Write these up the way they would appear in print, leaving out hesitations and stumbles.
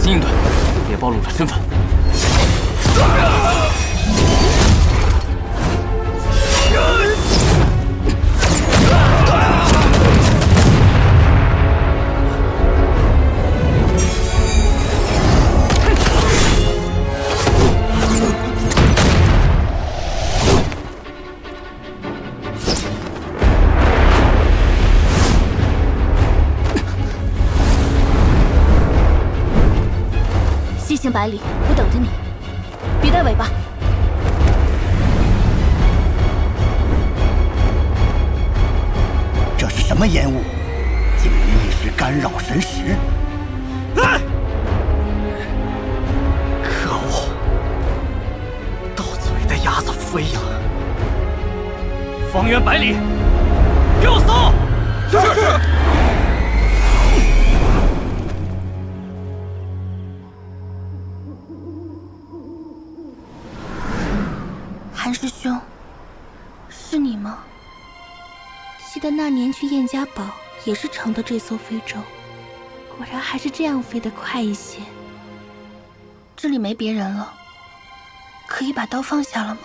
心应对，别暴露了身份。西行百里，我等着你，别带尾巴。这是什么烟雾？竟能一时干扰神识！可恶！到嘴的鸭子飞呀！方圆百里，给我搜！是。韩师兄，是你吗？记得那年去燕家堡也是乘的这艘飞舟，果然还是这样飞得快一些。这里没别人了，可以把刀放下了吗？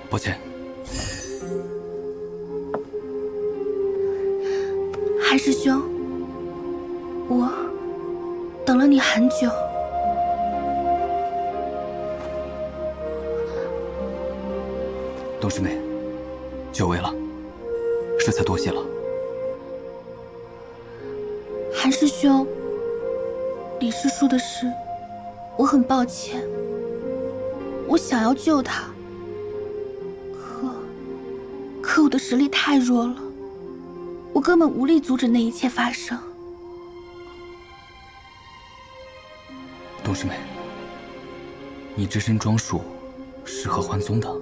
抱歉。韩师兄，我等了你很久。董师妹，久违了，实在多谢了。韩师兄，李师叔的事，我很抱歉。我想要救他，可我的实力太弱了，我根本无力阻止那一切发生。董师妹，你这身装束是合欢宗的？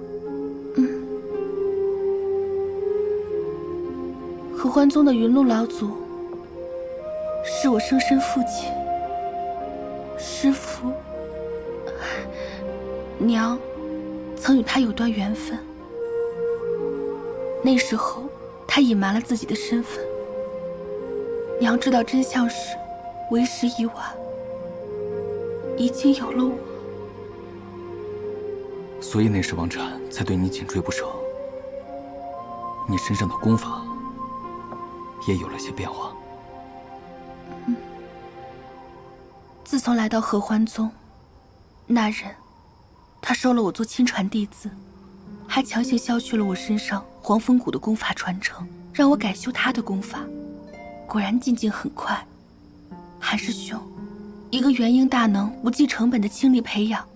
合欢宗的云路老祖是我生身父亲，师父娘曾与他有段缘分。那时候他隐瞒了自己的身份，娘知道真相时为时已晚，已经有了我。所以那时王禅才对你紧追不舍，你身上的功法也有了些变化。自从来到合欢宗，那人他收了我做亲传弟子，还强行削去了我身上黄风谷的功法传承，让我改修他的功法。果然进境很快。韩师兄，一个元婴大能不计成本的倾力培养，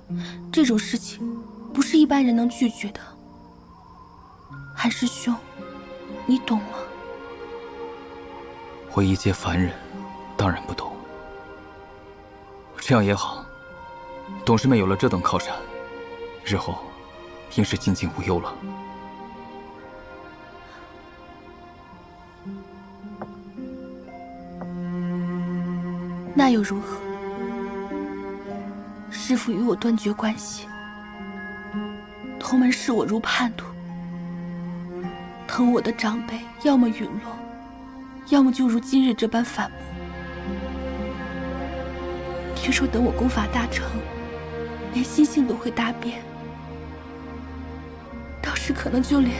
这种事情不是一般人能拒绝的。韩师兄，你懂吗？我一介凡人，当然不懂。这样也好，董师妹有了这等靠山，日后应是进境无忧了。那又如何？师父与我断绝关系，同门视我如叛徒，疼我的长辈要么陨落，要么就如今日这般反目。听说等我功法大成，连心性都会大变，到时可能就连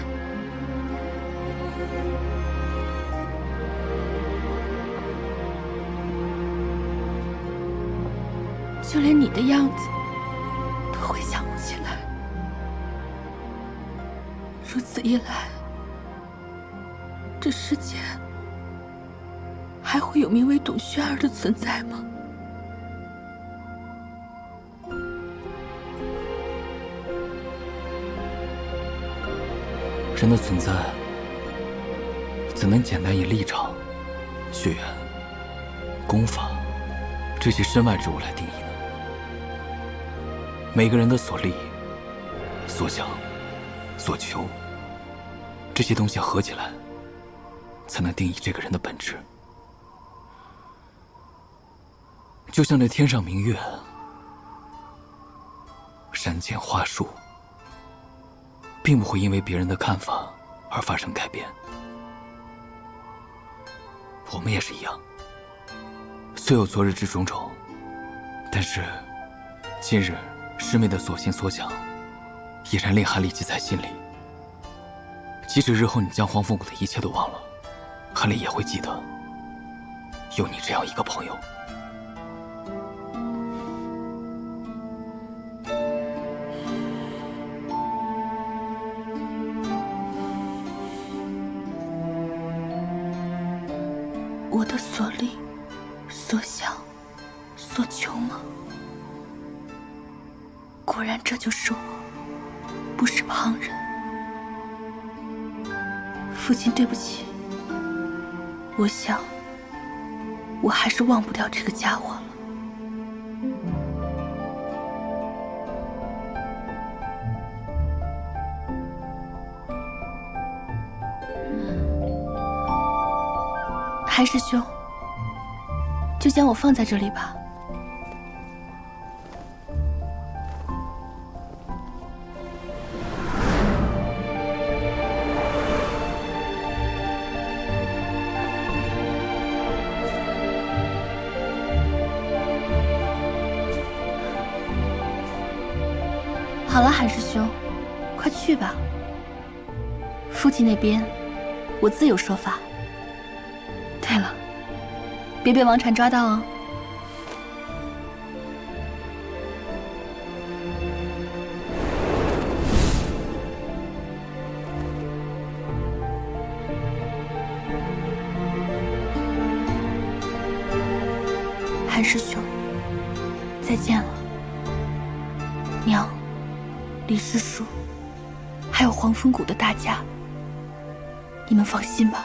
你的样子都会想不起来。如此一来，这世间还会有名为董轩儿的存在吗？人的存在怎能简单以立场、血缘、功法这些身外之物来定义呢？每个人的所立、所想、所求，这些东西合起来，才能定义这个人的本质。就像这天上明月，山间花树，并不会因为别人的看法而发生改变。我们也是一样，虽有昨日之种种，但是今日师妹的所行所讲，已然令韩立记在心里。即使日后你将黄风谷的一切都忘了，韩立也会记得有你这样一个朋友。我的所令、所想、所求吗？果然这就是我，不是旁人。父亲，对不起，我想我还是忘不掉这个家伙了。韩师兄，就将我放在这里吧。好了，韩师兄，快去吧。父亲那边，我自有说法。对了，别被王禅抓到哦。韩师兄，再见了。娘，李师叔，还有黄风谷的大家，你们放心吧。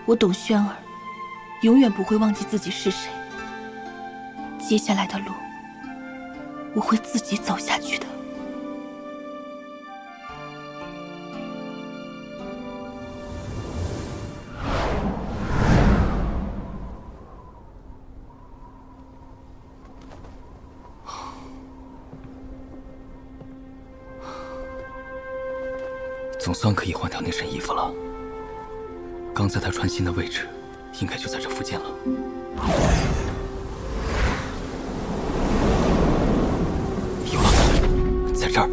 我董轩儿永远不会忘记自己是谁。接下来的路，我会自己走下去的。总算可以换掉那身衣服了。刚才他穿心的位置，应该就在这附近了。有了，在这儿。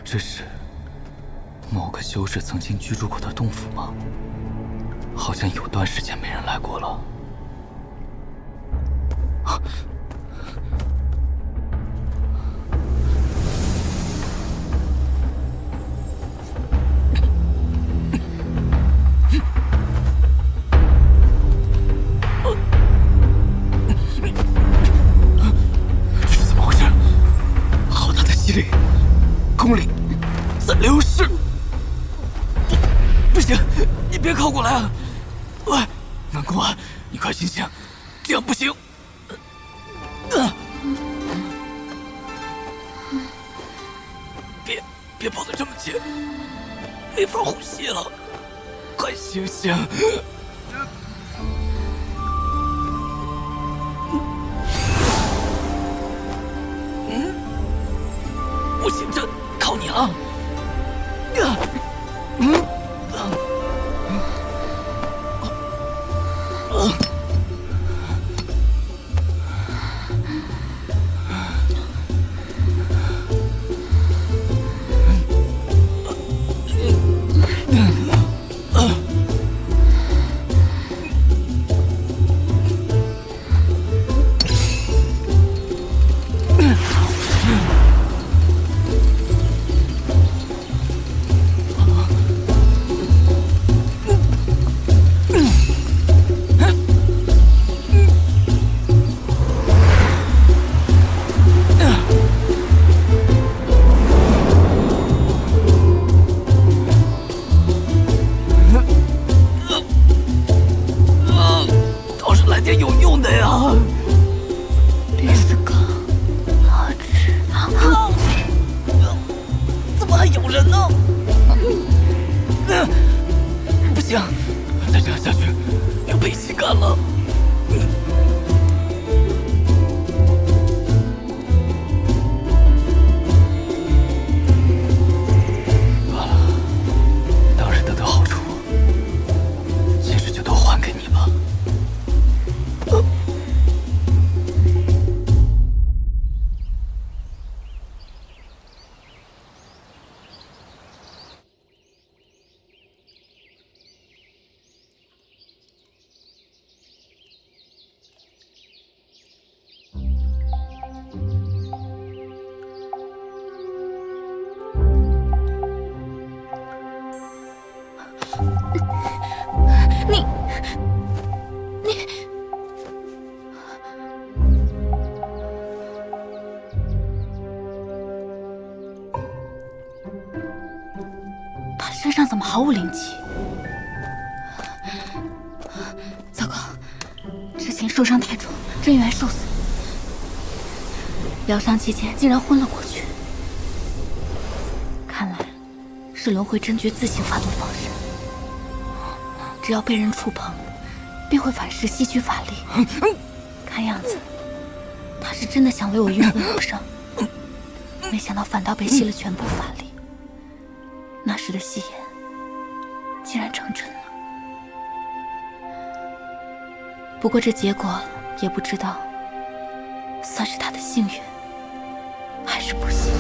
这是某个修士曾经居住过的洞府吗？好像有段时间没人来过了。这是怎么回事？好大的吸力，功力在流逝。不行，你别靠过来啊！喂，南宫啊，你快醒醒，这样不行。别跑得这么近，没法呼吸了，快醒醒！不行，这靠你了。用的呀！李思刚，老纸，怎么还有人呢？不行，再这样下去要被吸干了。罢了，当然得到好处，今日就都还给你吧。他身上怎么毫无灵气？糟糕，之前受伤太重，真元受损，疗伤期间竟然昏了过去。看来是轮回真诀自行发动方式，只要被人触碰，便会反噬吸取法力。看样子，他是真的想为我晕魂疗伤，没想到反倒被吸了全部法力。那时的戏言竟然成真了。不过这结果也不知道算是他的幸运还是不幸。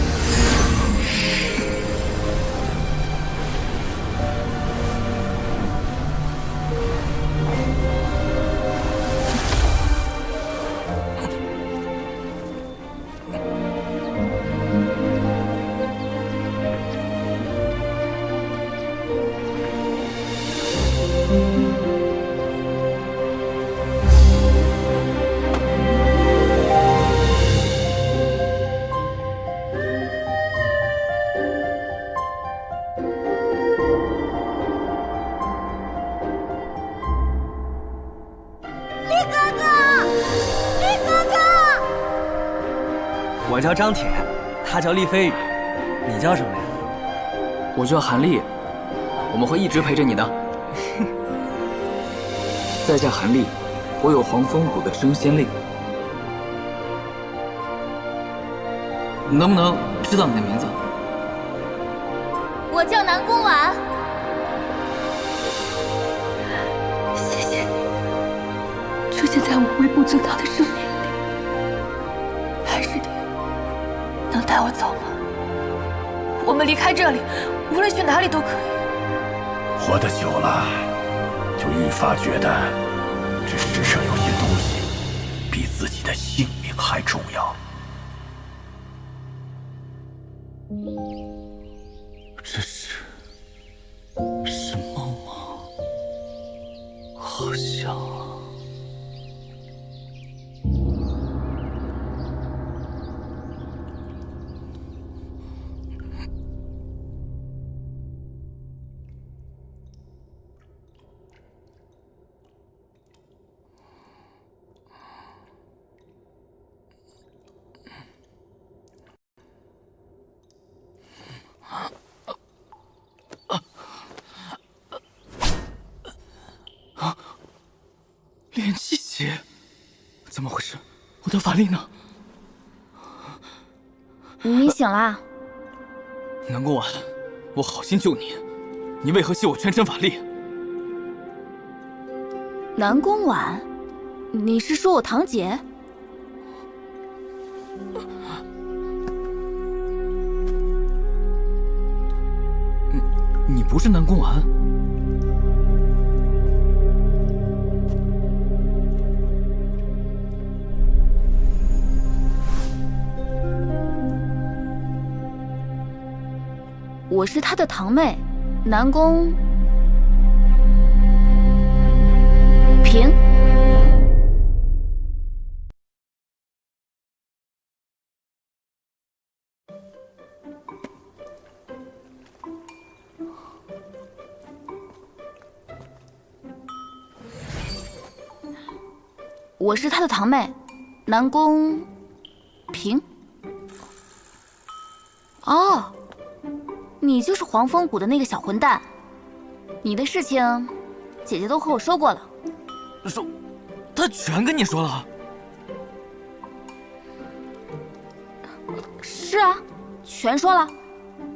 我叫张铁，他叫厉飞宇，你叫什么呀？我叫韩立，我们会一直陪着你的。在下韩立，我有黄风谷的升仙令。你能不能知道你的名字？我叫南宫婉。谢谢你，出现在我微不足道的生命里。还是你能带我走吗？我们离开这里，无论去哪里都可以。活得久了，就愈发觉得这世上有些东西比自己的性命还重要。这是梦吗？好像啊。炼气劫，怎么回事？我的法力呢？你醒啦？南宫婉，我好心救你，你为何吸我全身法力？南宫婉，你是说我堂姐？你不是南宫婉？我是她的堂妹，南宫平。我是他的堂妹，南宫平。哦，你就是黄风谷的那个小混蛋。你的事情，姐姐都和我说过了。说，他全跟你说了？是啊，全说了。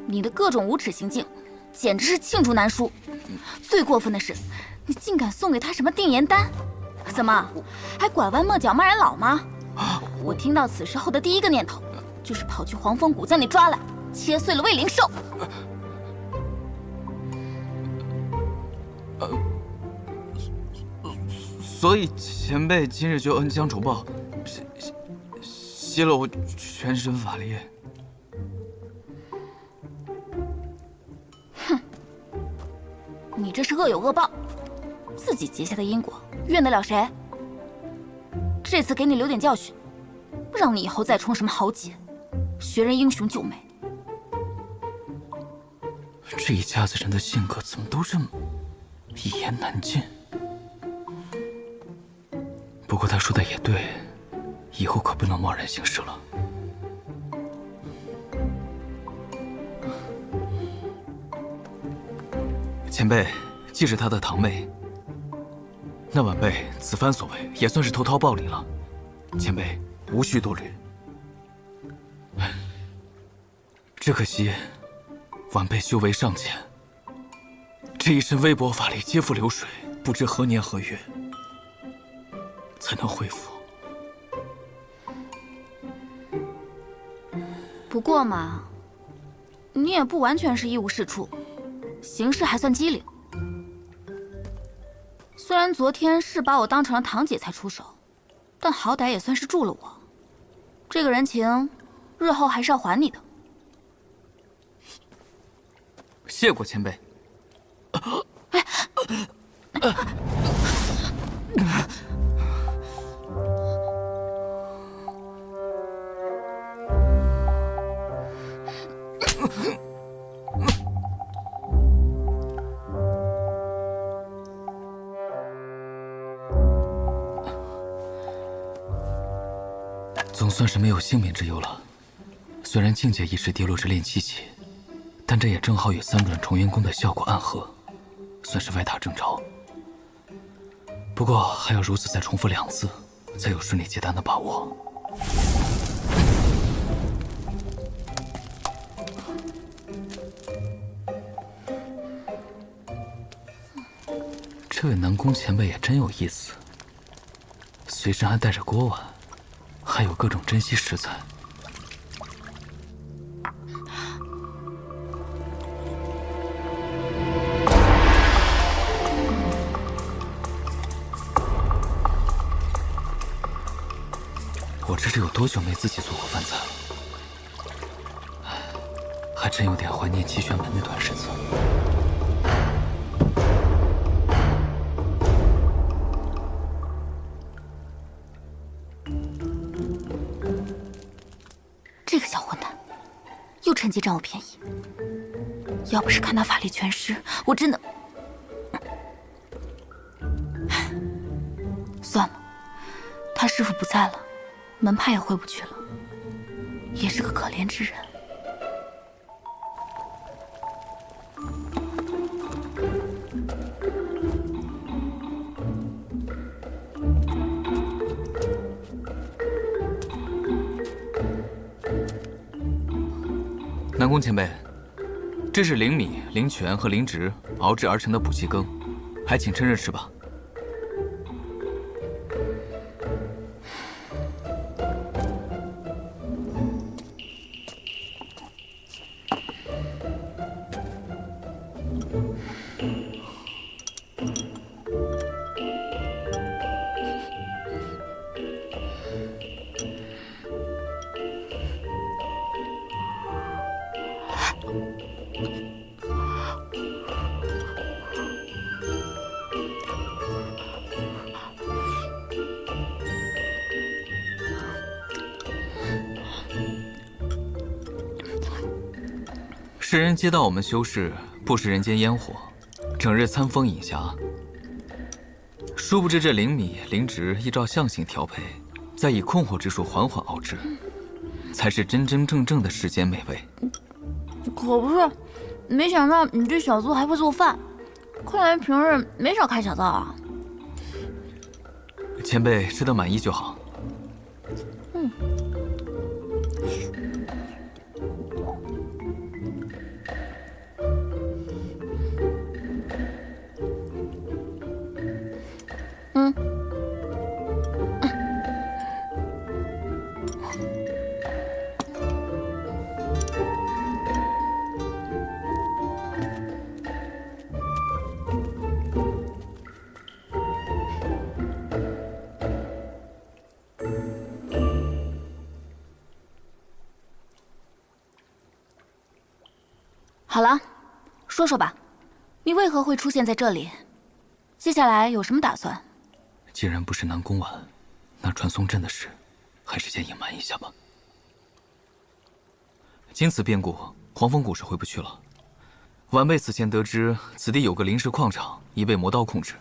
你的各种无耻行径，简直是罄竹难书。最过分的是，你竟敢送给他什么定颜丹？怎么，还拐弯抹角骂人老吗？我听到此事后的第一个念头，就是跑去黄风谷将你抓来，切碎了喂灵兽。所以前辈今日就恩将仇报，吸了我全身法力。哼，你这是恶有恶报，自己结下的因果，怨得了谁？这次给你留点教训，让你以后再充什么豪杰，学人英雄救美。这一家子人的性格怎么都这么一言难尽？不过他说的也对，以后可不能贸然行事了。前辈既是他的堂妹，那晚辈此番所为也算是投桃报李了，前辈无需多虑。只可惜晚辈修为尚浅，这一身微薄法力皆付流水，不知何年何月才能恢复。不过嘛，你也不完全是一无是处，行事还算机灵。虽然昨天是把我当成了堂姐才出手，但好歹也算是助了我。这个人情，日后还是要还你的。谢过前辈。总算是没有性命之忧了。虽然境界一时跌落至炼气期，但这也正好与三转重元功的效果暗合，算是歪打正着。不过还要如此再重复2次，才有顺利结丹的把握。这位南宫前辈也真有意思，随身还带着锅碗，还有各种珍稀食材。我这是有多久没自己做过饭菜了？还真有点怀念齐玄门那段日子。这个小混蛋，又趁机占我便宜。要不是看他法力全失，我真的……算了，他师父不在了，门派也回不去了，也是个可怜之人。南宫前辈，这是灵米、灵泉和灵植熬制而成的补气羹，还请趁热吃吧。世人皆道我们修士不食人间烟火，整日餐风饮霞，殊不知这灵米灵植依照象性调配，再以控火之术缓缓熬制，才是真真正正的世间美味。可不是，没想到你这小卒还会做饭，看来平日没少开小灶啊。前辈吃得满意就好。好了，说说吧，你为何会出现在这里？接下来有什么打算？既然不是南宫婉，那传送阵的事，还是先隐瞒一下吧。经此变故，黄风谷是回不去了。晚辈此前得知，此地有个灵石矿场已被魔道控制，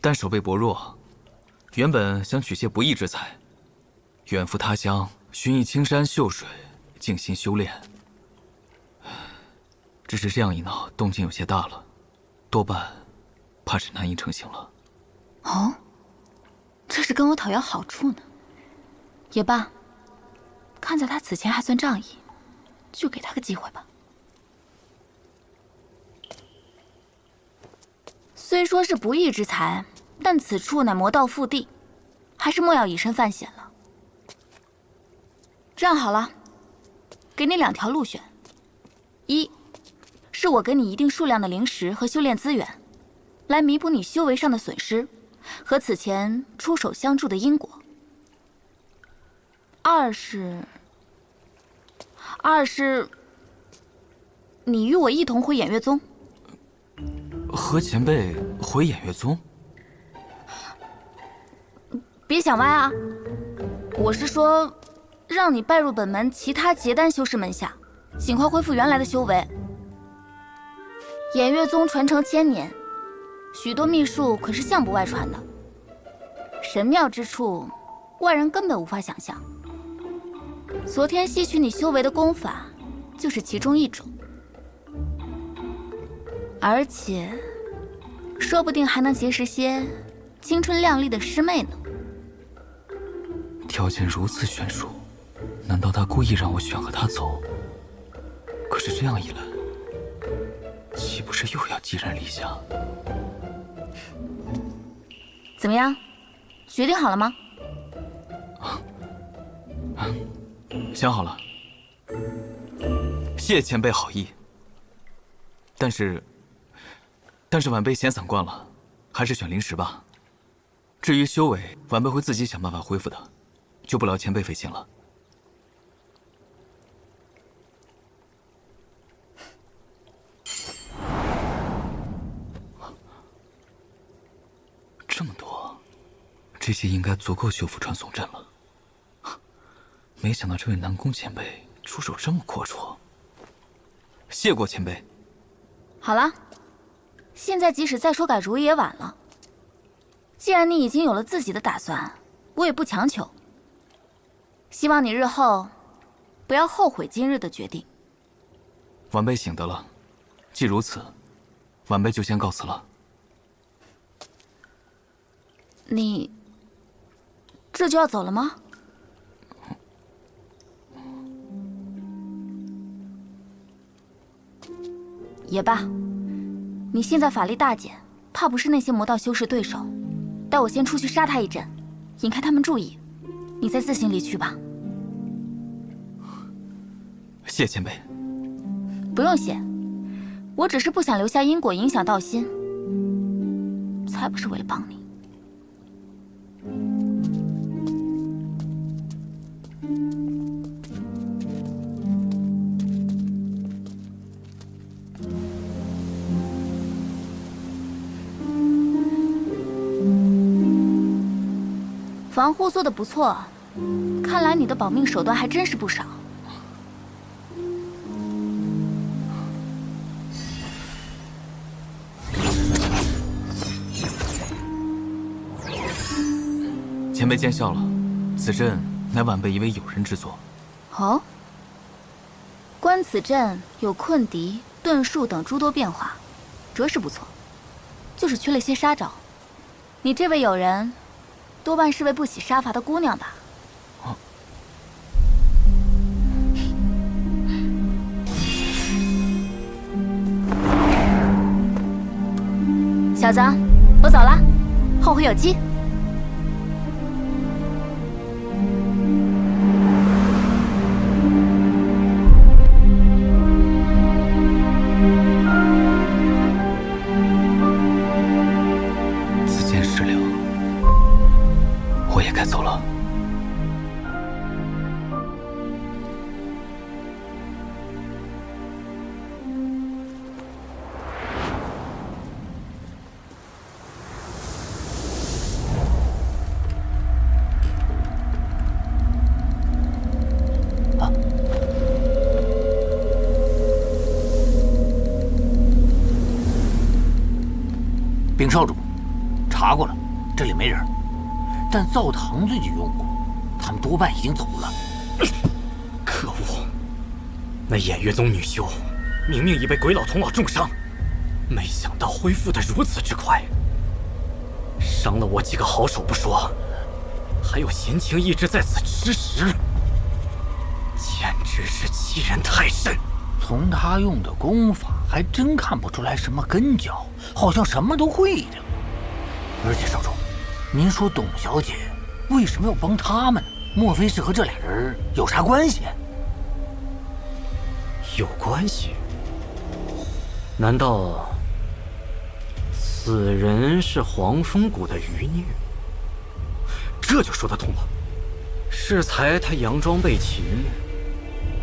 但手备薄弱，原本想取些不义之财，远赴他乡，寻觅青山秀水，静心修炼。只是这样一闹，动静有些大了，多半怕是难以成行了。哦，这是跟我讨要好处呢。也罢，看在他此前还算仗义，就给他个机会吧。虽说是不义之财，但此处乃魔道腹地，还是莫要以身犯险了。这样好了，给你2条路选：一是我给你一定数量的灵石和修炼资源，来弥补你修为上的损失和此前出手相助的因果；二是你与我一同回偃月宗。和前辈回偃月宗？别想歪啊！我是说，让你拜入本门其他结丹修士门下，尽快恢复原来的修为。偃月宗传承1000年，许多秘术可是向不外传的，神妙之处，外人根本无法想象。昨天吸取你修为的功法，就是其中一种。而且，说不定还能结识些青春靓丽的师妹呢。条件如此悬殊，难道他故意让我选和他走？可是这样一来，岂不是又要寄人篱下？怎么样，决定好了吗？想好了。谢前辈好意。但是晚辈闲散惯了，还是选灵石吧。至于修为，晚辈会自己想办法恢复的，就不劳前辈费心了。这么多，这些应该足够修复传送阵了。没想到这位南宫前辈出手这么阔绰，谢过前辈。好了，现在即使再说改主意也晚了。既然你已经有了自己的打算，我也不强求。希望你日后不要后悔今日的决定。晚辈醒得了，既如此，晚辈就先告辞了。你这就要走了吗？也罢，你现在法力大减，怕不是那些魔道修士对手。待我先出去杀他一阵，引开他们注意，你再自行离去吧。谢前辈。不用谢，我只是不想留下因果影响道心，才不是为了帮你。防护做得不错，看来你的保命手段还真是不少。辈见笑了，此阵乃晚辈一位友人之作。哦，观此阵有困敌、遁术等诸多变化，着实不错，就是缺了些杀招。你这位友人，多半是位不喜杀伐的姑娘吧？小子，我走了，后会有期。此间事了，我也该走了。禀少主，查过了，这里没人，但灶堂最近用过，他们多半已经走了。可恶！那偃月宗女修明明已被鬼老童老重伤，没想到恢复得如此之快，伤了我几个好手不说，还有闲情逸致在此吃食，简直是欺人太甚。从他用的功法，还真看不出来什么根脚，好像什么都会的。而且少主，您说董小姐为什么要帮他们呢？莫非是和这俩人有啥关系？有关系？难道此人是黄风谷的余孽？这就说得通了。适才他佯装被擒，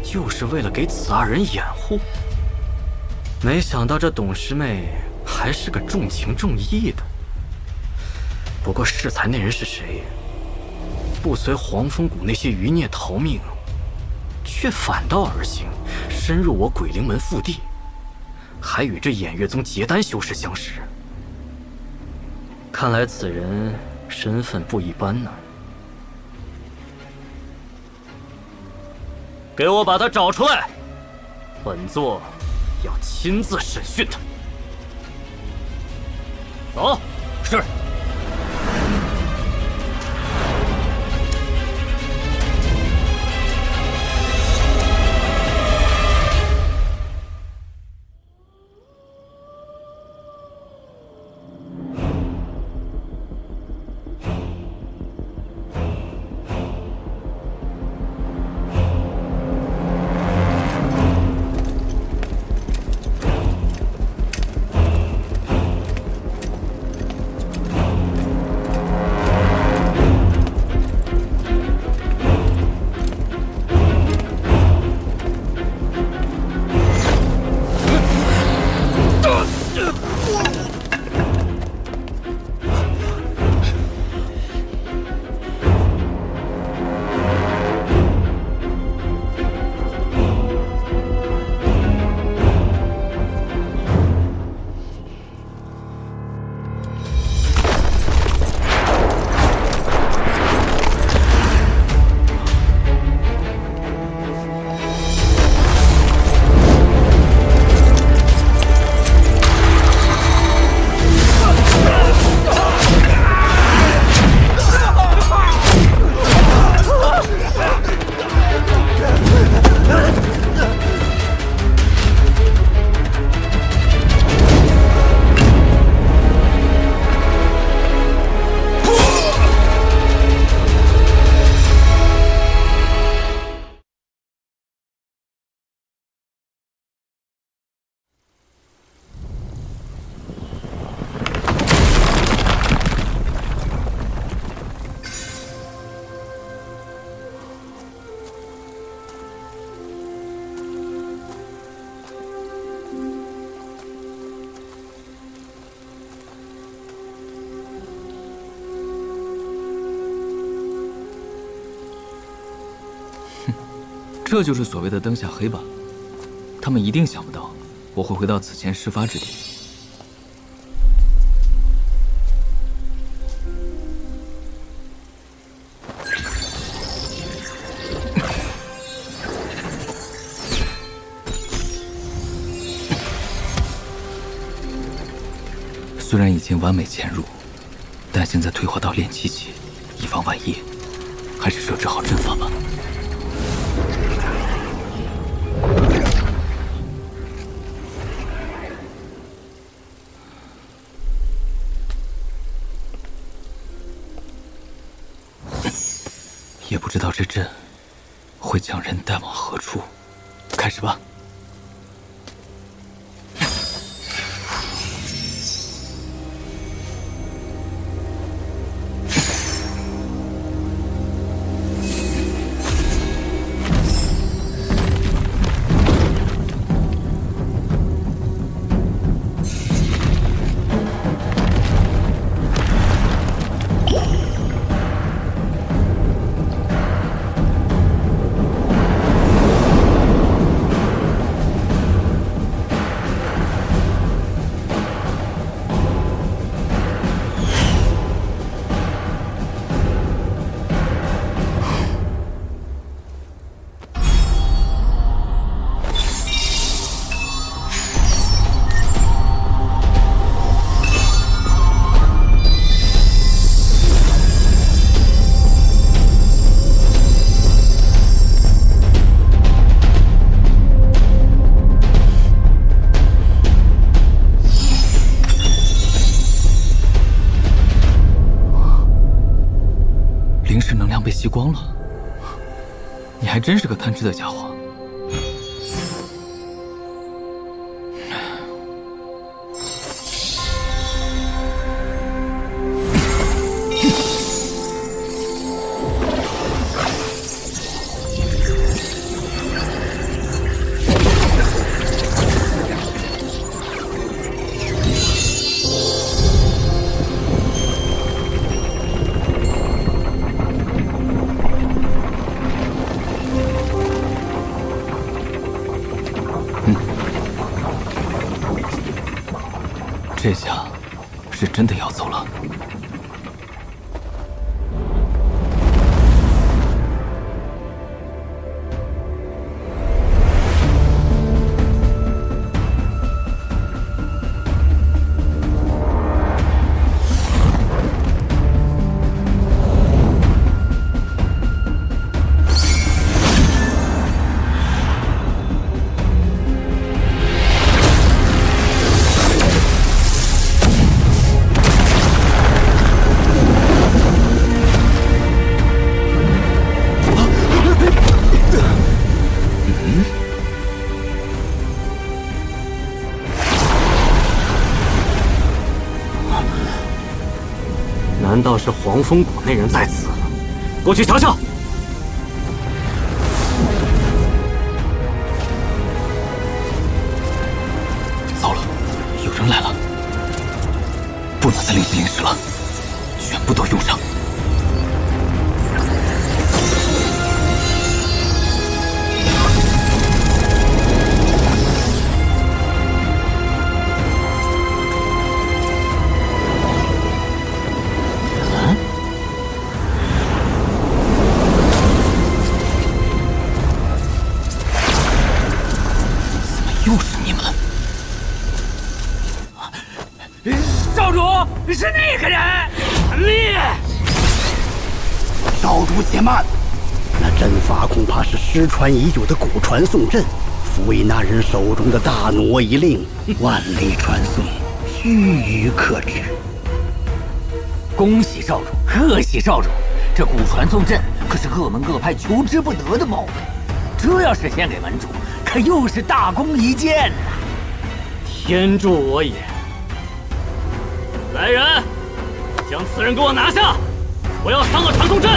就是为了给此二人掩护。没想到这董师妹还是个重情重义的。不过适才那人是谁？不随黄风谷那些余孽逃命，却反道而行，深入我鬼灵门腹地，还与这偃月宗结丹修士相识。看来此人身份不一般呢。给我把他找出来，本座要亲自审讯他。走。是。这就是所谓的灯下黑吧？他们一定想不到我会回到此前事发之地。虽然已经完美潜入，但现在退化到炼气期，以防万一，还是设置好阵法吧。也不知道这阵会将人带往何处。开始吧。灵石能量被吸光了，你还真是个贪吃的家伙。这下是真的要走了。难道是黄风谷那人在此？过去瞧瞧。糟了，有人来了，不能再练习灵石了，全部都用上。又是你们！少主，是那个人！烈！少主且慢，那阵法恐怕是失传已久的古传送阵，符为那人手中的大挪移令，万里传送，须臾可至。恭喜少主，贺喜少主！这古传送阵可是各门各派求之不得的宝贝，这要是献给门主，可又是大功一件呐！天助我也！来人，将此人给我拿下！我要上了传送阵！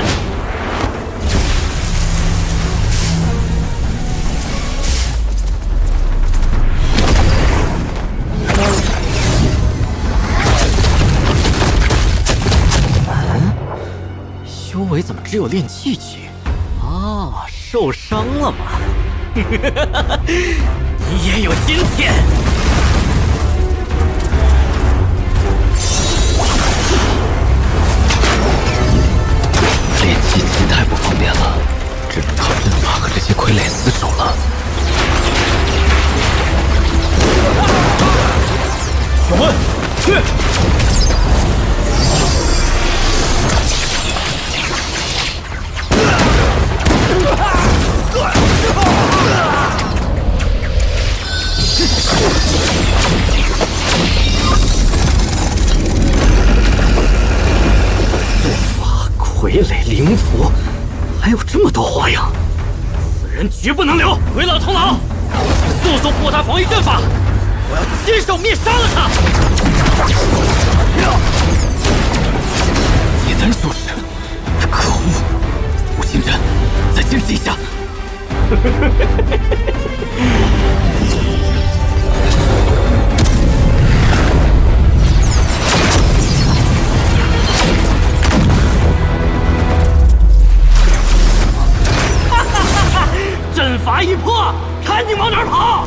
修为怎么只有炼气期？啊，受伤了吗？你也有今天！练气期太不方便了，只能靠阵法和这些傀儡死守了。小问，去！灵符还有这么多花样，此人绝不能留！鬼老头老，速速破他防御阵法，我要亲手灭杀了他！铁丹术士，可恶！无心阵，再坚持一下。阵法已破，看你往哪儿跑！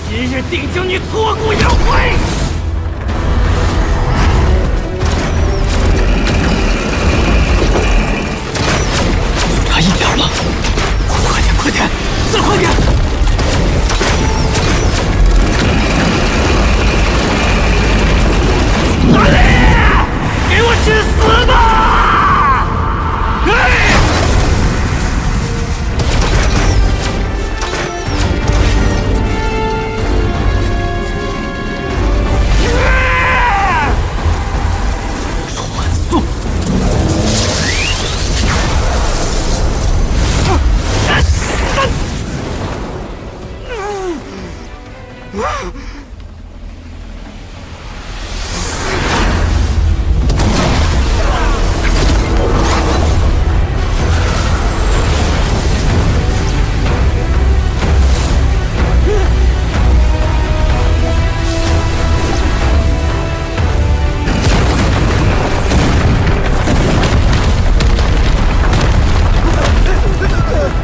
今日定将你挫骨扬灰！就差一点了，快点，快点，再快点！阿力，给我去死吧！传送！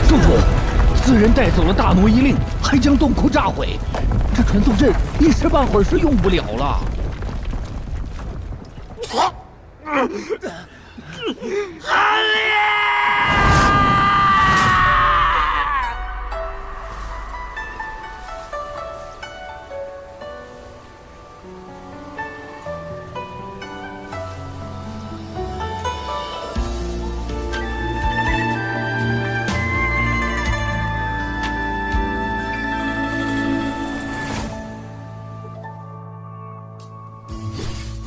圣主，此人带走了大挪移令，还将洞窟炸毁，这传送阵一时半会儿是用不了了。阿力！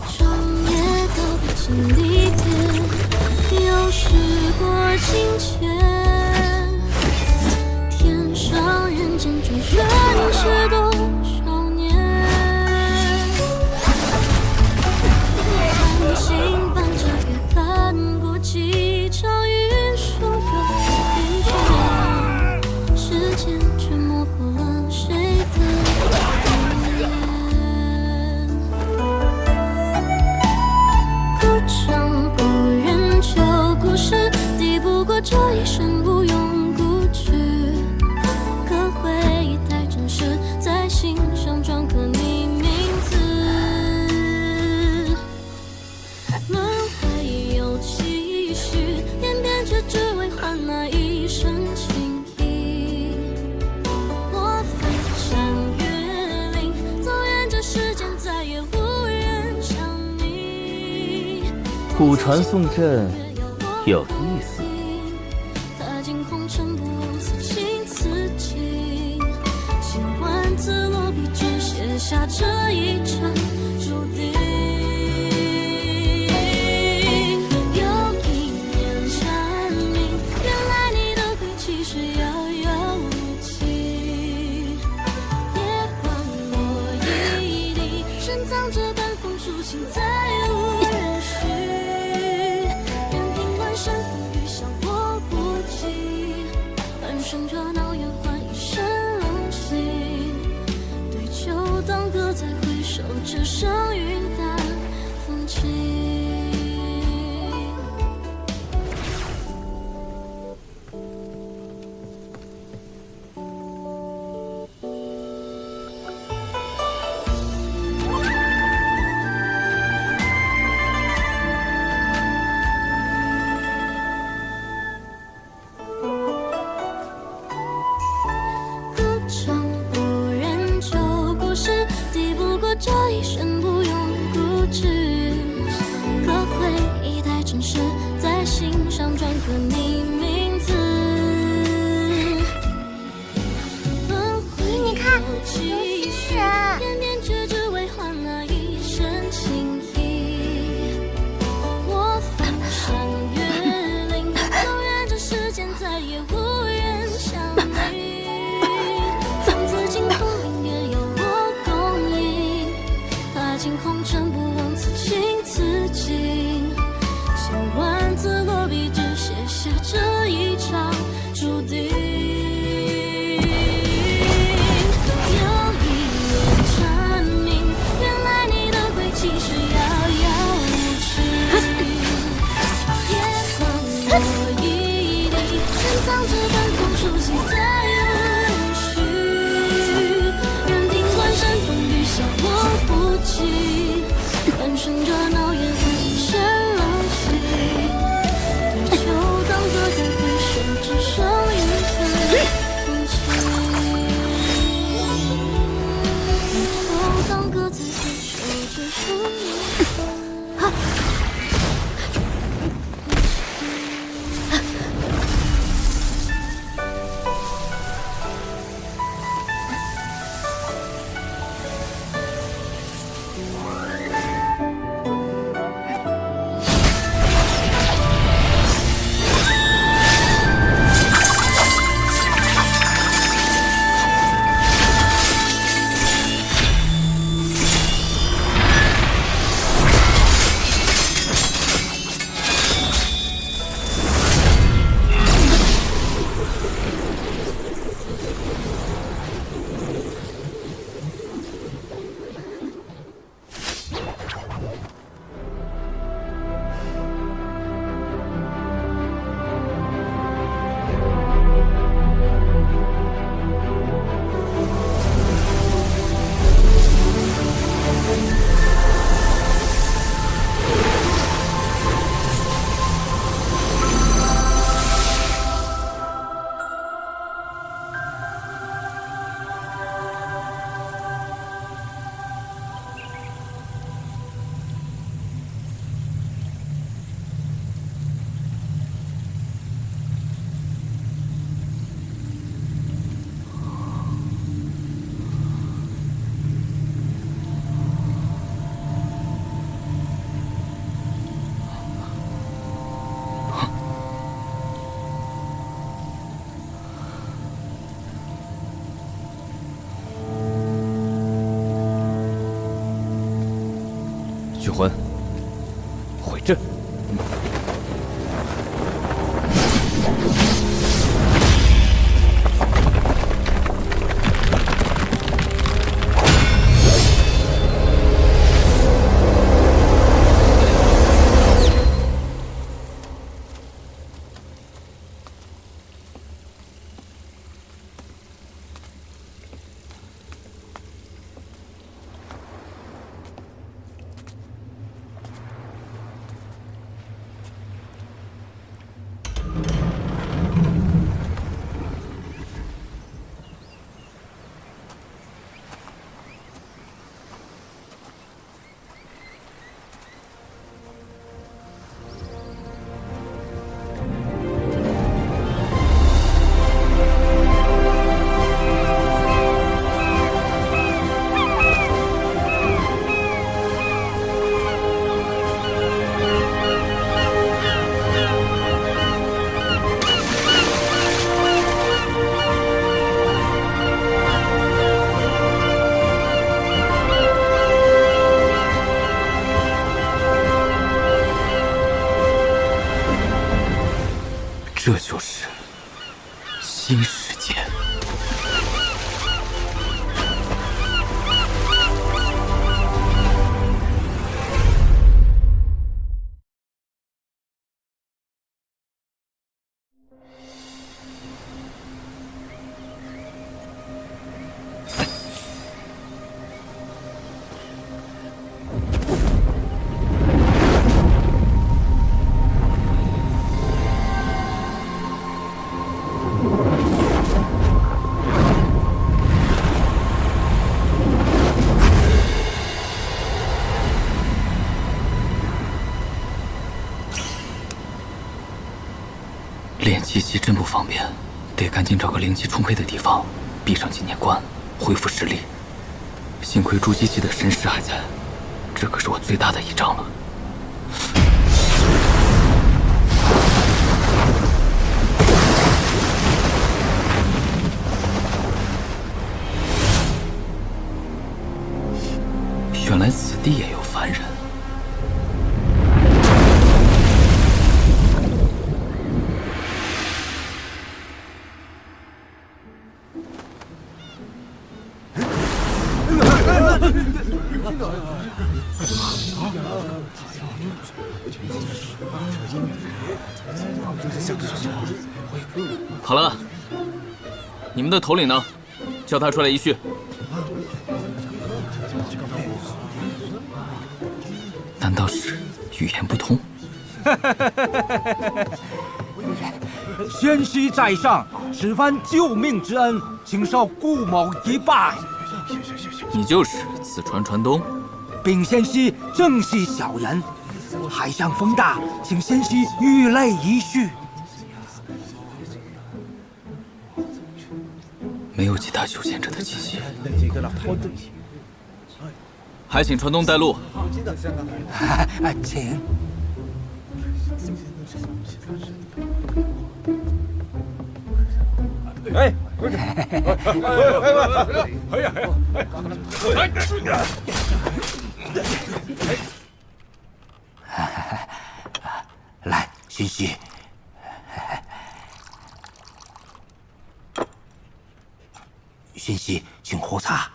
霜叶都不经历天，有时过境迁。天上人间中人是多少年？繁星伴着月，看过几场云疏又云卷，时间却模糊了谁的脸。长不忍求故事，抵不过这一生无用固执。可回忆太真实，在心上篆刻你名字。轮回有期许，演变却只为换那一生情谊。我翻山越岭，走远这世间，再也无人想你。古传送阵有意思。踏进红尘，不此情此景，千万字落笔，只写下这一场注定。有一念蝉鸣，原来你的归期是遥遥无期。夜光落一地，深藏着半封书信，再无人续。山风雨下我不及，半生热闹圆换一身冷清。对酒当歌，再回首，只剩云淡风轻。长不忍求故事，抵不过这一生不用固执。尽红尘，不忘此情此景。千万字落笔，只写下这一场注定。有一眼蝉鸣，原来你的归期是遥遥无期。别还我一滴，珍藏这本空书写在无序。任凭关山风雨笑我不及，半生热闹也无声冷息。对酒当歌再回首，只剩一份风情。对酒当歌再回首，只剩一份。聚魂，回阵。这就是新世界。练气息真不方便，得赶紧找个灵气充沛的地方，闭上纪念关，恢复实力。幸亏筑基期的神识还在，这可是我最大的倚仗了。原来此地也好了，你们的头领呢？叫他出来一叙。难道是语言不通？仙溪在上，此番救命之恩，请受顾某一拜。你就是此传传东？禀仙溪，正系小人。海上风大，请仙溪御泪一叙。没有其他修仙者的气息，还请传东带路。请。哎，来，仙溪。仙溪，请喝茶。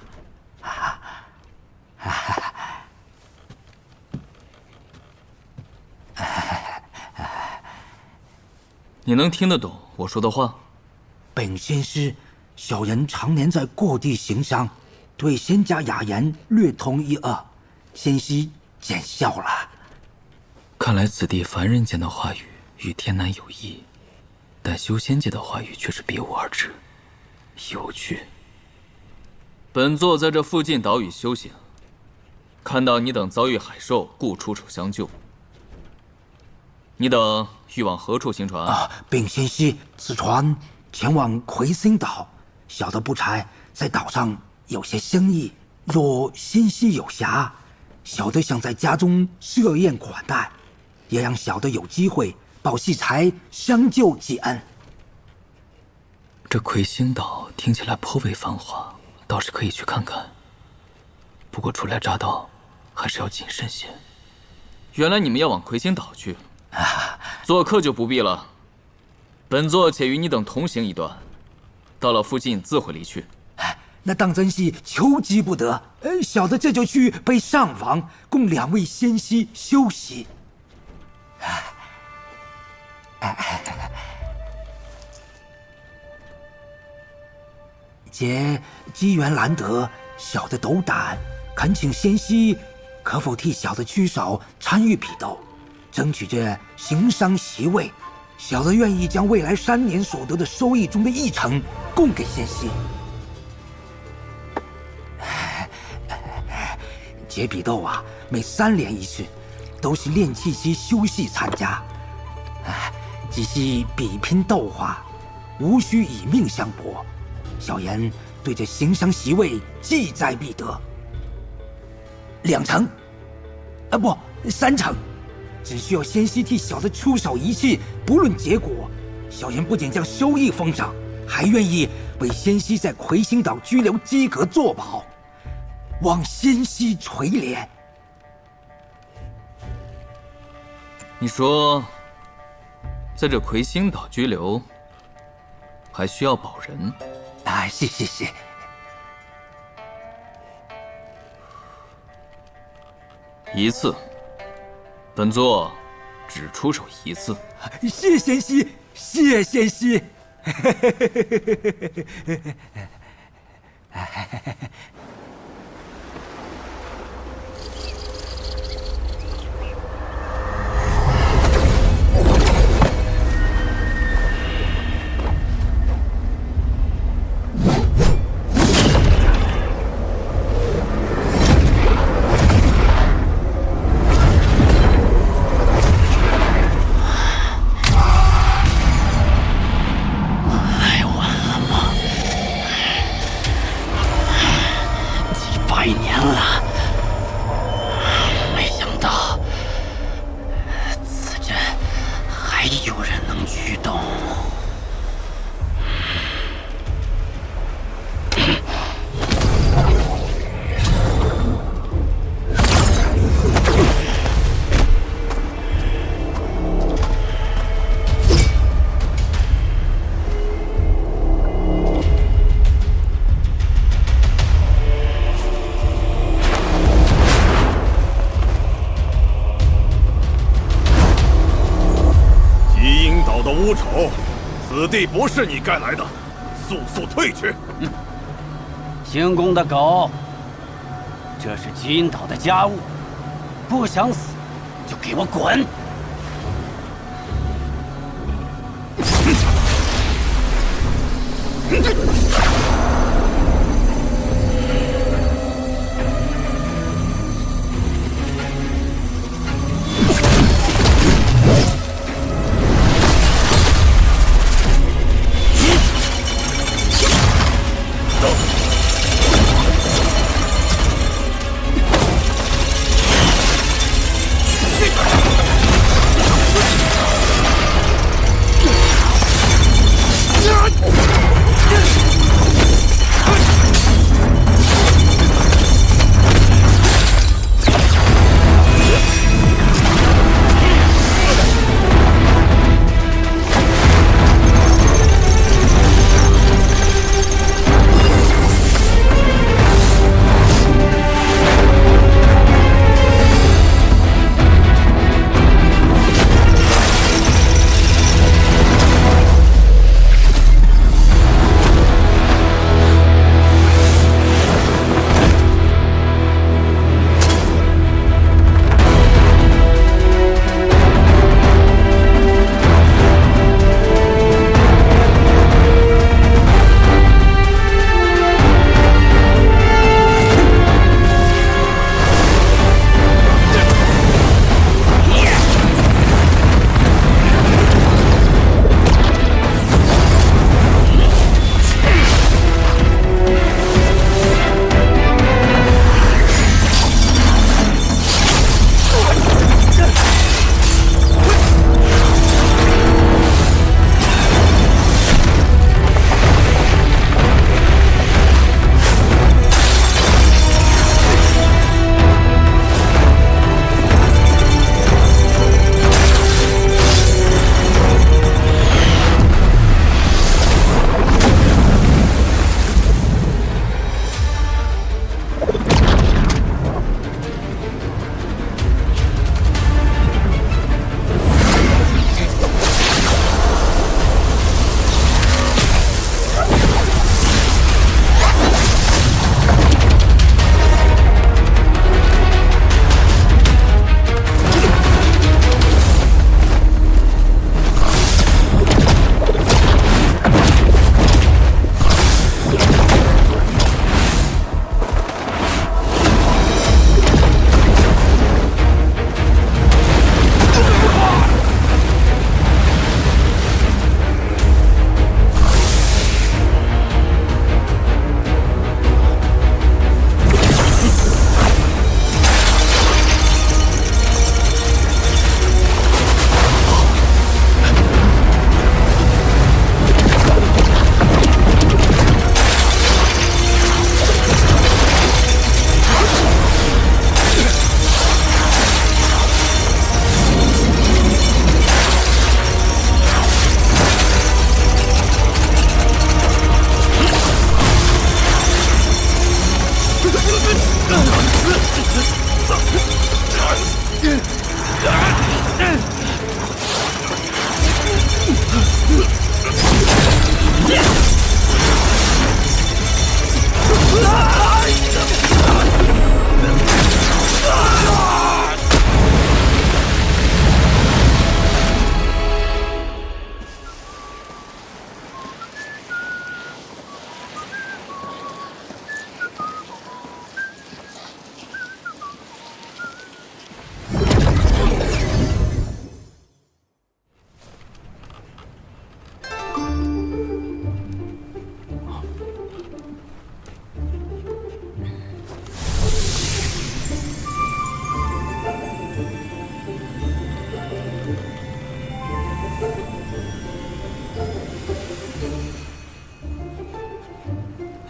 你能听得懂我说的话？本仙师，小人常年在各地行商，对仙家雅言略通一二，仙溪见笑了。看来此地凡人间的话语与天南有异，但修仙界的话语却是别无二致，有趣。本座在这附近岛屿修行，看到你等遭遇海兽，故出手相救。你等欲往何处行船？禀仙溪，此船前往魁星岛，小的不才在岛上有些生意，若仙溪有暇，小的想在家中设宴款待，也让小的有机会保系财相救济恩。这魁星岛听起来颇为繁华，倒是可以去看看。不过初来乍到，还是要谨慎些。原来你们要往魁星岛去，做客就不必了。本座且与你等同行一段，到了附近自会离去。那当真是求之不得。小的这就去备上房，供两位仙溪休息。姐机缘难得，小的斗胆，恳请仙溪可否替小的屈手参与比斗，争取这行商席位。小的愿意将未来3年所得的收益中的1成供给仙溪。姐比斗啊，每3年一次，都是练气期休息参加。只是比拼斗法，无需以命相搏。小人对这行商席位志在必得。2成，不，3成。只需要仙溪替小的出手一次，不论结果，小人不仅将收益封上，还愿意为仙溪在魁星岛居留机格作保，望仙溪垂怜。你说，在这魁星岛居留，还需要保人？是。一次。本座只出手1次。谢仙溪，谢仙溪。此地不是你该来的，速速退去！行宫的狗，这是金岛的家务，不想死就给我滚！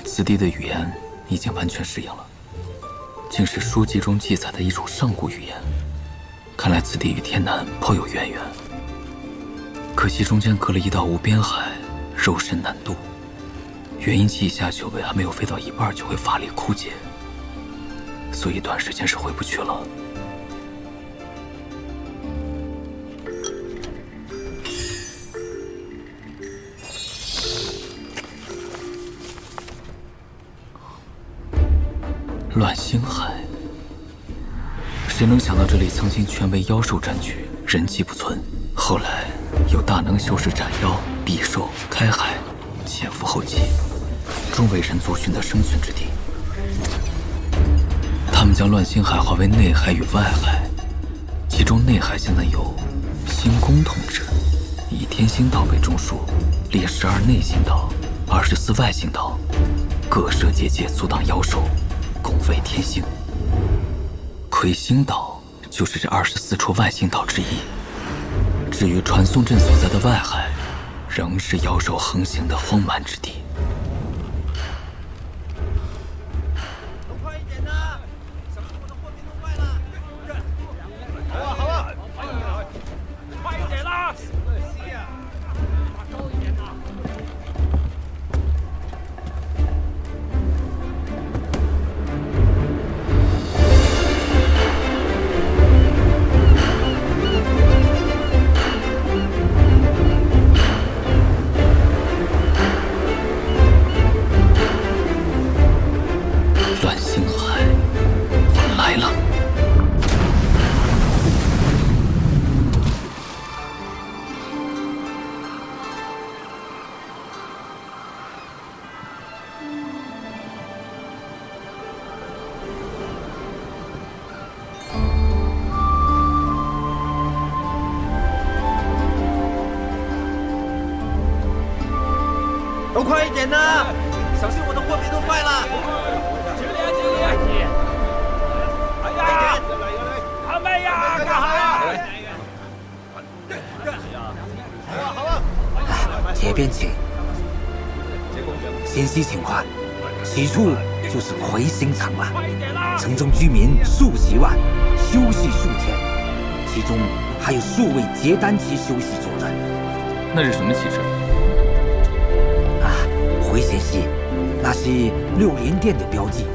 此地的语言已经完全适应了，竟是书籍中记载的一种上古语言。看来此地与天南颇有渊源。可惜中间隔了一道无边海，肉身难渡。原因稷下修为还没有飞到一半就会法力枯竭，所以短时间是回不去了。乱星海，谁能想到这里曾经全被妖兽占据，人迹不存。后来有大能修士斩妖、避兽、开海，潜伏后继，终为人族寻得生存之地。他们将乱星海划为内海与外海，其中内海现在由星宫统治，以天星岛为中枢，列12内星岛、24外星岛，各设结界阻挡妖兽，共卫天星。魁星岛就是这24处外星岛之一。至于传送阵所在的外海，仍是妖兽横行的荒蛮之地。快一点呐！小心我的货品弄坏了！好啊，快一点啦！高一点呐！乱星海，我来了！都快一点呐！小心我的货币都坏了！敬礼！哎呀！阿妹呀，干啥呀？好啊！这边请。先悉情况，此处就是魁星城了。城中居民数十万，休息数天，其中还有数位结丹期休息坐镇。那是什么气质？回贤溪，那是六连殿的标记。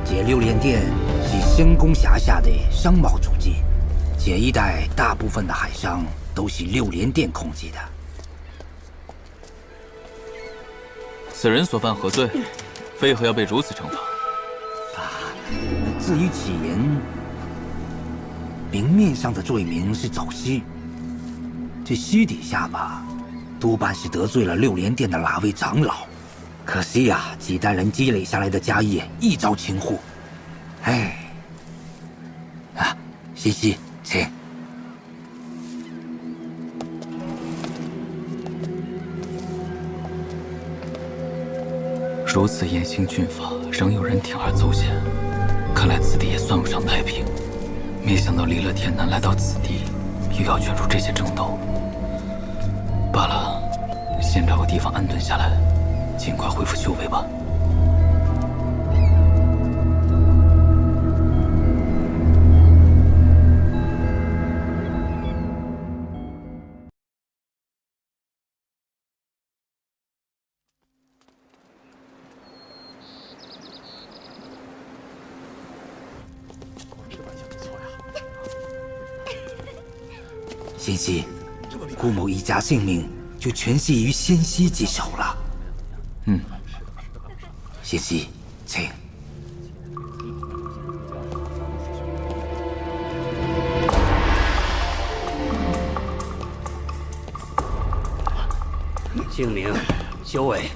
这六连殿是仙宫辖下的商贸足迹，这一带大部分的海商都是六连殿控制的。此人所犯何罪？为何要被如此惩罚？至于此人，明面上的罪名是走私，这私底下吧，多半是得罪了六连殿的哪位长老。可惜呀，几代人积累下来的家业一朝倾覆。哎，西西，请。如此严刑峻法，仍有人铤而走险，看来此地也算不上太平。没想到离了天南来到此地，又要卷入这些争斗。罢了，先找个地方安顿下来，尽快恢复修为吧。仙溪，顾某一家性命就全系于仙溪之手了。仙溪，请。姓名：修为。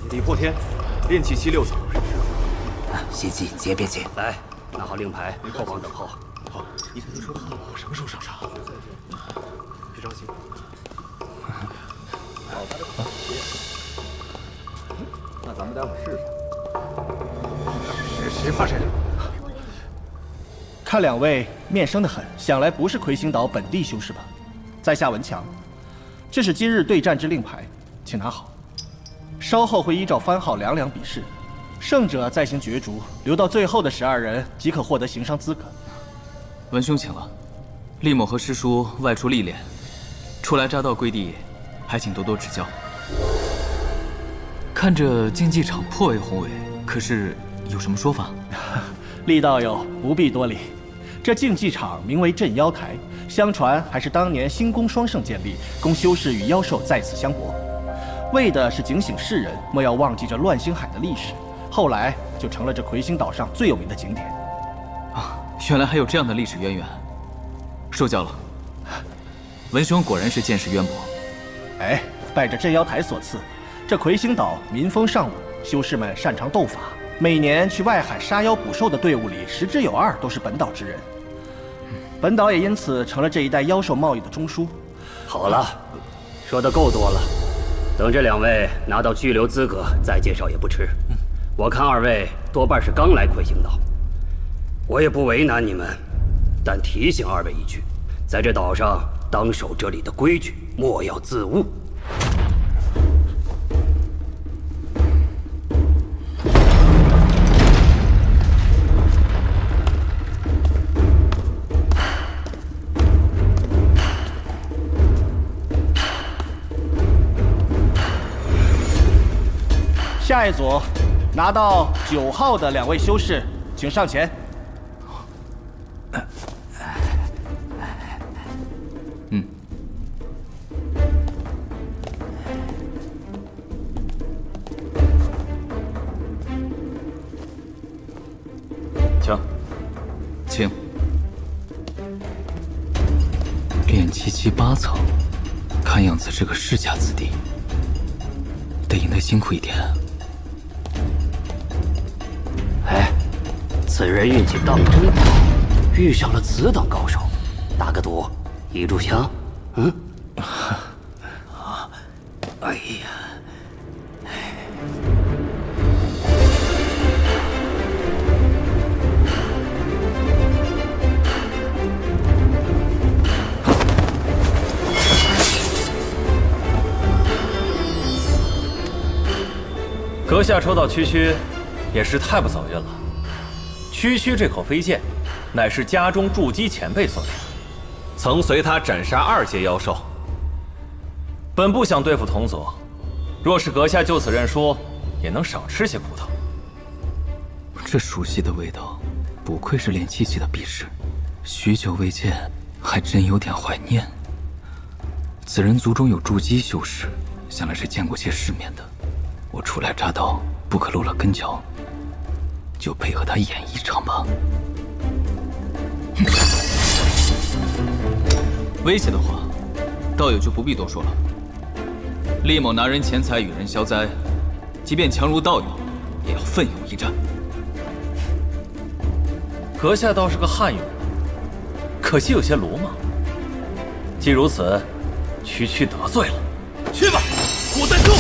李破天，炼气期6层。仙溪，这边请。来，拿好令牌，后方等候。好，你可能说的好，什么时候上场？别着急。那咱们待会儿试试。谁怕谁？看两位面生得很，想来不是魁星岛本地修士吧？在下文强，这是今日对战之令牌，请拿好。稍后会依照番号两两比试，胜者再行角逐，留到最后的12人即可获得行商资格。文兄请了，厉某和师叔外出历练，初来乍到贵地，还请多多指教。看着竞技场颇为宏伟，可是有什么说法？厉道友不必多礼，这竞技场名为镇妖台，相传还是当年星宫双圣建立，供修士与妖兽在此相搏，为的是警醒世人莫要忘记这乱星海的历史，后来就成了这魁星岛上最有名的景点。啊，原来还有这样的历史渊源，受教了。文兄果然是见识渊博。哎，拜这镇妖台所赐，这魁星岛民风尚武，修士们擅长斗法，每年去外海杀妖捕兽的队伍里，10之有2都是本岛之人。本岛也因此成了这一带妖兽贸易的中枢。好了，说的够多了，等这2位拿到居留资格再介绍也不迟。我看2位多半是刚来魁星岛，我也不为难你们，但提醒2位一句，在这岛上当守这里的规矩，莫要自误。下一组拿到9号的2位修士，请上前。请。炼气期8层，看样子是个世家子弟，得赢得辛苦一点。哎，此人运气当真好，遇上了此等高手，打个赌，一炷香。哎呀！阁下抽到区区，也是太不走运了。区区这口飞剑，乃是家中筑基前辈所炼，曾随他斩杀2阶妖兽。本不想对付童佐，若是阁下就此认输，也能少吃些苦头。这熟悉的味道，不愧是炼气期的比试，许久未见，还真有点怀念。此人族中有筑基修士，想来是见过些世面的。我初来乍到，不可露了根脚，就配合他演一场吧。威胁的话，道友就不必多说了。厉某拿人钱财与人消灾，即便强如道友，也要奋勇一战。阁下倒是个汉勇，可惜有些鲁莽。既如此，区区得罪了。去吧，果断住！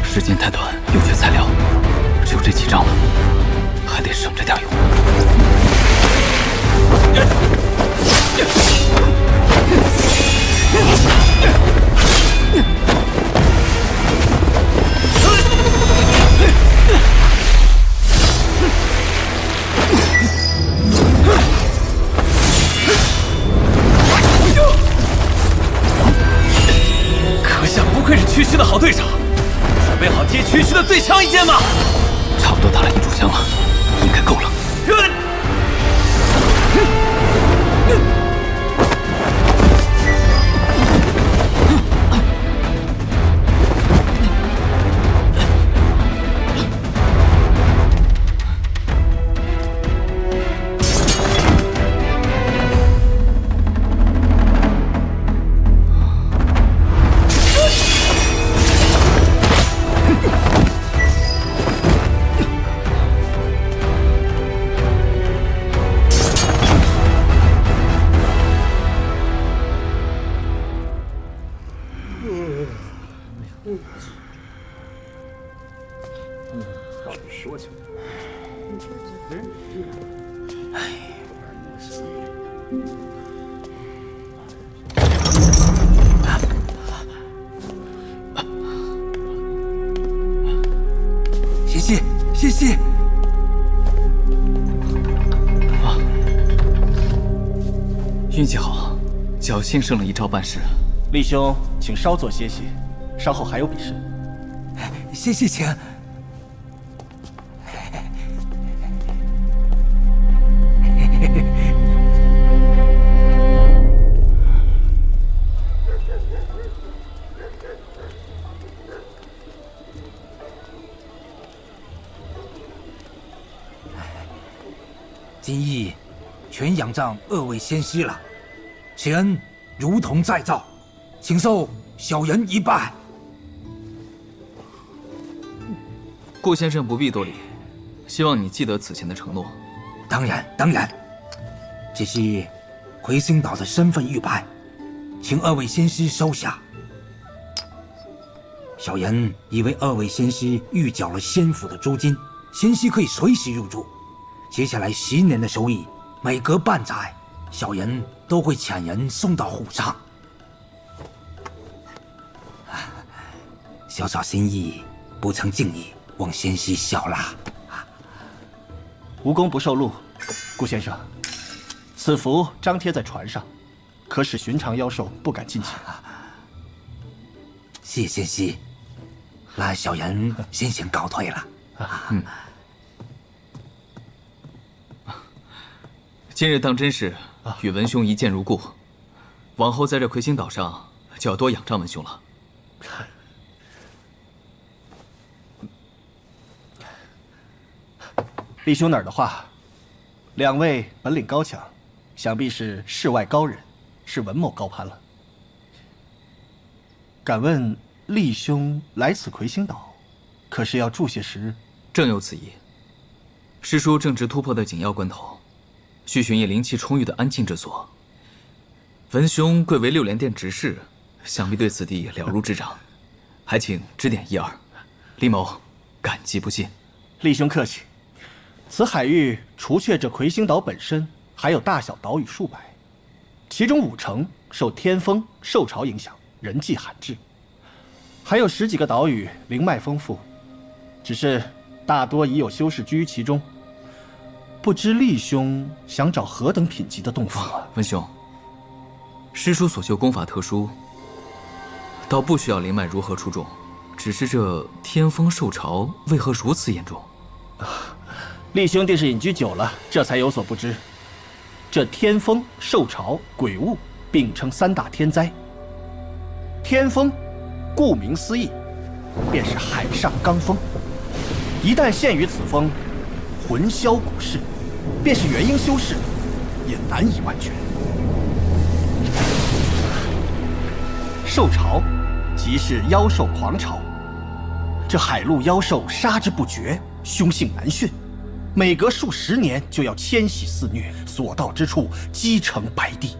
时间太短，又缺材料，只有这几张了，还得省着点用。阁下不愧是区区的好队长，准备好接区区的最强一剑吗？差不多打了一炷香了，应该够了。说去。谢谢，谢谢。运气好，侥幸胜了一招半式，厉兄，请稍作歇息，稍后还有比试。谢谢，请。今日全仰仗二位仙师了，此恩如同再造，请受小人一拜。顾先生不必多礼，希望你记得此前的承诺。当然，当然，只是魁星岛的身份玉牌，请二位仙师收下。小人已为二位仙师预缴了仙府的租金，仙师可以随时入住。接下来10年的收益，每隔半载，小人都会遣人送到虎上。小小心意，不成敬意，望仙师笑纳。无功不受禄，顾先生，此符张贴在船上，可使寻常妖兽不敢近前。谢仙师，那小人先告退了。今日当真是与文兄一见如故，往后在这魁星岛上就要多仰仗文兄了。厉兄哪儿的话，两位本领高强，想必是世外高人，是文某高攀了。敢问厉兄来此魁星岛，可是要住些时？正有此意。师叔正值突破的紧要关头，需寻一灵气充裕的安静之所。文兄贵为6连殿执事，想必对此地了如指掌，还请指点一二。厉某感激不尽。厉兄客气。此海域除却这魁星岛本身，还有大小岛屿数百，其中5成受天风、兽潮影响，人迹罕至，还有10几个岛屿灵脉丰富，只是大多已有修士居于其中。不知厉兄想找何等品级的洞府啊？文兄，师叔所修功法特殊，倒不需要灵脉如何出众，只是这天风兽潮为何如此严重？厉兄定是隐居久了，这才有所不知。这天风、兽潮、鬼物并称3大天灾。天风，顾名思义，便是海上罡风。一旦陷于此风，魂销骨逝，便是元婴修士也难以完全。兽潮，即是妖兽狂潮。这海陆妖兽杀之不绝，凶性难驯。每隔数10年就要迁徙肆虐，所到之处积成白地。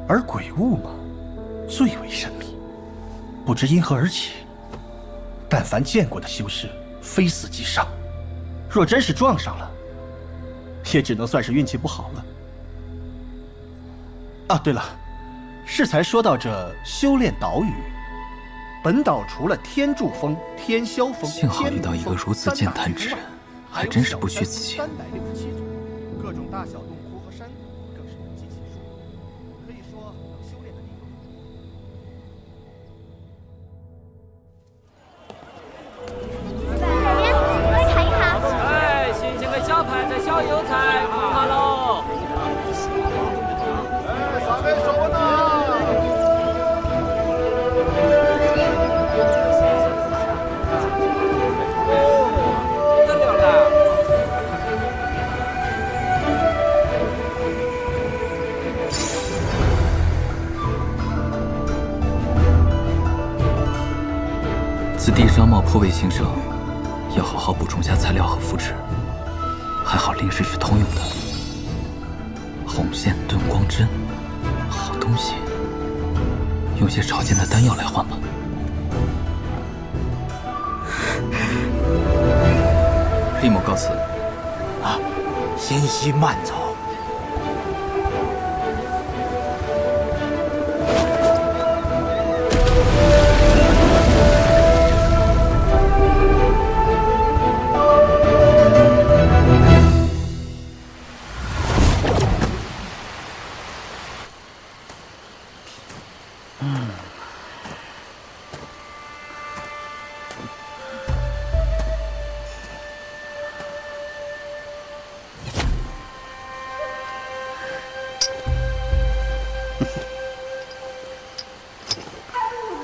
而鬼物嘛，最为神秘，不知因何而起。但凡见过的修士，非死即伤。若真是撞上了，也只能算是运气不好了。啊，对了，适才说到这修炼岛屿，本岛除了天柱峰、天霄峰，幸好遇到一个如此健谈之人，还真是不虚此行。各种大小洞窟和山谷更是不计其数，可以说能修炼的地方。来看一看。哎，新鲜的小盘子、小油菜，好喽！哎，三位说呢？此地商贸颇为兴盛，要好好补充下材料和符纸。还好灵石是通用的，红线遁光针，好东西。用些少见的丹药来换吧。厉某告辞。啊，仙师慢走。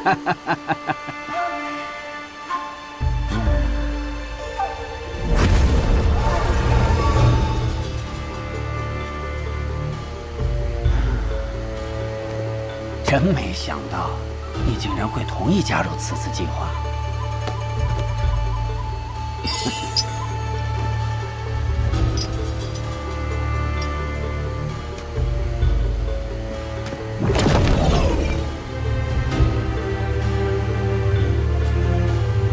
哈哈哈哈哈！真没想到，你竟然会同意加入此次计划。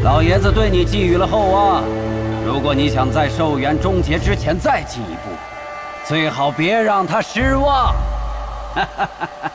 老爷子对你寄予了厚望，如果你想在寿元终结之前再进一步，最好别让他失望。哈哈哈哈！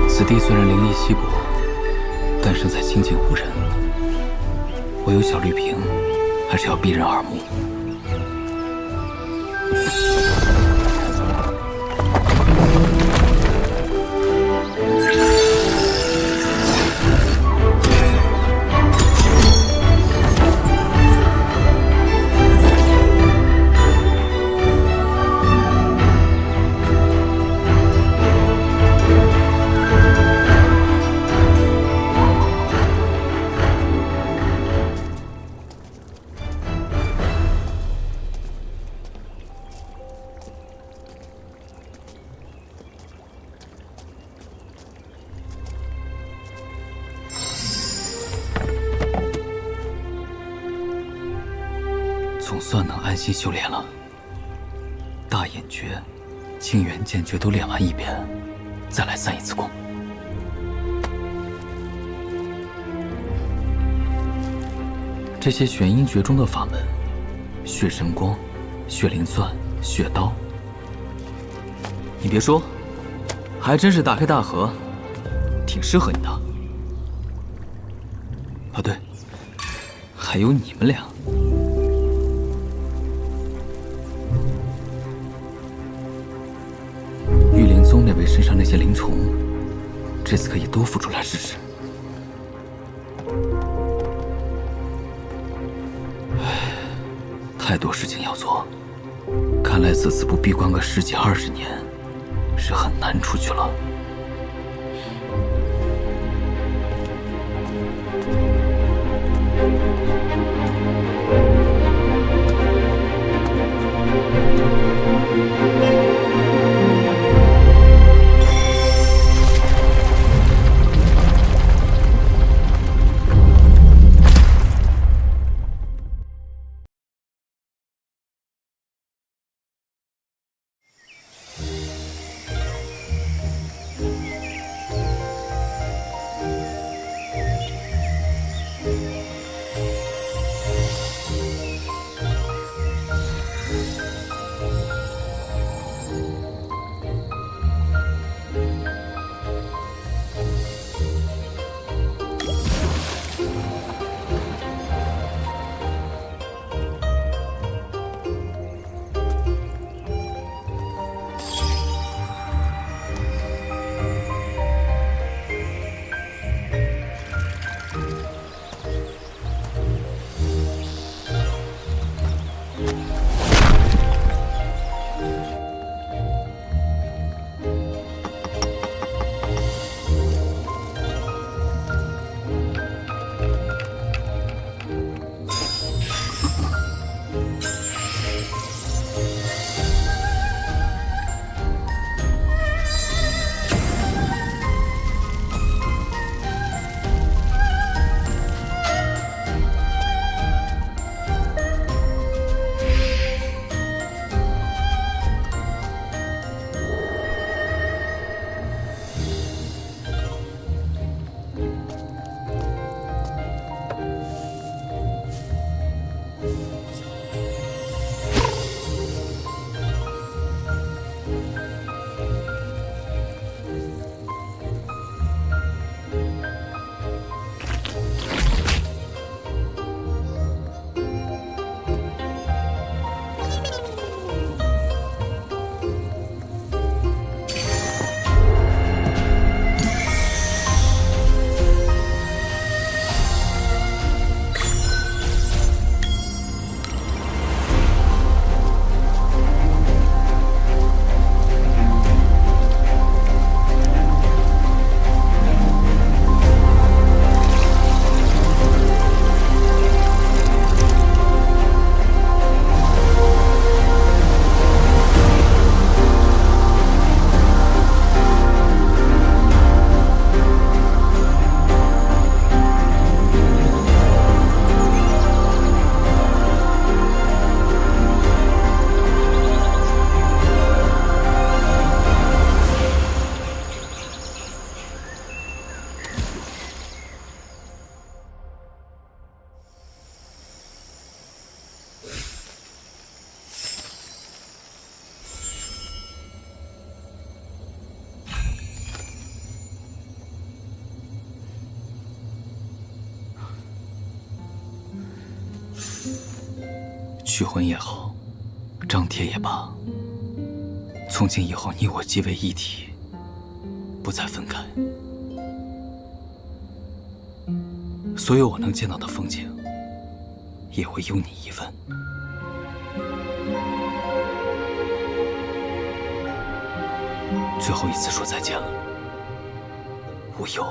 此地虽然灵力稀薄，但身在清静无人，唯有小绿萍还是要避人耳目。总算能安心修炼了。大眼诀、清源剑诀都练完一遍，再来散一次功。这些玄阴诀中的法门，血神光、血灵钻、血刀，你别说，还真是大开大合，挺适合你的。啊，对，还有你们俩。那位身上那些灵虫，这次可以都孵出来试试。唉，太多事情要做，看来此次不闭关个10几20年，是很难出去了。续婚也好，张贴也罢，从今以后你我即为一体，不再分开。所有我能见到的风景，也会有你一份。最后一次说再见了，无忧。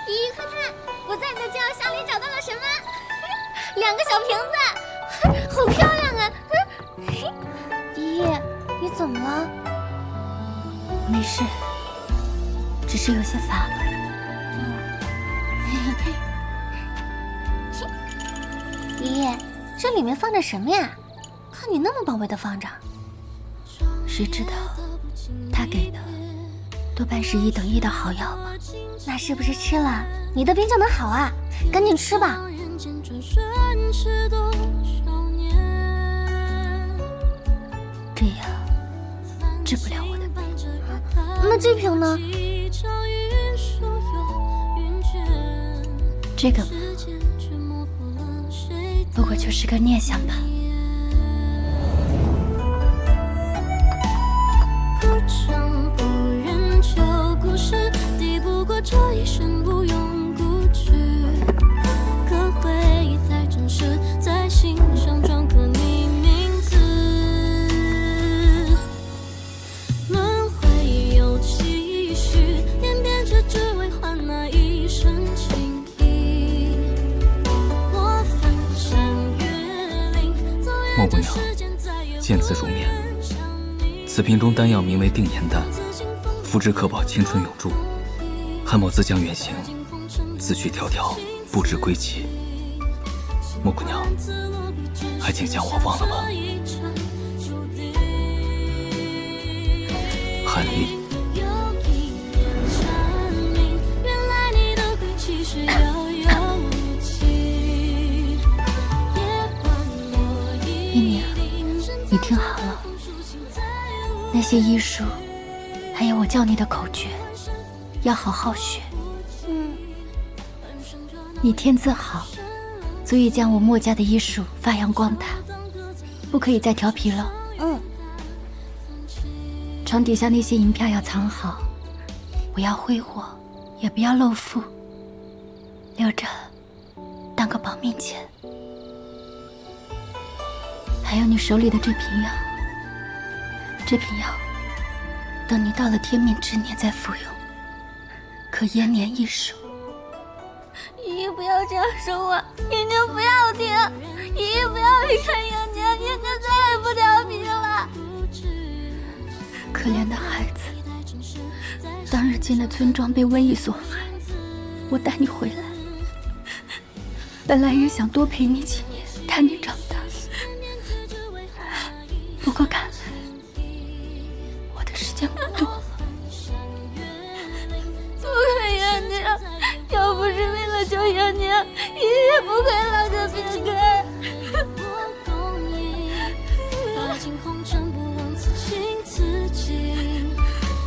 咦，快看，我在你的旧药箱里找到了什么？2个小瓶子，好漂亮啊！咦，你怎么了？没事，只是有些乏了。咦，这里面放着什么呀？看你那么宝贝的放着。谁知道，他给的多半是1等1的好药吧？那是不是吃了你的病就能好啊？赶紧吃吧。这样治不了我的病。那这瓶呢？这个嘛，不过就是个念想吧。这一生不用固执，可回忆太真实，在心上篆刻你名字。轮回有期许，演变着只为换那一生情谊。我翻山越岭，莫姑娘，见字如面。此瓶中丹药名为定颜丹，服之可保青春永驻。汉某自将远行，自去迢迢，不知归期。莫姑娘，还请将我忘了吧。韩立。一鸣，你听好了，那些医术，还有我教你的口诀。要好好学。你天资好，足以将我墨家的医术发扬光大，不可以再调皮了。床底下那些银票要藏好，不要挥霍，也不要露富，留着当个保命钱。还有你手里的这瓶药，这瓶药等你到了天命之年再服用，可延年益寿。姨姨不要这样说我，眼睛不要停，姨姨不要离开眼睛，眼睛再也不调皮了。可怜的孩子，当日进了村庄被瘟疫所害，我带你回来，本来也想多陪你几年，看你长大，不过看来我的时间不多了。不可以啊，这样，要不是为了要求娘娘，爷爷不会让这边开。大清红尘不枉此情此景，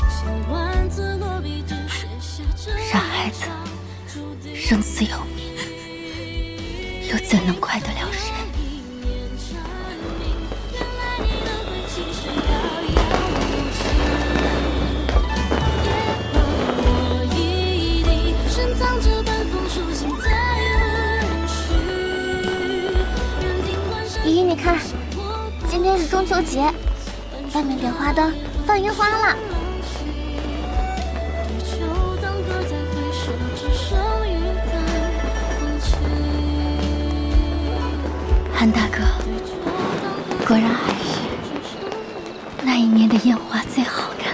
千万字落笔只写下这傻孩子，生死有命，又怎能怪得了谁？姨姨，你看，今天是中秋节，外面点花灯放烟花了。韩大哥，果然还是那一年的烟花最好看。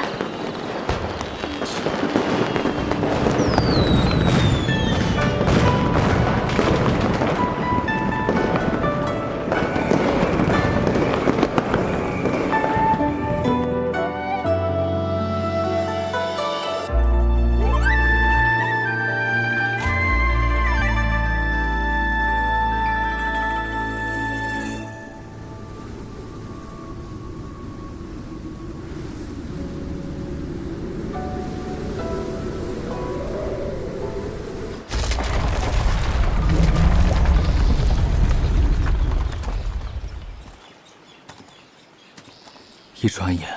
一转眼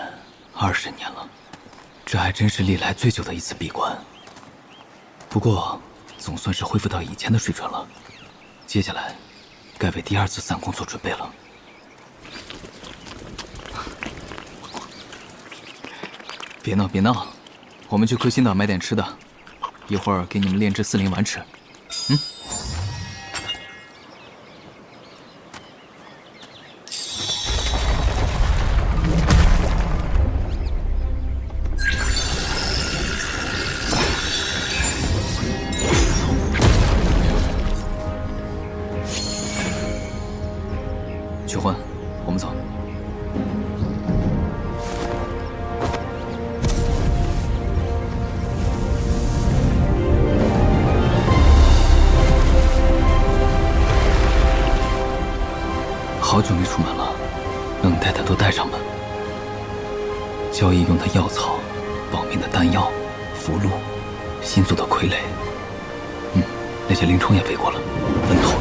20年了，这还真是历来最久的一次闭关。不过，总算是恢复到以前的水准了。接下来，该为第2次散宫做准备了。别闹别闹，我们去魁星岛买点吃的，一会儿给你们炼制4灵丸吃。嗯。求婚，我们走。好久没出门了，能带的都带上吧。交易用的药草，保命的丹药，符箓，新做的傀儡。那些灵虫也喂过了，稳妥。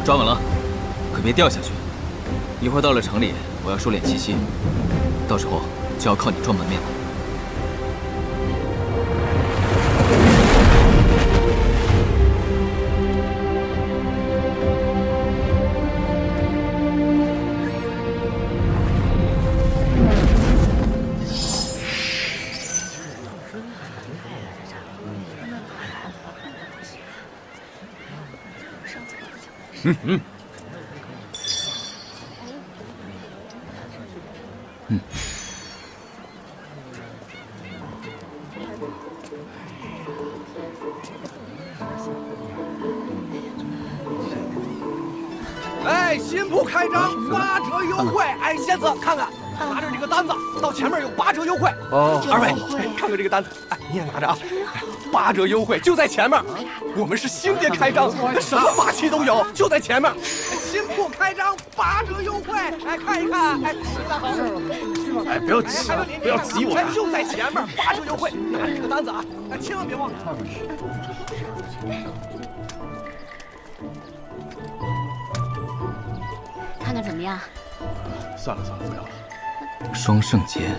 抓稳了，可别掉下去。一会儿到了城里，我要收敛气息，到时候就要靠你装门面了。哎，新铺开张，8折优惠！哎，仙子，看看，拿着这个单子，到前面有8折优惠。哦，二位，看看这个单子，哎，你也拿着啊。8折优惠就在前面，我们是新店开张，什么法器都有，就在前面。新铺开张，8折优惠，哎，看一看，哎，大好。哎，不要急，不要急我呀！就在前面，8折优惠，拿着这个单子啊，哎，千万别忘了。看看怎么样？算了，不要了。双圣节，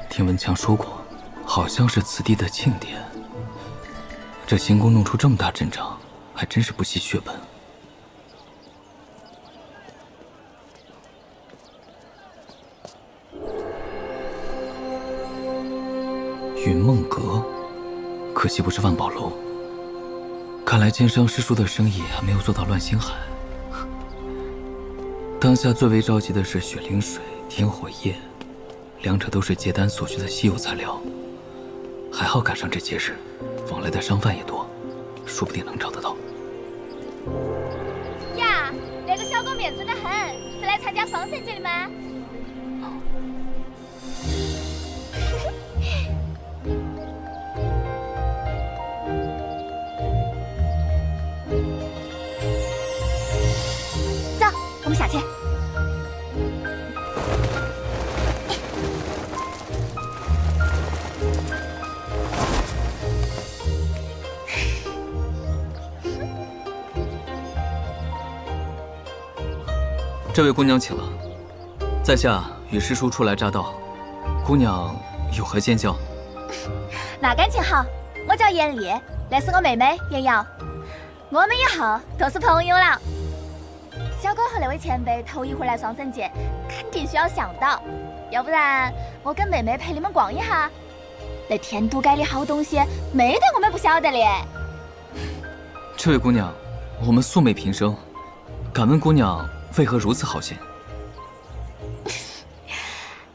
听文强说过，好像是此地的庆典。这行宫弄出这么大阵仗，还真是不惜血本。云梦阁，可惜不是万宝楼。看来奸商师叔的生意还没有做到乱星海。当下最为着急的是雪灵水、天火液，两者都是结丹所需的稀有材料。还好赶上这节日，往来的商贩也多，说不定能找得到。呀，那个小狗面真的很，是来参加双神节的吗？走，我们下去。这位姑娘请了，在下与师叔初来乍到，姑娘有何见教？那感情好，我叫严丽，那是我妹妹严瑶，我们以后都是朋友了。小狗和那位前辈头一回来双神节，肯定需要向导，要不然我跟妹妹陪你们逛一下。那天都街的好东西，没得我们不晓得的。这位姑娘，我们素昧平生，敢问姑娘为何如此好心？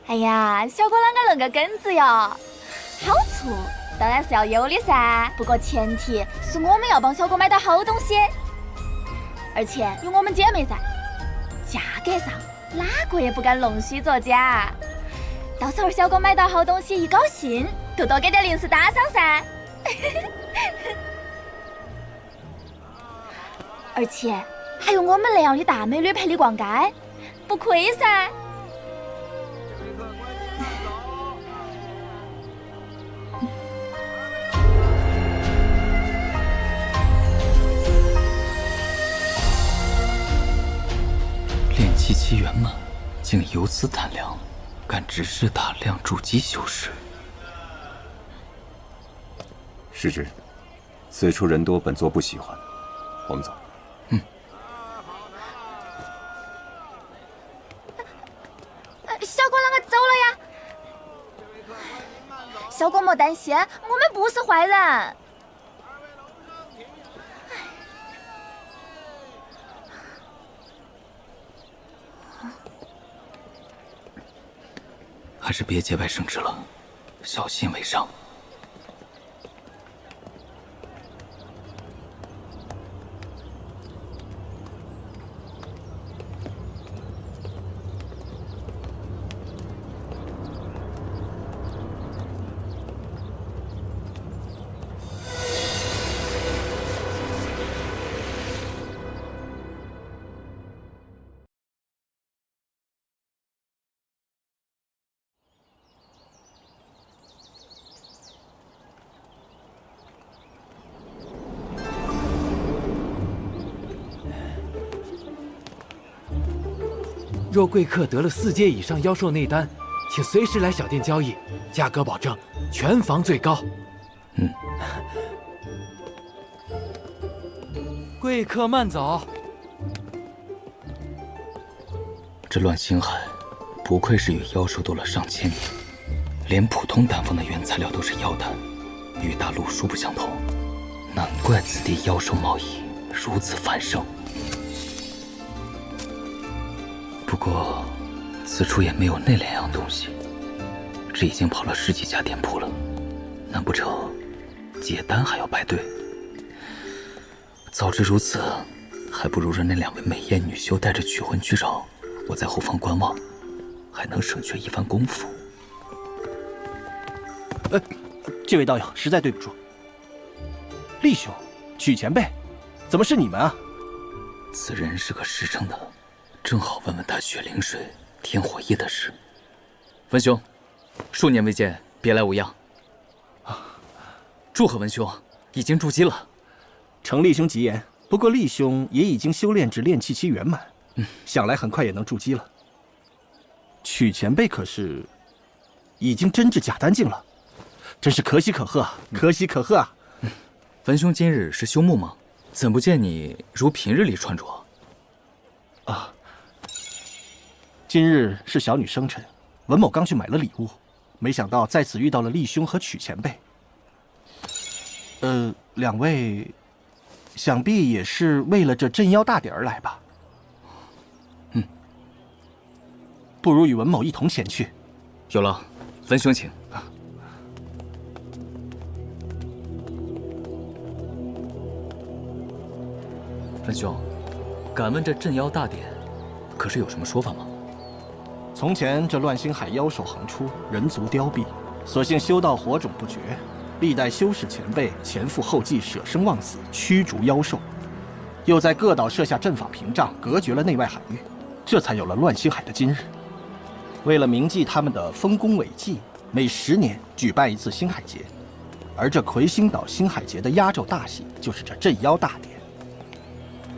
哎呀，小狗啷个论个根子哟？好处当然是要有的噻，不过前提是我们要帮小狗买到好东西，而且有我们姐妹在，价格上哪个也不敢弄虚作假。到时候小狗买到好东西一高兴，就多给点零食打赏噻。而且还有我们那样的大美女陪你逛街，不亏噻。炼气期圆满，竟由此胆量，敢直视大量筑基修士。师侄，此处人多，本座不喜欢，我们走。小狗啷个走了呀？小狗莫担心，我们不是坏人。还是别节外生枝了，小心为上。若贵客得了4阶以上妖兽内丹，请随时来小店交易，价格保证全房最高。贵客慢走。这乱星海，不愧是与妖兽斗了上千年，连普通丹方的原材料都是妖丹，与大陆殊不相同。难怪此地妖兽贸易如此繁盛。不过，此处也没有那两样东西。这已经跑了10几家店铺了，难不成解丹还要排队？早知如此，还不如让那2位美艳女修带着取魂去找，我在后方观望，还能省却一番功夫。这位道友实在对不住。厉兄，曲前辈，怎么是你们啊？此人是个实诚的，正好问问他雪灵水、天火液的事。文兄，数年未见，别来无恙。祝贺文兄，已经筑基了。承厉兄吉言，不过厉兄也已经修炼至炼气期圆满，想来很快也能筑基了。曲前辈可是已经真至假丹境了，真是可喜可贺啊！可喜可贺啊！文兄今日是休沐吗？怎不见你如平日里穿着？啊，今日是小女生辰，文某刚去买了礼物，没想到在此遇到了厉兄和曲前辈。两位，想必也是为了这镇妖大典而来吧？不如与文某一同前去。有了，文兄请。文兄，敢问这镇妖大典，可是有什么说法吗？从前这乱星海妖兽横出，人族凋敝，所幸修道火种不绝，历代修士前辈前赴后继，舍生忘死，驱逐妖兽，又在各岛设下阵法屏障，隔绝了内外海域，这才有了乱星海的今日。为了铭记他们的丰功伟绩，每10年举办一次星海节，而这魁星岛星海节的压轴大戏就是这镇妖大典。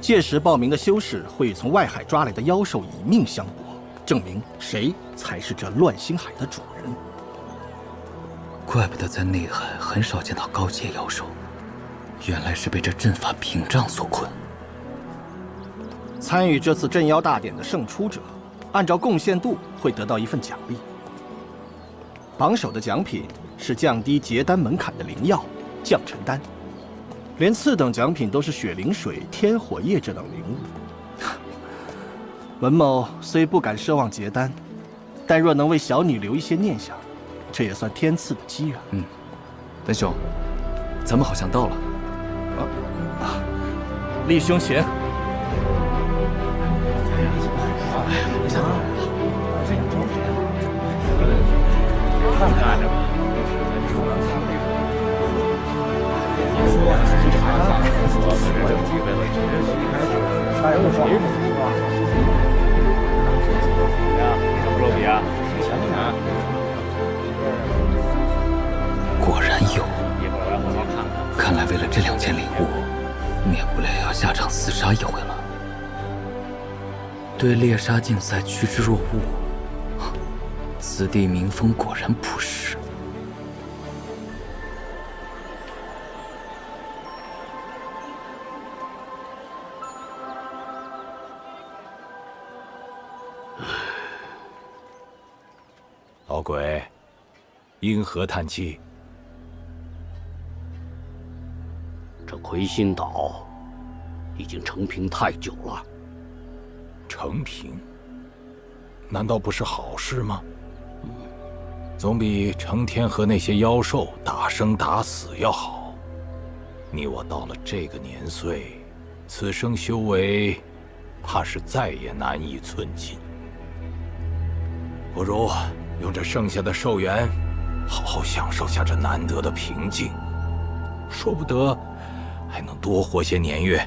届时报名的修士会以从外海抓来的妖兽以命相搏，证明谁才是这乱星海的主人。怪不得在内海很少见到高阶妖兽，原来是被这阵法屏障所困。参与这次镇妖大典的胜出者，按照贡献度会得到一份奖励。榜首的奖品是降低结丹门槛的灵药降尘丹，连次等奖品都是雪灵水、天火液这等灵物。文某虽不敢奢望结丹，但若能为小女留一些念想，这也算天赐的机缘。文兄，咱们好像到了。厉兄请。果然有，看来为了这2件礼物，免不了要下场厮杀一回了。对猎杀竞赛趋之若鹜，此地民风果然朴实。老鬼，因何叹气？这魁星岛已经成平太久了。成平？难道不是好事吗？总比成天和那些妖兽打生打死要好。你我到了这个年岁，此生修为怕是再也难以寸进。不如用这剩下的寿元，好好享受下这难得的平静，说不得还能多活些年月。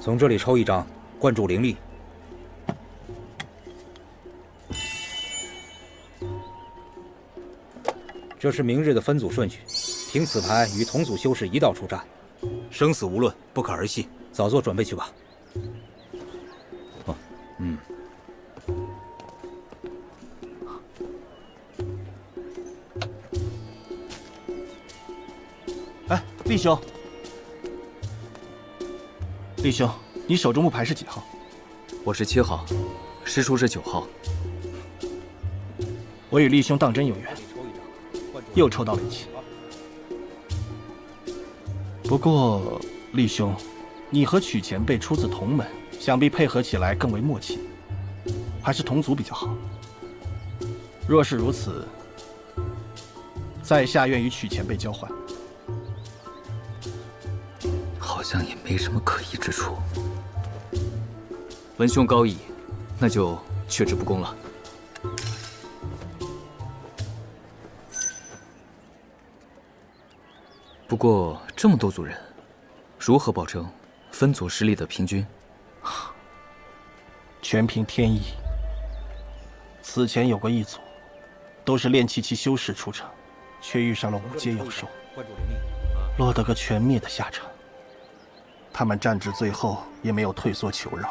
从这里抽一张，灌注灵力。这是明日的分组顺序，凭此牌与同组修士一道出战，生死无论，不可儿戏。早做准备去吧。哎，厉兄，厉兄，你手中木牌是几号？我是7号，师叔是9号。我与厉兄当真有缘，又抽到了一起。不过，厉兄，你和曲前辈出自同门，想必配合起来更为默契，还是同族比较好。若是如此，在下愿与曲前辈交换。好像也没什么可疑之处。文兄高义，那就却之不恭了。不过这么多组人，如何保证分组实力的平均？全凭天意。此前有过一组，都是炼气期修士出场，却遇上了5阶妖兽，落得个全灭的下场。他们战至最后也没有退缩求饶，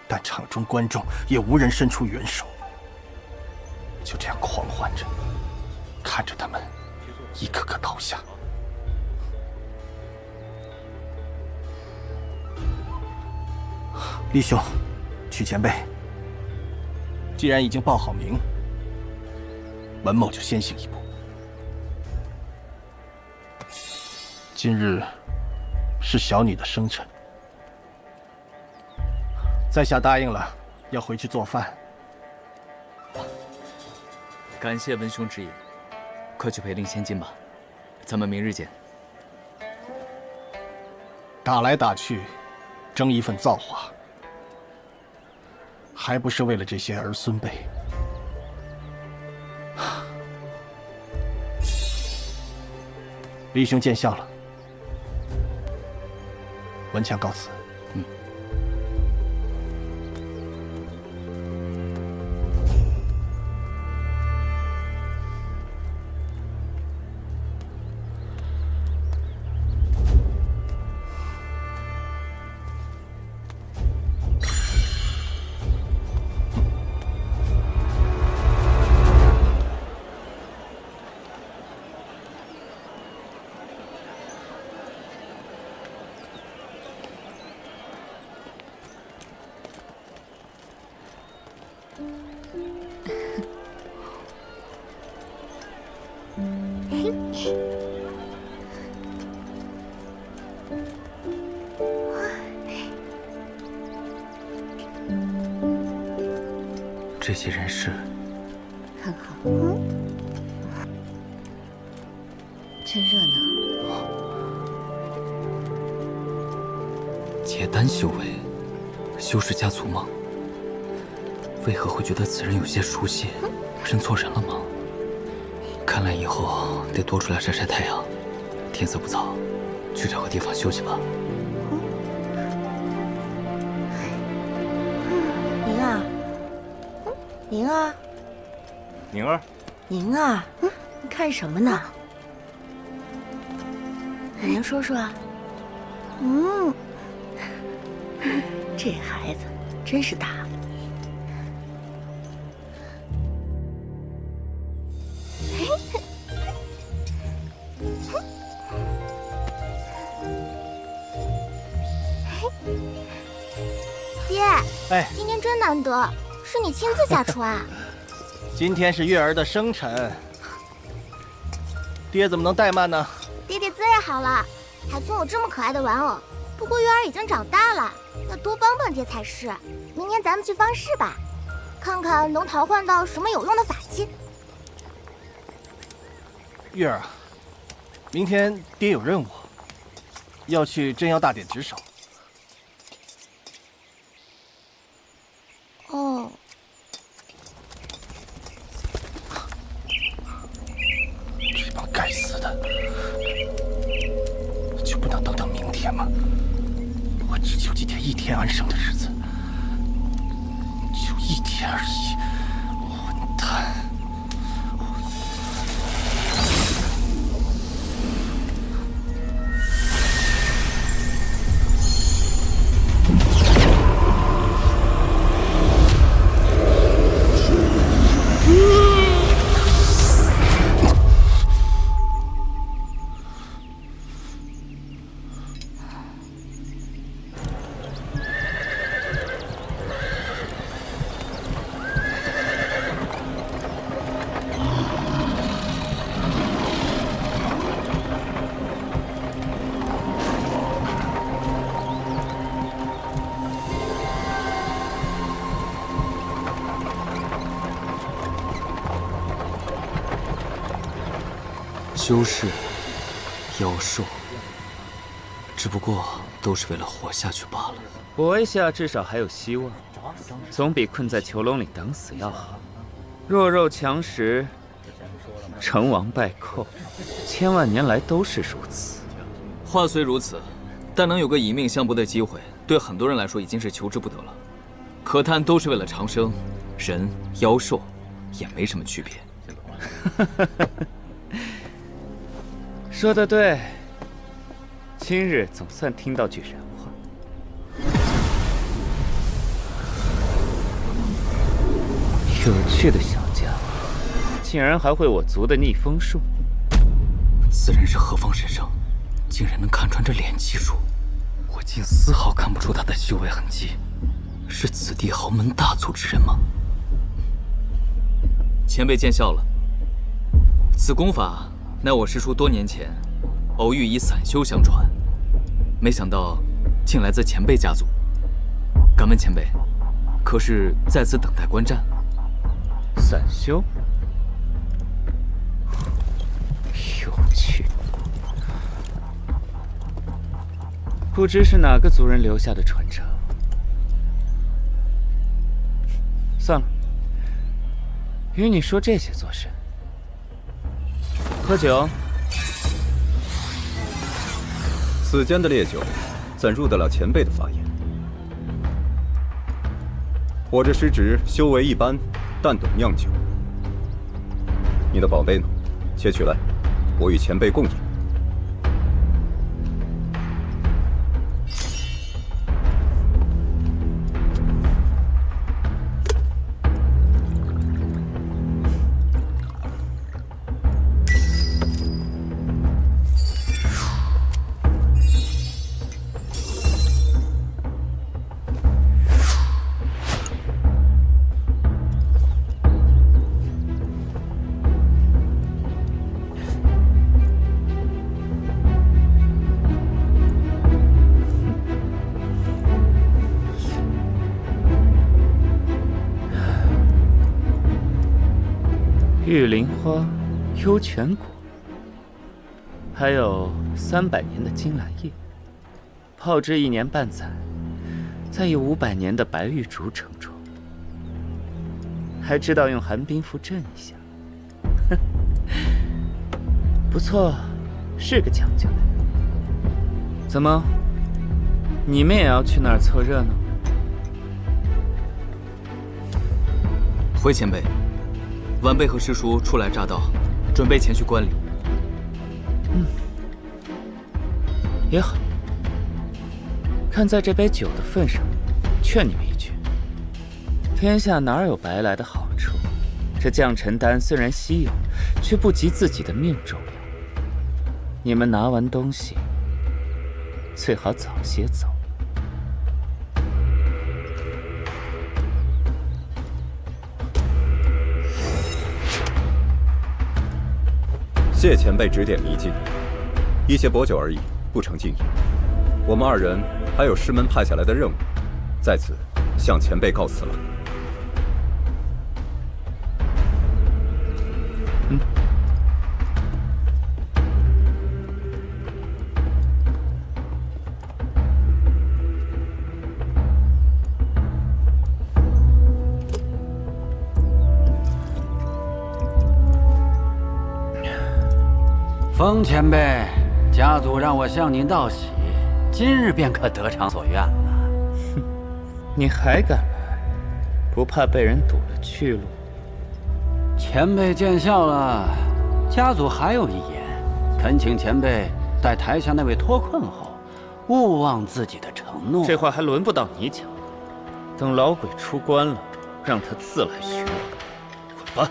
但场中观众也无人伸出援手，就这样狂欢着，看着他们一个个倒下。厉兄，曲前辈，既然已经报好名，文某就先行一步。今日是小女的生辰，在下答应了，要回去做饭。感谢文兄之意，快去陪令千金吧，咱们明日见。打来打去，争一份造化，还不是为了这些儿孙辈？李兄见笑了，文强告辞。这些人是很好，真热闹。结丹修为，修士家族吗？为何会觉得此人有些熟悉？认错人了吗？看来以后得多出来晒晒太阳。天色不早，去找个地方休息吧。宁儿，宁儿，宁儿，宁儿，你看什么呢？奶娘说说啊。这孩子真是大。爹，哎，今天真难得，是你亲自下厨啊？今天是月儿的生辰，爹怎么能怠慢呢？爹爹最好了，还送我这么可爱的玩偶。不过月儿已经长大了，要多帮帮爹才是。明年咱们去方氏吧，看看能淘换到什么有用的法器。月儿，明天爹有任务，要去真妖大典值守。哦。这帮该死的，就不能等等明天吗？我只求今天一天安生的日子，就一天而已。混蛋！修士、妖兽，只不过都是为了活下去罢了。活一下至少还有希望，总比困在囚笼里等死要好。弱肉强食，成王败寇，千万年来都是如此。话虽如此，但能有个以命相搏的机会，对很多人来说已经是求之不得了。可叹都是为了长生，人、妖兽也没什么区别。说得对，今日总算听到句人话。有趣的小家伙，竟然还会我族的逆风术。此人是何方神圣，竟然能看穿这炼气术？我竟丝毫看不出他的修为痕迹。是此地豪门大族之人吗？前辈见笑了。此功法乃我师叔多年前偶遇以散修相传，没想到竟来自前辈家族。敢问前辈，可是在此等待观战？散修，有趣。不知是哪个族人留下的传承。算了，与你说这些做甚？喝酒。此间的烈酒，怎入得了前辈的法眼？我这师侄修为一般，但懂酿酒。你的宝贝呢？且取来，我与前辈共饮。玉林花、幽泉果，还有300年的金兰叶，泡制1年半载，再以500年的白玉竹盛装，还知道用寒冰符镇一下，哼，不错，是个讲究的。怎么，你们也要去那儿凑热闹？回前辈。晚辈和师叔初来乍到，准备前去观礼。也好。看在这杯酒的份上，劝你们一句：天下哪有白来的好处？这降尘丹虽然稀有，却不及自己的命重要。你们拿完东西，最好早些走。谢前辈指点迷津，一些薄酒而已，不成敬意。我们2人还有师门派下来的任务，在此向前辈告辞了。风前辈，家族让我向您道喜，今日便可得偿所愿了。哼，你还敢来？不怕被人堵了去路？前辈见笑了，家族还有一言，恳请前辈待台下那位脱困后，勿忘自己的承诺。这话还轮不到你讲，等老鬼出关了，让他自来寻我。滚吧！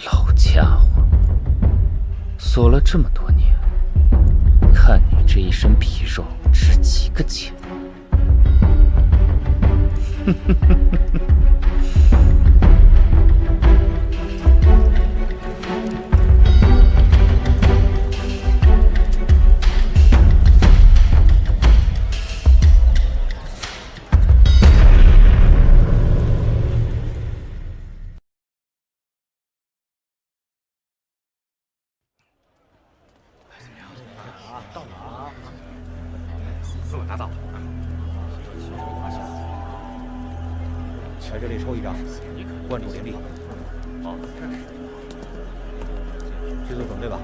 老家伙，锁了这么多年，看你这一身皮肉值几个钱？拿到。在这里抽一张，关注连立。好，去做准备吧。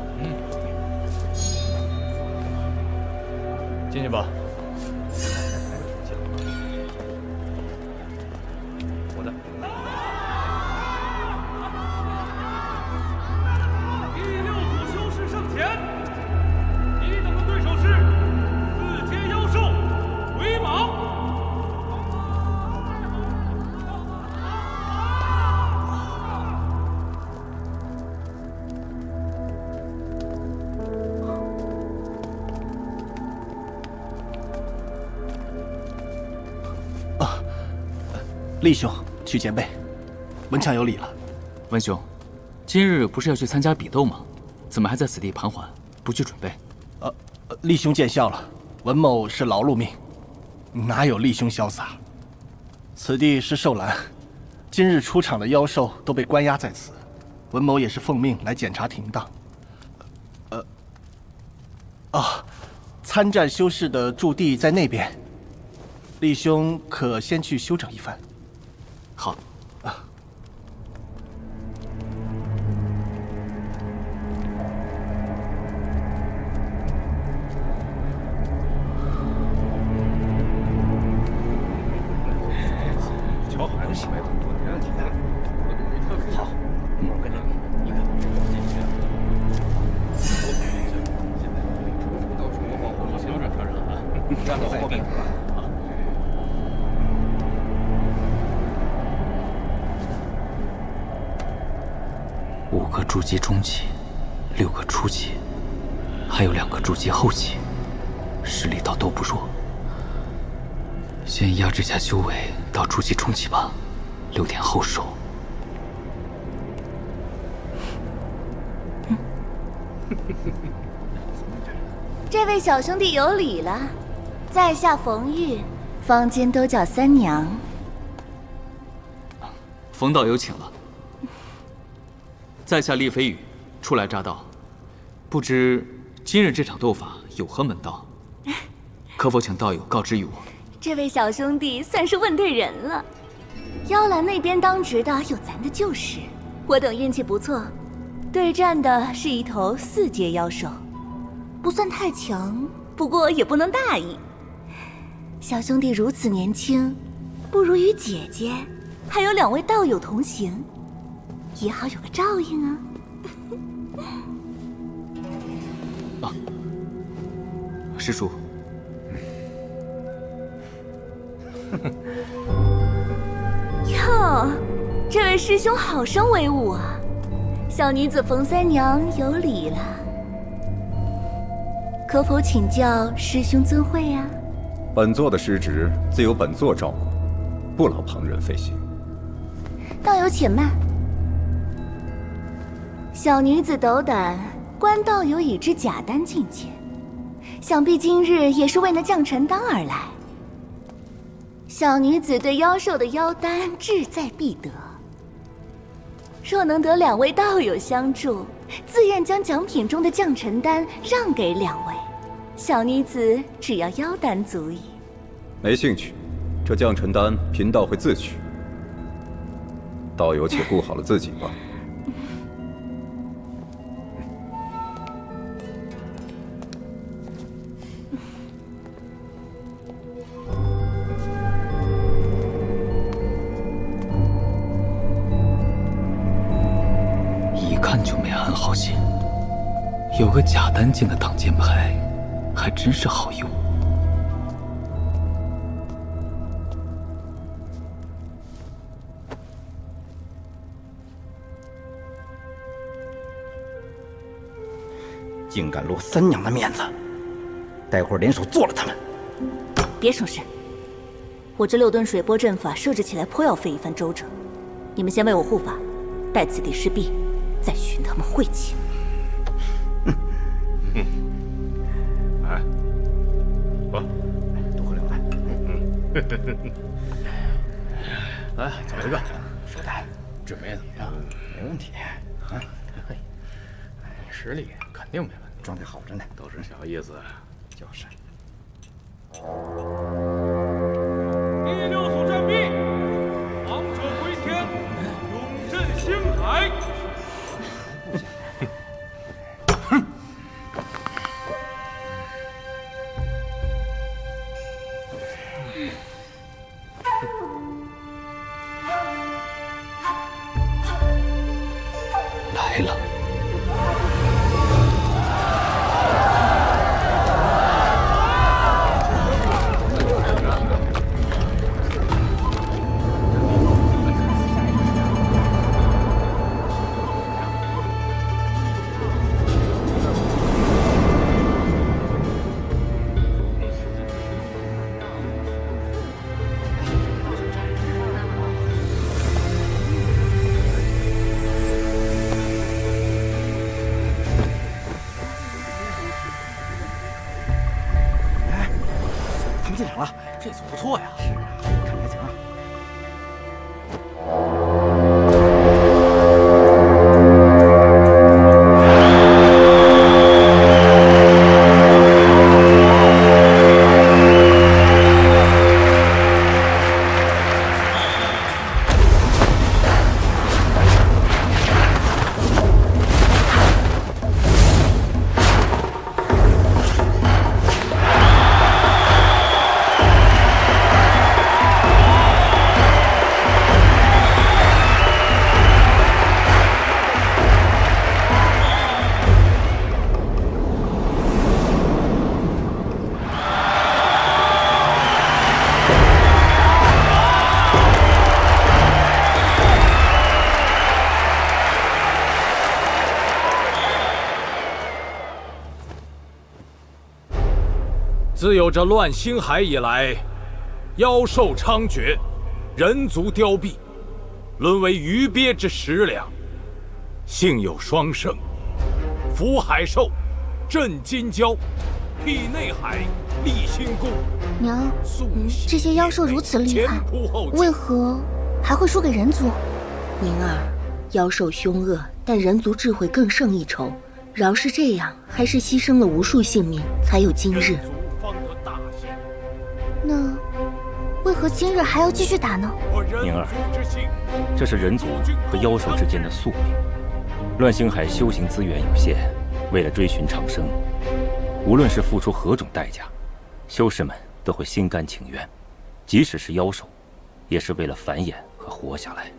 进去吧。我的。第6组修士胜前，你等的对手是4阶妖兽回蟒。厉兄，去前辈，文强有礼了。文兄，今日不是要去参加比斗吗？怎么还在此地盘桓，不去准备？厉兄见笑了，文某是劳碌命，哪有厉兄潇洒？此地是寿兰，今日出场的妖兽都被关押在此，文某也是奉命来检查停当。参战修士的驻地在那边，厉兄可先去休整一番。好。瞧孩子喜欢多没问题的。好，我跟着你，你看。到处模仿我们调整调整啊，站到后面是吧？5个筑基中期，6个初期，还有2个筑基后期，实力倒都不弱。先压制下修为到筑基中期吧，6天后收。这位小兄弟有礼了，在下冯玉，坊间都叫三娘。冯道友请了。在下厉飞羽，初来乍到，不知今日这场斗法有何门道？可否请道友告知于我？这位小兄弟算是问对人了。妖兰那边当值的有咱的旧识，我等运气不错，对战的是一头4阶妖兽，不算太强，不过也不能大意。小兄弟如此年轻，不如与姐姐还有2位道友同行，也好有个照应啊。师叔。哟，这位师兄好生威武啊！小女子冯三娘有礼了，可否请教师兄尊讳呀？本座的师侄自有本座照顾，不劳旁人费心。道友且慢，小女子斗胆，观道友已知假丹境界，想必今日也是为那降尘丹而来。小女子对妖兽的妖丹志在必得，若能得2位道友相助，自愿将奖品中的降尘丹让给2位。小女子只要妖丹足矣。没兴趣，这降尘丹贫道会自取。道友且顾好了自己吧。一看就没安好心，有个假丹境的挡箭牌，还真是好用。竟敢落三娘的面子，待会儿联手做了他们。别省事，我这6吨水波阵法设置起来颇要费一番周折，你们先为我护法，待此地失毕，再寻他们晦气。哎，喝，多喝2杯。来，走一个。师太，准备怎么样？没问题。啊，嘿，你实力肯定没问题，状态好着呢。都是小意思。就是。第6组战毕，王者归天，永镇星海。来了。们进场了，这组不错呀。是啊，看还行啊。自有这乱星海以来，妖兽猖獗，人族凋敝，沦为鱼鳖之食粮。幸有双圣，伏海兽，镇金蛟，辟内海，立星宫。娘，这些妖兽如此厉害，为何还会输给人族？宁儿，妖兽凶恶，但人族智慧更胜一筹。饶是这样，还是牺牲了无数性命，才有今日。那为何今日还要继续打呢？宁儿，这是人族和妖兽之间的宿命。乱星海修行资源有限，为了追寻长生，无论是付出何种代价，修士们都会心甘情愿。即使是妖兽，也是为了繁衍和活下来。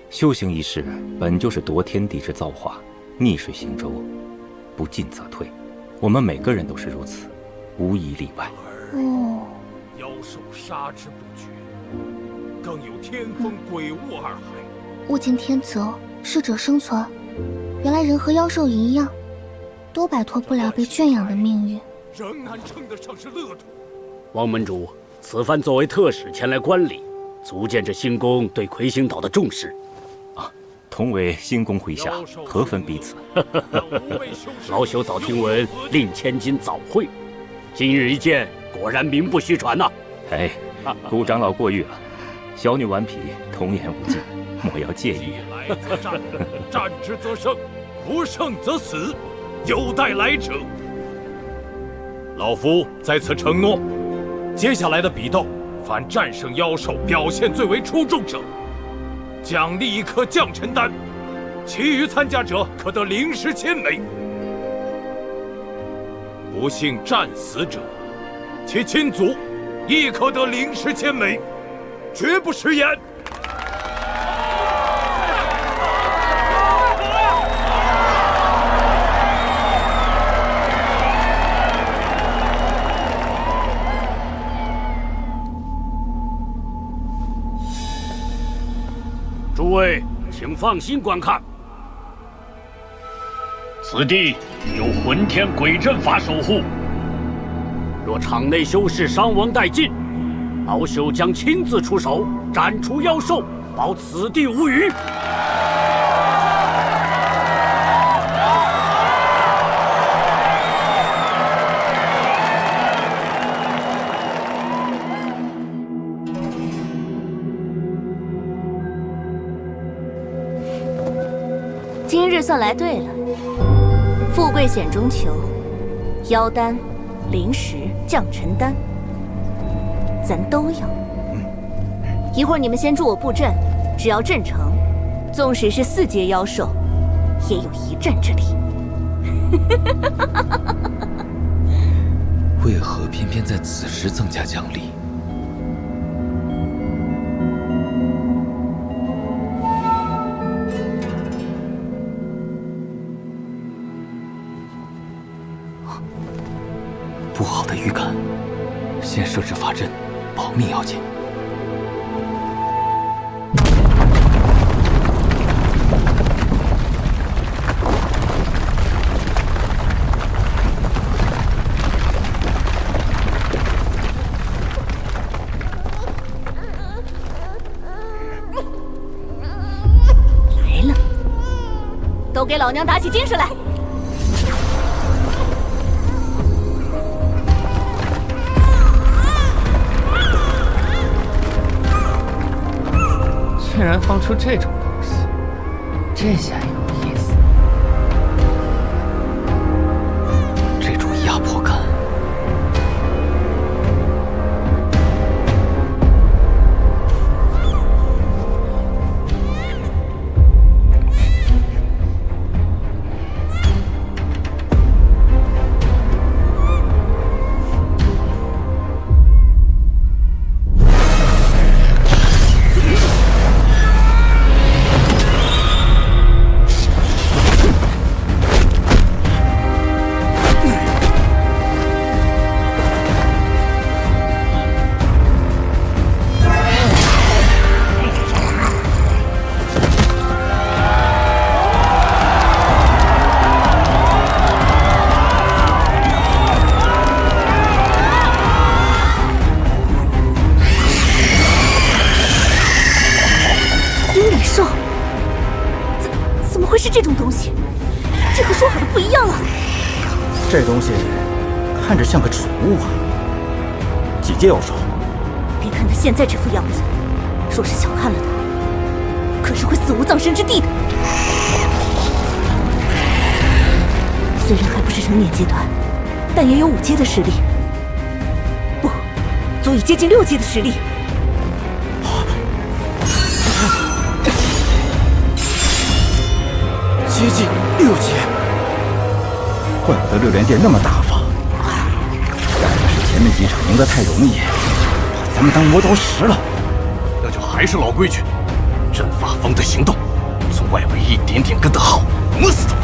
修行一事本就是夺天地之造化，逆水行舟，不进则退。我们每个人都是如此，无一例外。哦，妖兽杀之不绝，更有天风鬼雾二海。物竞天择，适者生存。原来人和妖兽一样，都摆脱不了被圈养的命运。仍然称得上是乐土。王门主，此番作为特使前来观礼，足见这星宫对魁星岛的重视。同为星宫麾下，何分彼此？老朽早听闻令千金早会，今日一见，果然名不虚传呐。哎，顾长老过誉了，小女顽皮，童言无忌，莫要介意。来则战，战之则胜，不胜则死，有待来者。老夫在此承诺，接下来的比斗，凡战胜妖兽表现最为出众者，奖励1颗降尘丹，其余参加者可得灵石1000枚。不幸战死者，其亲族亦可得灵石1000枚，绝不食言。诸位，请放心观看。此地有混天鬼阵法守护，若场内修士伤亡殆尽，老朽将亲自出手斩除妖兽，保此地无虞。今日算来对了，富贵险中求，妖丹、灵石、降尘丹，咱都要。一会儿你们先助我布阵，只要阵成，纵使是4阶妖兽，也有一战之力。为何偏偏在此时增加奖励？不好的预感，先设置法阵，保命要紧。来了，都给老娘打起精神来！然放出这种东西，这下有意思。这种压迫感，这东西看着像个宠物啊！几阶妖兽？别看他现在这副样子，若是小看了他，可是会死无葬身之地的。虽然还不是成年阶段，但也有5阶的实力，不，足以接近6阶的实力。接近6阶。怪不得六连殿那么大方，要不是前面几场赢得太容易，把咱们当磨刀石了。那就还是老规矩，阵法风的行动，从外围一点点跟得好，磨死他。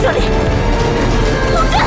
这里！陆震！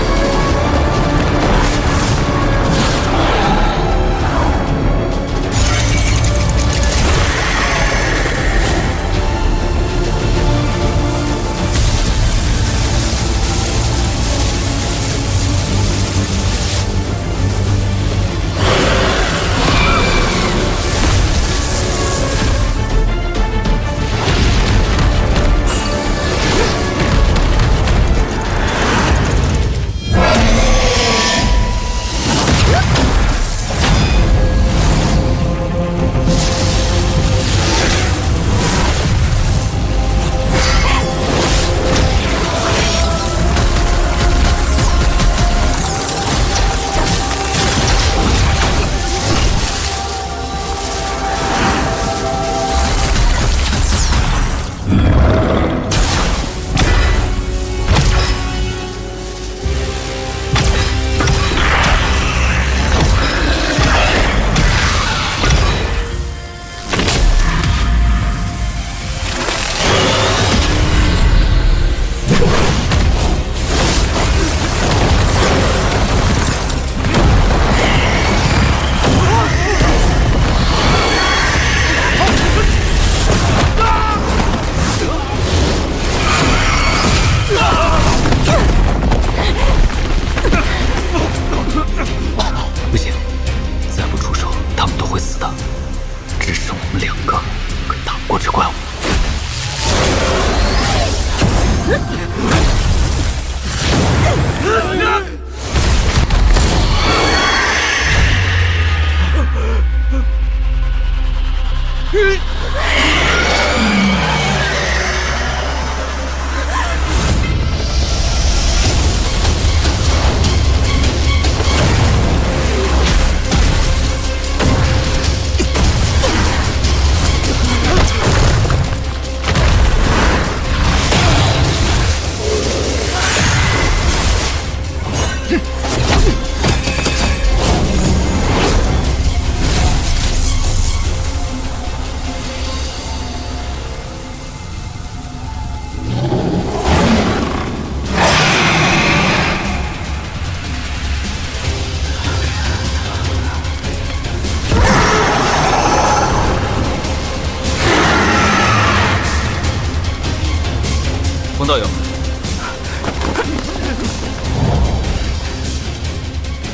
冯道友，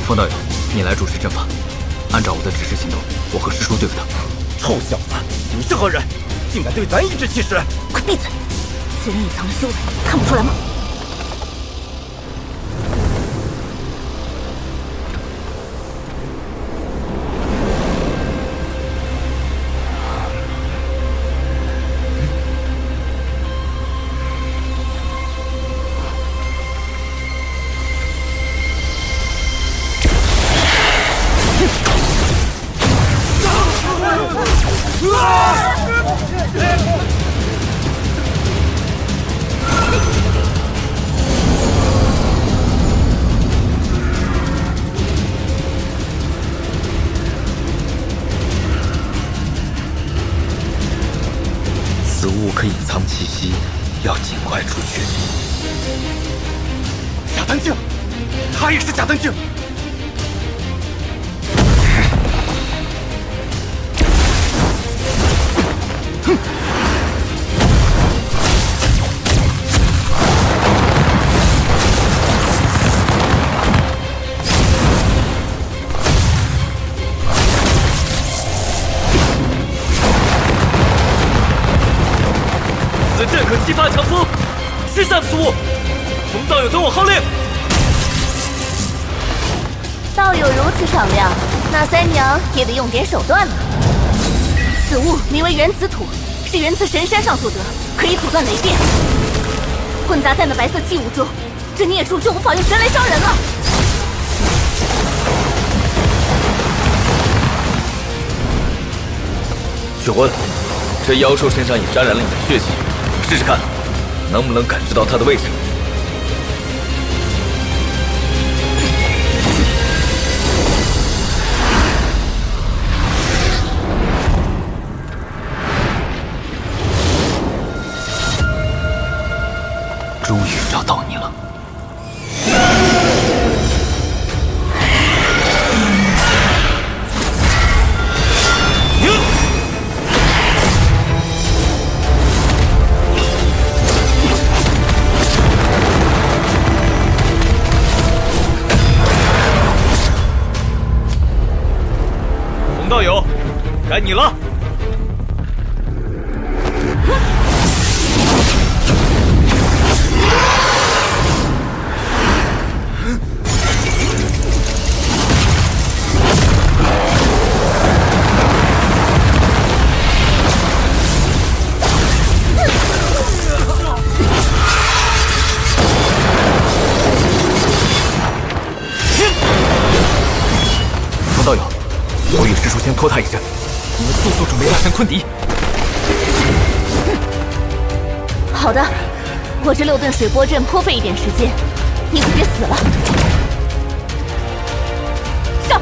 冯道友，你来主持阵法，按照我的指示行动，我和师叔对付他。臭小子，你是何人？竟敢对咱颐指气使！快闭嘴！此人隐藏了修为，看不出来吗？此物可隐藏气息，要尽快出去。贾丹镜，他也是贾丹镜。哼！此阵可激发强风，驱散此物。冯道友等我号令。道友如此敞亮，那三娘也得用点手段了。此物名为原子土，是原次神山上所得，可以阻断雷电。混杂在那白色气雾中，这孽畜就无法用神雷伤人了。雪魂，这妖兽身上也沾染了你的血气，试试看，能不能感知到它的位置。终于找到你了。洪道友，该你了。洪道友，我与师叔先拖他一阵，你们速速准备大阵困敌。好的，我这6盾水波阵颇费一点时间，你可别死了。上！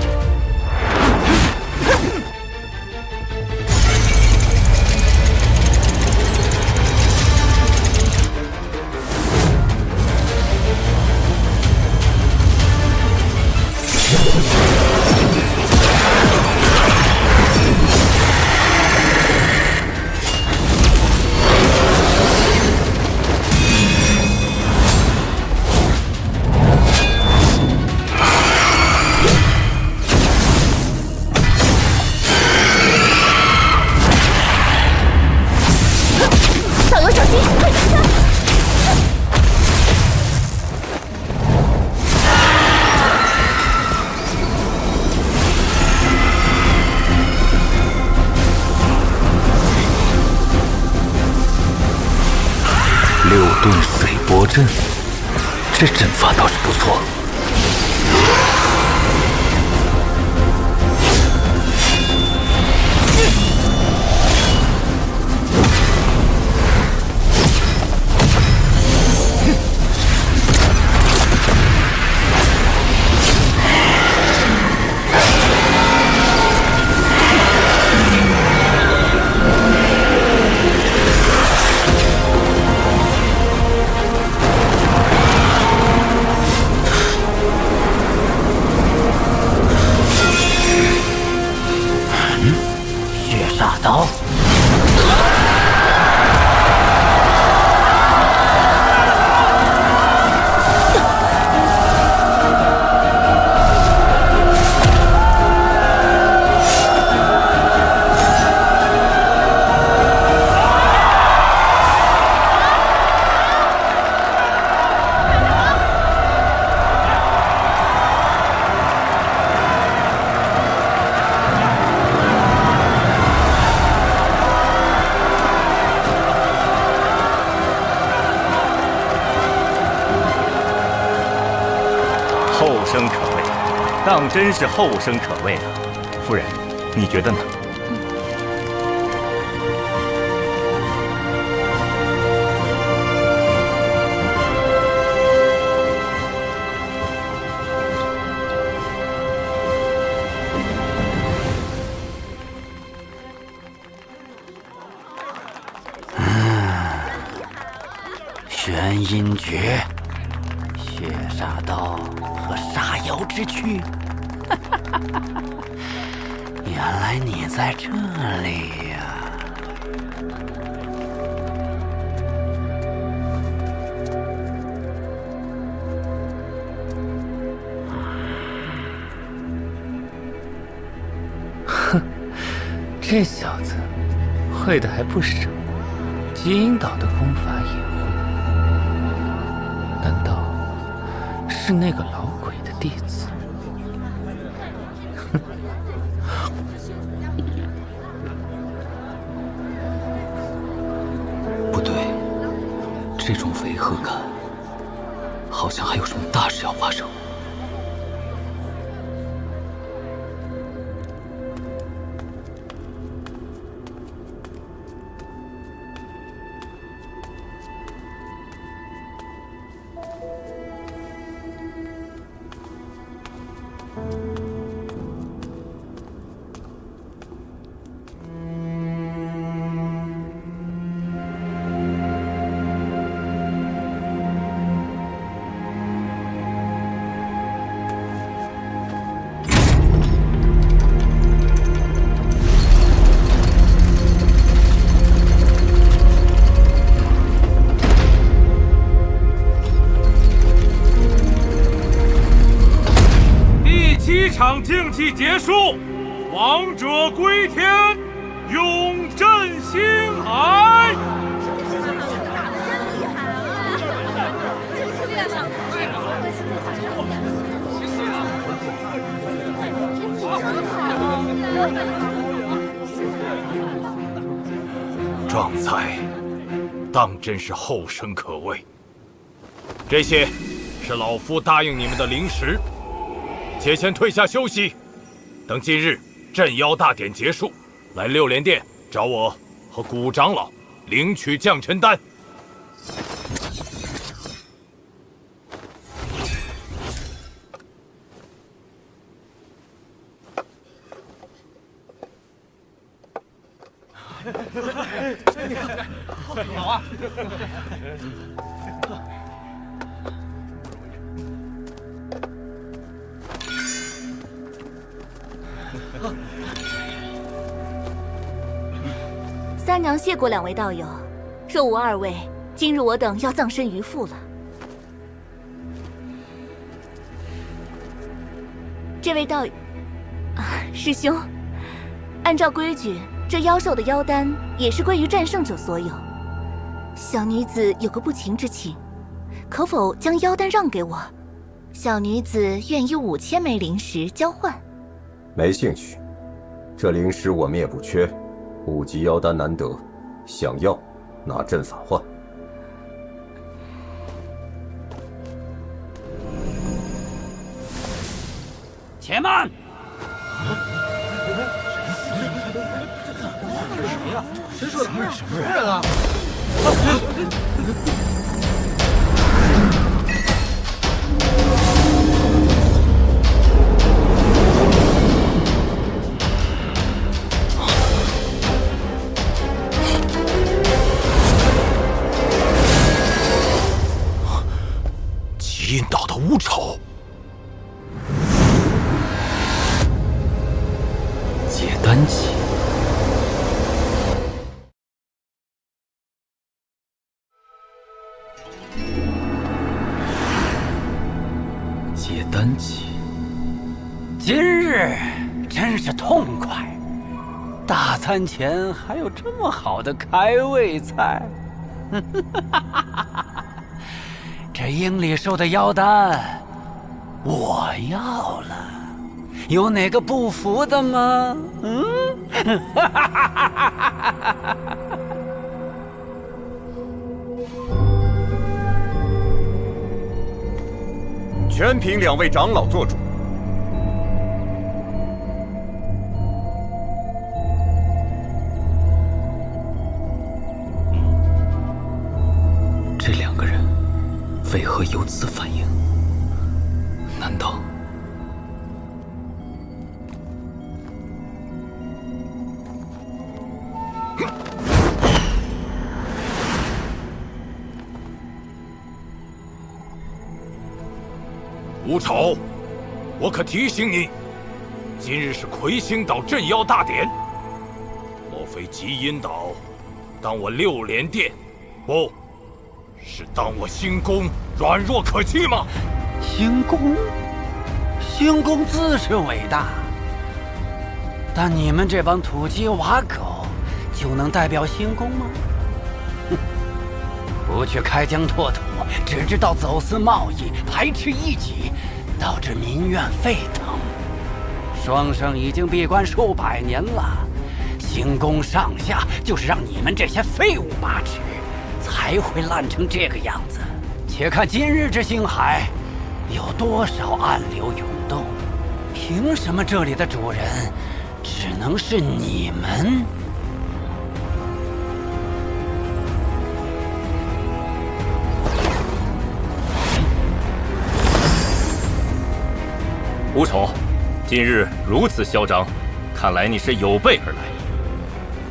导游小心，快停下！6盾水波阵，这阵法倒是不错。刀。后生可畏，当真是后生可畏啊！夫人，你觉得呢？玄阴诀、血煞刀和杀妖之躯。原来你在这里呀！哼，这小子会的还不少，极阴岛的功法也会。难道是那个老鬼的弟子？哼！不对，这种违和感，好像还有什么大事要发生。戏结束，王者归天，永镇星海。壮哉，当真是后生可畏。这些是老夫答应你们的灵石，且先退下休息，等今日镇妖大典结束，来六莲殿找我和古长老领取降臣丹。好啊！三娘谢过两位道友，若无二位，今日我等要葬身鱼腹了。这位道友，师兄，按照规矩，这妖兽的妖丹也是归于战胜者所有。小女子有个不情之请，可否将妖丹让给我？小女子愿以5000枚灵石交换。没兴趣，这灵石我们也不缺，5级妖丹难得，想要拿阵法换。且慢！谁呀？谁说的？什么人啊？极阴岛的乌丑，解丹期。解丹期。今日真是痛快，大餐前还有这么好的开胃菜。这鹰里兽的妖丹，我要了。有哪个不服的吗？全凭2位长老做主。这2个人为何有此反应？难道……乌丑，我可提醒你，今日是魁星岛镇妖大典，莫非极阴岛当我六莲殿，不是当我星宫软弱可欺吗？星宫，星宫自是伟大，但你们这帮土鸡瓦狗就能代表星宫吗？哼，不去开疆拓土，只知道走私贸易，排斥异己，导致民怨沸腾。双生已经闭关数百年了，星宫上下就是让你们这些废物把持，才会烂成这个样子。且看今日之星海，有多少暗流涌动？凭什么这里的主人只能是你们？乌丑，今日如此嚣张，看来你是有备而来。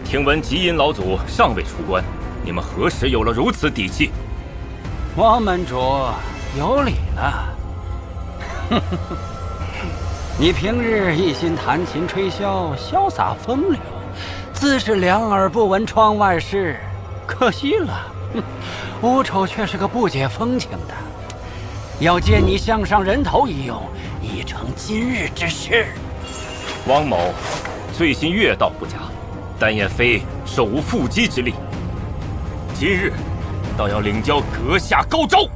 听闻极阴老祖尚未出关，你们何时有了如此底气？王门主有礼了。你平日一心弹琴吹箫，潇洒风流，自是两耳不闻窗外事。可惜了，乌丑却是个不解风情的，要借你项上人头一用，已成今日之事。汪某最新月道不佳，但也非手无缚鸡之力。今日倒要领教阁下高招。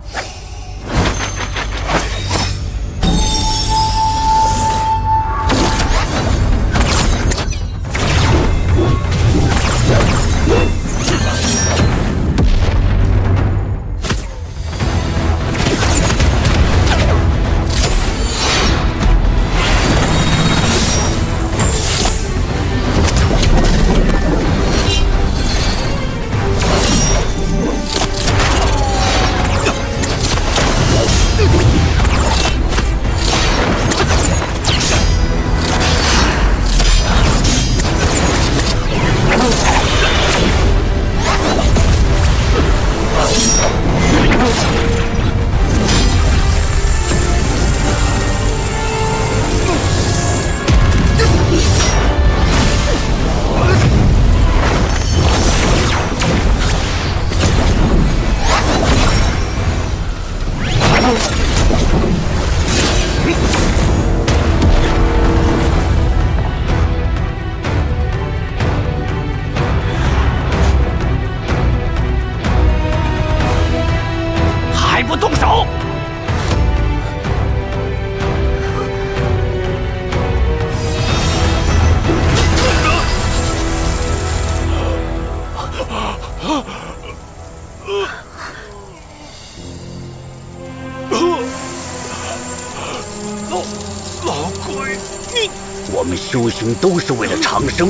我们修行都是为了长生，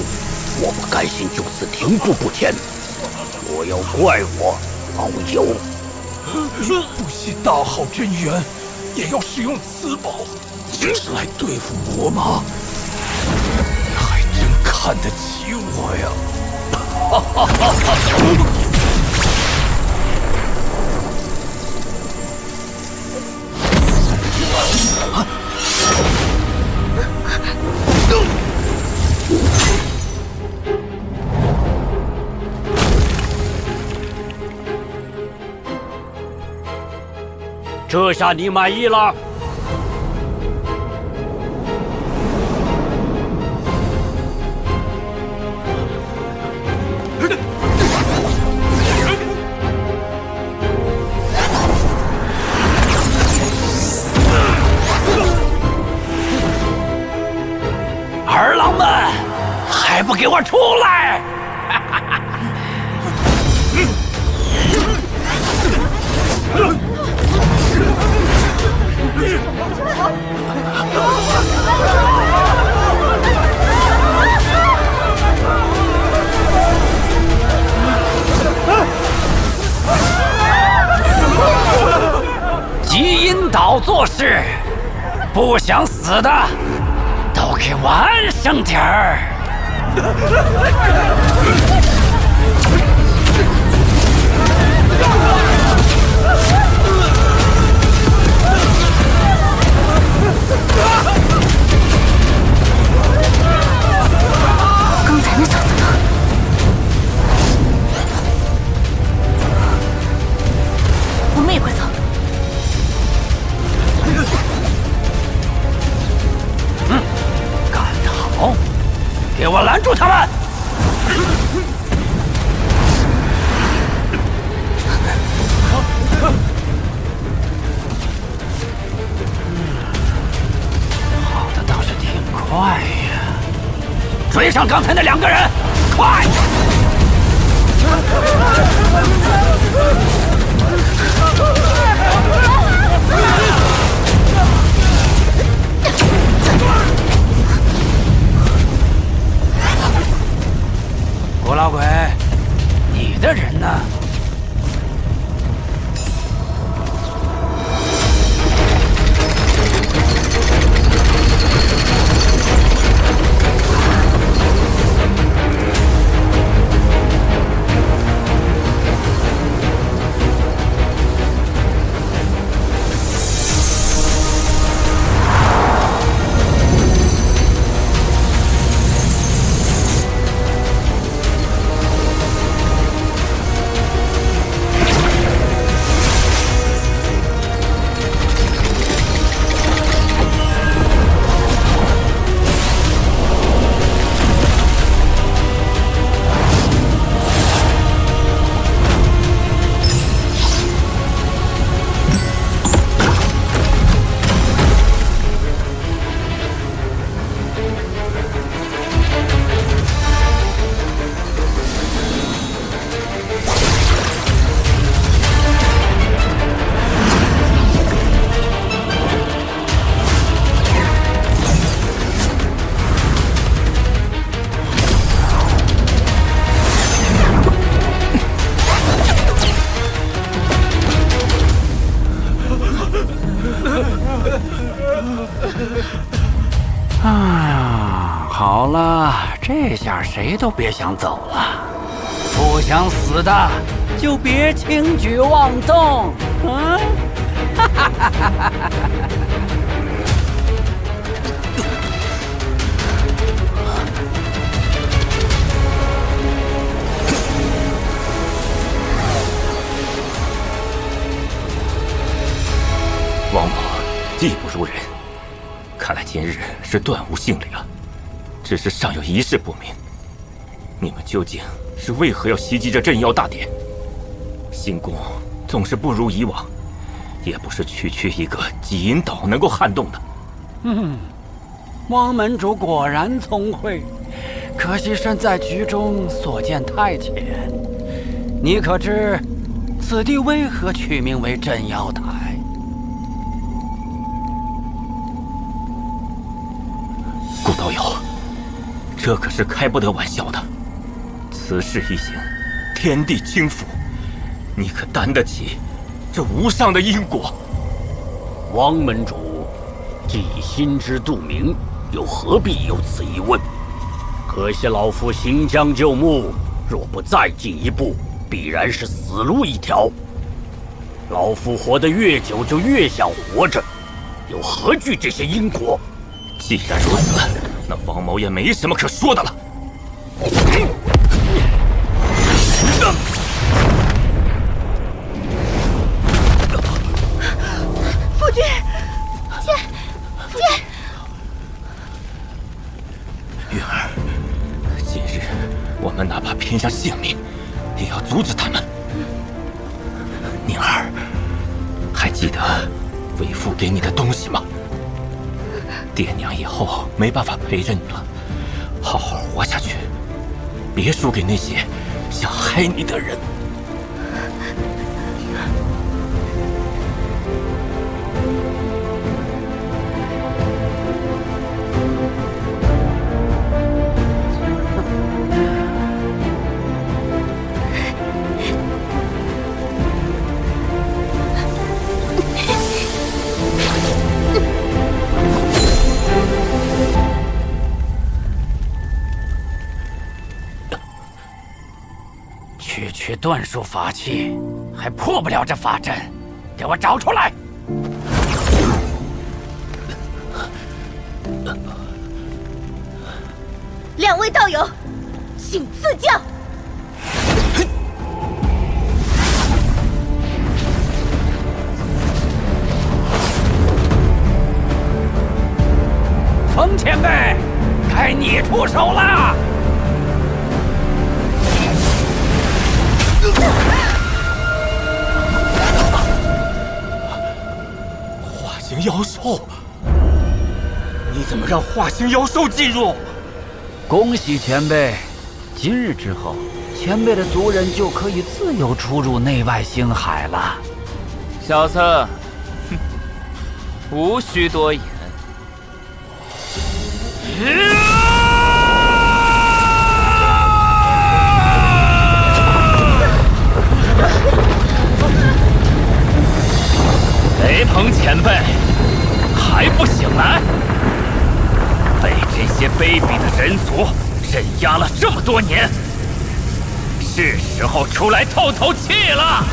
我不甘心就此停步不前。若要怪我，老友，你不惜大好真元，也要使用此宝，只是来对付我吗？你还真看得起我呀！哈哈哈哈！这下你满意了？儿郎们，还不给我出来！基因岛做事，不想死的都给我安生点儿。刚才那小子呢？我们也快走。干得好！给我拦住他们！跑的倒是挺快呀！追上刚才那2个人，快！郭老鬼，你的人呢？了，这下谁都别想走了。不想死的就别轻举妄动。嗯，哈哈哈哈哈！王某技不如人，看来今日是断无幸理了。只是尚有一事不明，你们究竟是为何要袭击这镇妖大典？行宫总是不如以往，也不是区区一个极阴岛能够撼动的。汪门主果然聪慧，可惜身在局中，所见太浅。你可知此地为何取名为镇妖台？顾道友，这可是开不得玩笑的。此事一行，天地倾覆，你可担得起这无上的因果？汪门主既心知肚明，又何必有此一问？可惜老夫行将就木，若不再进一步，必然是死路一条。老夫活得越久，就越想活着，又何惧这些因果？既然如此，那王某也没什么可说的了。夫君，姐，云儿，今日我们哪怕拼上性命，也要阻止他们。宁儿，还记得为父给你的东西吗？爹娘以后没办法陪着你了，好好活下去，别输给那些想害你的人。区断术法器，还破不了这法阵，给我找出来！两位道友，请赐教。冯前辈，该你出手了。化形妖兽，你怎么让化形妖兽进入？恭喜前辈，今日之后，前辈的族人就可以自由出入内外星海了。小子，哼，无需多言。雷鹏前辈，还不醒来？被这些卑鄙的人族镇压了这么多年，是时候出来透透气了！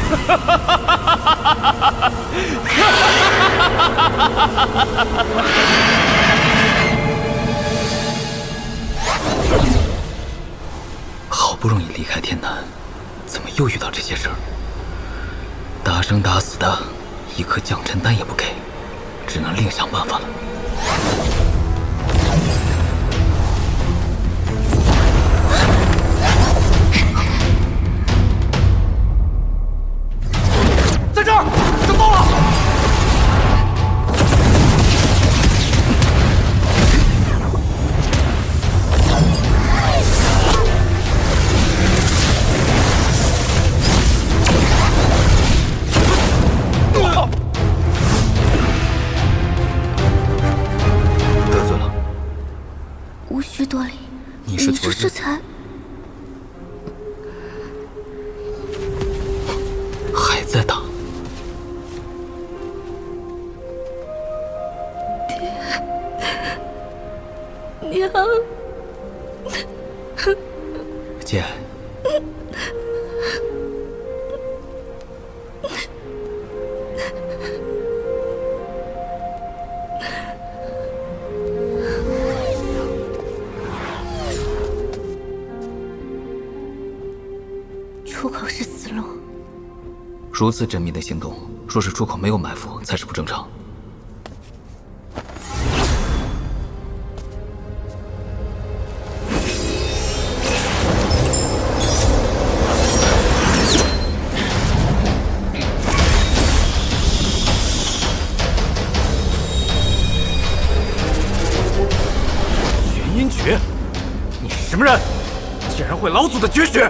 好不容易离开天南，怎么又遇到这些事儿？打生打死的，一颗降尘丹也不给，只能另想办法了。在这儿，找到了！如此缜密的行动，若是出口没有埋伏，才是不正常。玄阴诀，你是什么人？竟然会老祖的绝学！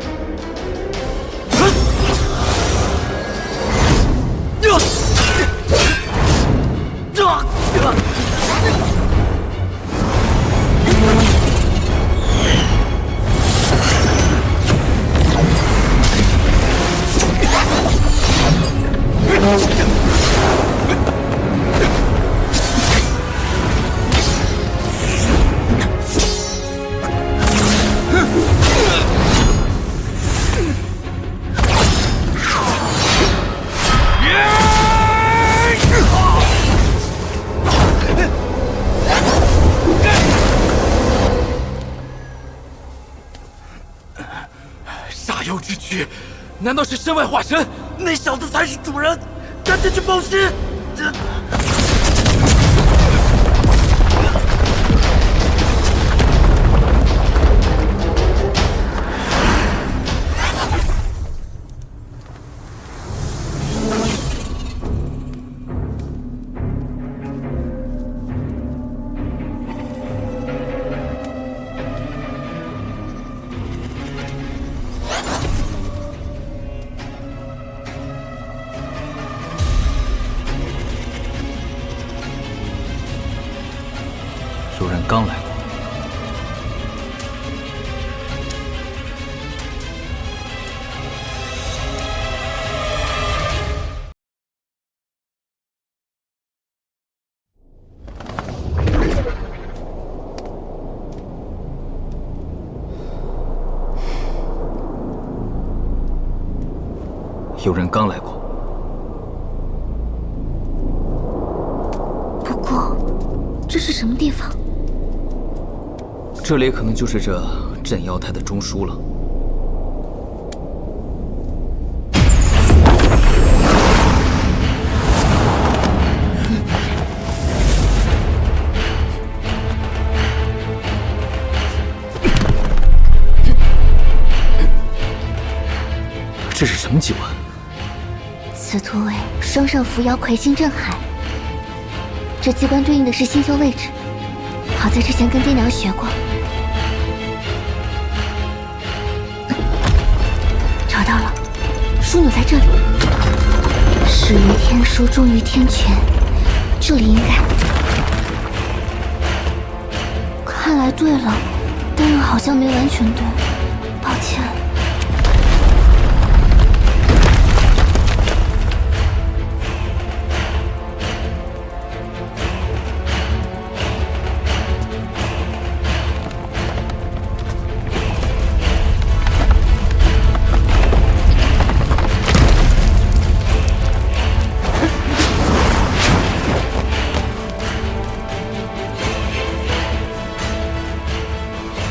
煞妖之躯，难道是身外化身？那小子才是主人，赶紧去报信！有人刚来过。有人刚来过。不过，这是什么地方？ 这里可能就是这镇妖台的中枢了。这是什么机关？此图为双圣扶摇魁星镇海。这机关对应的是星宿位置，好在之前跟爹娘学过。 找到了，枢纽在这里。始于天枢，终于天权，这里应该。看来对了，但又好像没完全对，抱歉。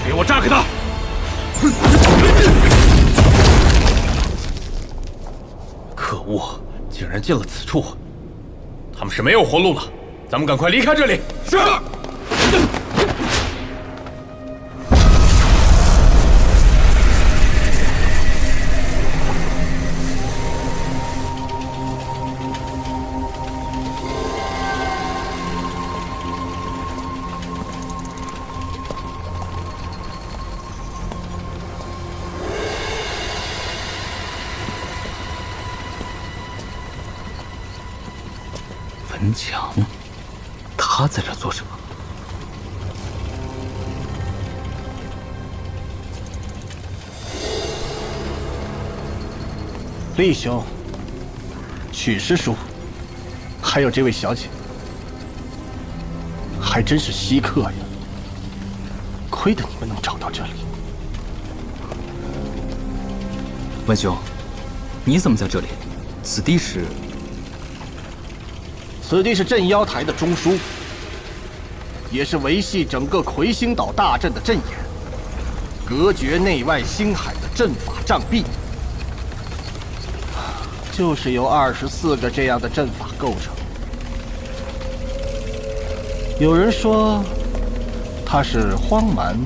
给我炸开它！可恶，竟然进了此处！他们是没有活路了，咱们赶快离开这里。是。文强，他在这做什么？厉兄，许师叔，还有这位小姐，还真是稀客呀！亏得你们能找到这里。文兄，你怎么在这里？此地是？ 此地是镇妖台的中枢，也是维系整个魁星岛大阵的阵眼，隔绝内外星海的阵法障壁。就是由24个这样的阵法构成。有人说，它是荒蛮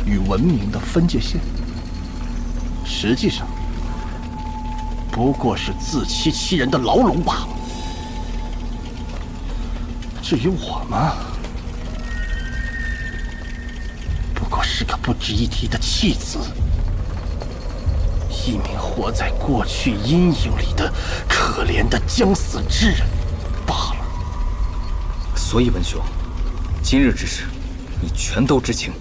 与文明的分界线，实际上不过是自欺欺人的牢笼罢了。至于我嘛，不过是个不值一提的弃子，一名活在过去阴影里的可怜的将死之人罢了。所以文兄，今日之事，你全都知情。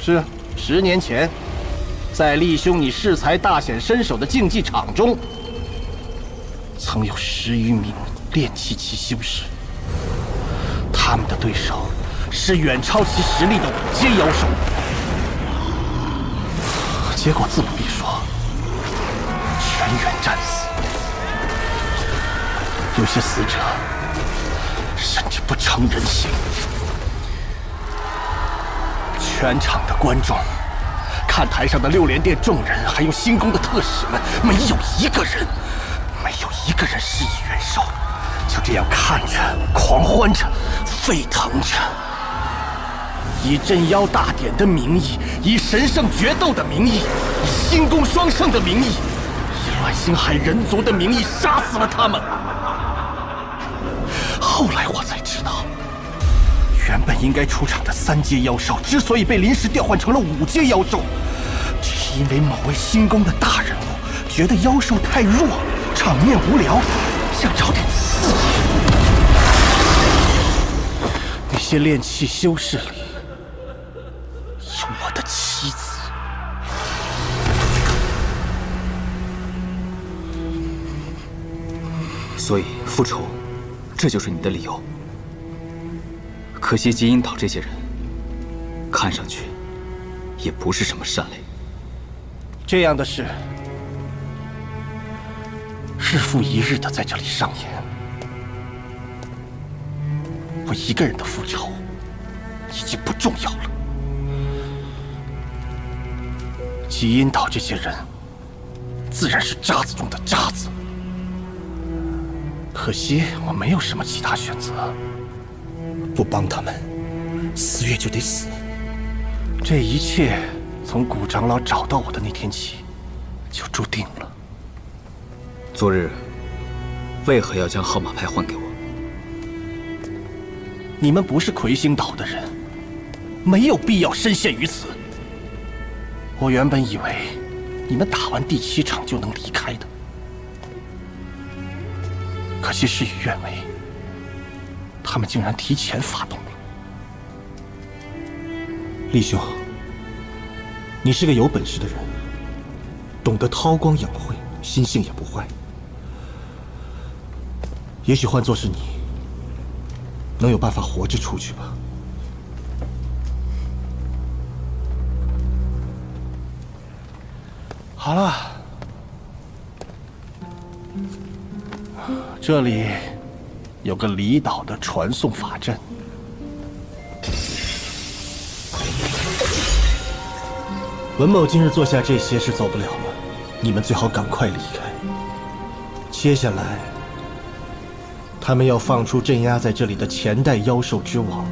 是，10年前，在厉兄你适才大显身手的竞技场中，曾有10余名炼气期修士，他们的对手是远超其实力的5阶妖兽。结果自不必说，全员战死，有些死者甚至不成人形。全场的观众，看台上的6连殿众人，还有星宫的特使们，没有一个人施以援手，就这样看着，狂欢着，沸腾着。以镇妖大典的名义，以神圣决斗的名义，以星宫双圣的名义，以乱星海人族的名义杀死了他们。后来我才知道，原本应该出场的3阶妖兽，之所以被临时调换成了5阶妖兽，只是因为某位星宫的大人物觉得妖兽太弱，场面无聊，想找点刺激。那些炼气修士里，有我的妻子。所以复仇，这就是你的理由。可惜极阴岛这些人，看上去也不是什么善类。这样的事，日复一日的在这里上演。我一个人的复仇已经不重要了。极阴岛这些人，自然是渣子中的渣子。可惜我没有什么其他选择。不帮他们，4月就得死。这一切从古长老找到我的那天起，就注定了。昨日为何要将号码牌换给我？你们不是魁星岛的人，没有必要深陷于此。我原本以为你们打完第7场就能离开的，可惜事与愿违，他们竟然提前发动了。厉兄，你是个有本事的人，懂得韬光养晦，心性也不坏。也许换作是你，能有办法活着出去吧。好了，这里有个离岛的传送法阵。文某今日做下这些是走不了了，你们最好赶快离开。接下来，他们要放出镇压在这里的前代妖兽之网，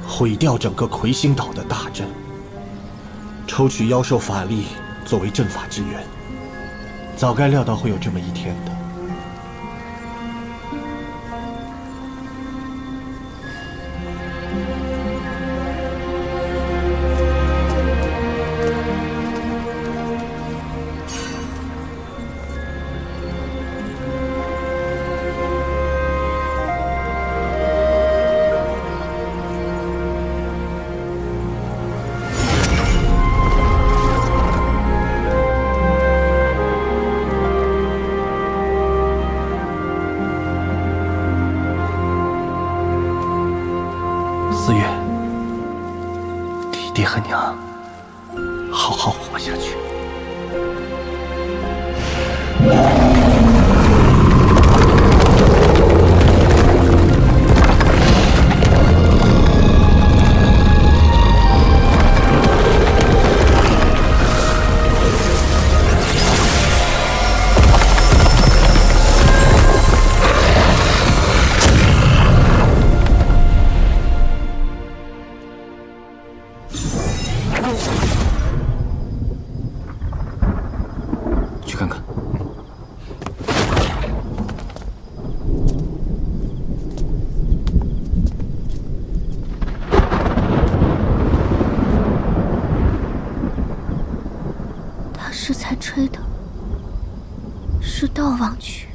毁掉整个魁星岛的大阵，抽取妖兽法力作为阵法支援。早该料到会有这么一天的。4月，替爹和娘好好活下去。看看。他是才吹的，是悼亡曲。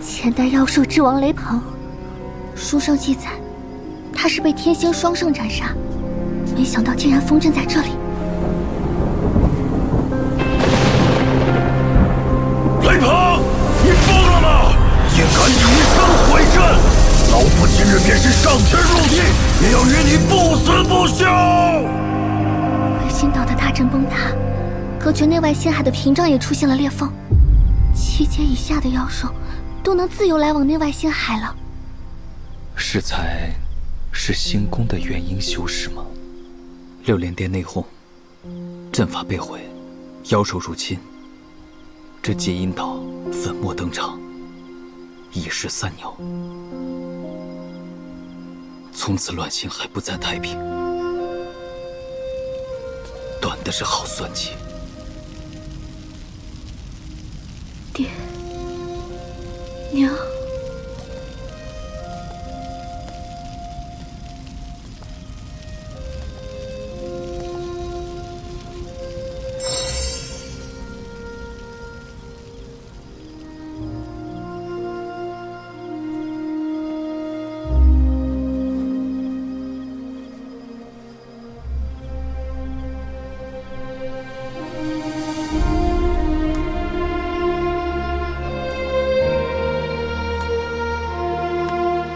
前代妖兽之王雷鹏，书上记载，他是被天仙双圣斩杀，没想到竟然封镇在这里。雷鹏，你疯了吗？竟敢以身毁镇！老夫今日便是上天入地，也要与你不死不休！魁星岛的大阵崩塌，隔绝内外仙海的屏障也出现了裂缝，7阶以下的妖兽都能自由来往内外仙海了。适才是星宫的元婴修士吗？6连殿内讧，阵法被毁，妖兽入侵，这结阴岛粉墨登场，一石三鸟，从此乱星海不再太平。短的是好算计。爹娘，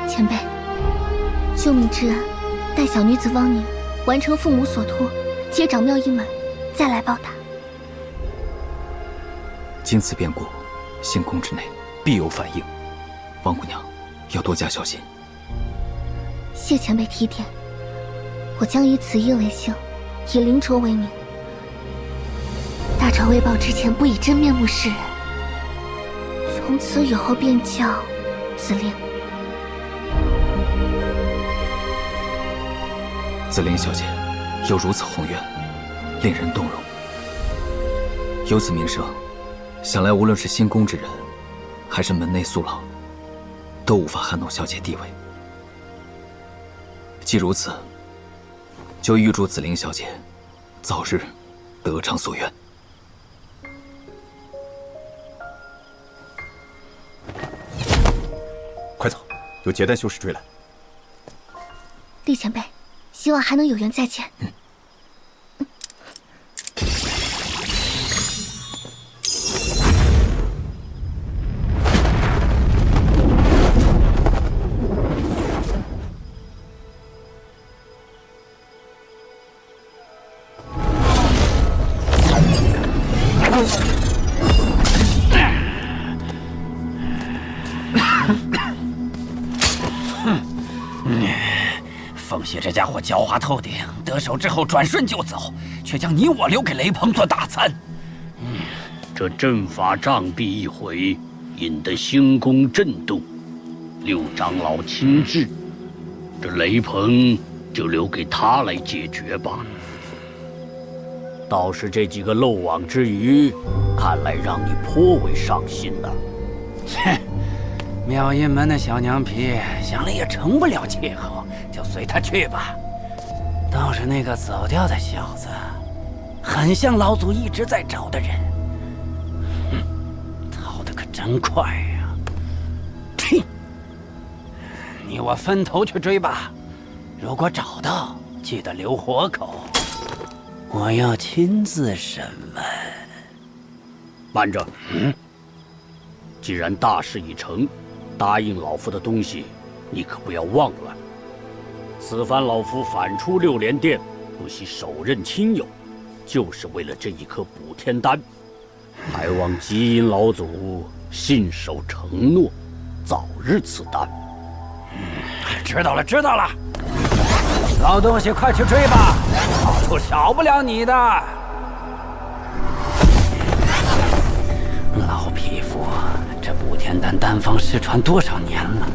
前辈，救命之恩，待小女子汪宁完成父母所托，接掌庙一门，再来报答。经此变故，星宫之内必有反应，王姑娘要多加小心。谢前辈提点，我将以此意为姓，以灵卓为名。大朝未报之前，不以真面目示人，从此以后便叫紫菱。紫菱小姐有如此宏愿，令人动容。有此名声，想来无论是星宫之人，还是门内宿老，都无法撼动小姐地位。既如此，就预祝紫菱小姐早日得偿所愿。快走，有结丹修士追来。厉前辈，希望还能有缘再见。凤邪这家伙狡猾透顶，得手之后转瞬就走，却将你我留给雷鹏做大餐。这阵法障壁一毁，引得星宫震动，6长老亲至，这雷鹏就留给他来解决吧。倒是这几个漏网之鱼，看来让你颇为上心了。哼，妙音门的小娘皮，想来也成不了切口，就随他去吧。倒是那个走掉的小子，很像老祖一直在找的人。逃得可真快呀！呸！你我分头去追吧。如果找到，记得留活口，我要亲自审问。慢着，既然大事已成，答应老夫的东西，你可不要忘了。此番老夫反出六连殿，不惜手刃亲友，就是为了这一颗补天丹。还望极阴老祖信守承诺，早日赐丹。知道了，知道了。老东西，快去追吧，好处少不了你的。老匹夫，这补天丹丹方失传多少年了？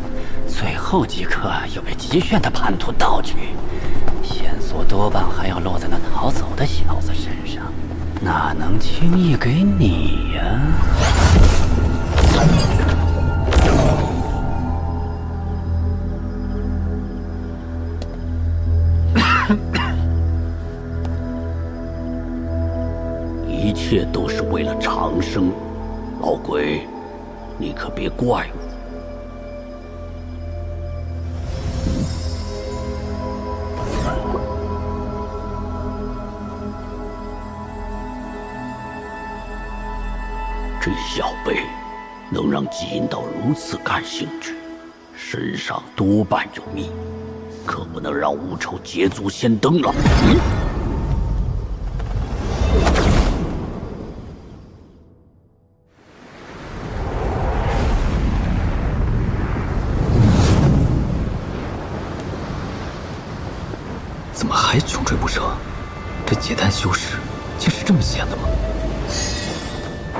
最后几颗又被极炫的叛徒盗取，线索多半还要落在那逃走的小子身上，哪能轻易给你呀？一切都是为了长生，老鬼，你可别怪我。这小辈能让极阴道如此感兴趣，身上多半有秘，可不能让无仇捷足先登了。怎么还穷追不舍？这结丹修士竟是这么闲的吗？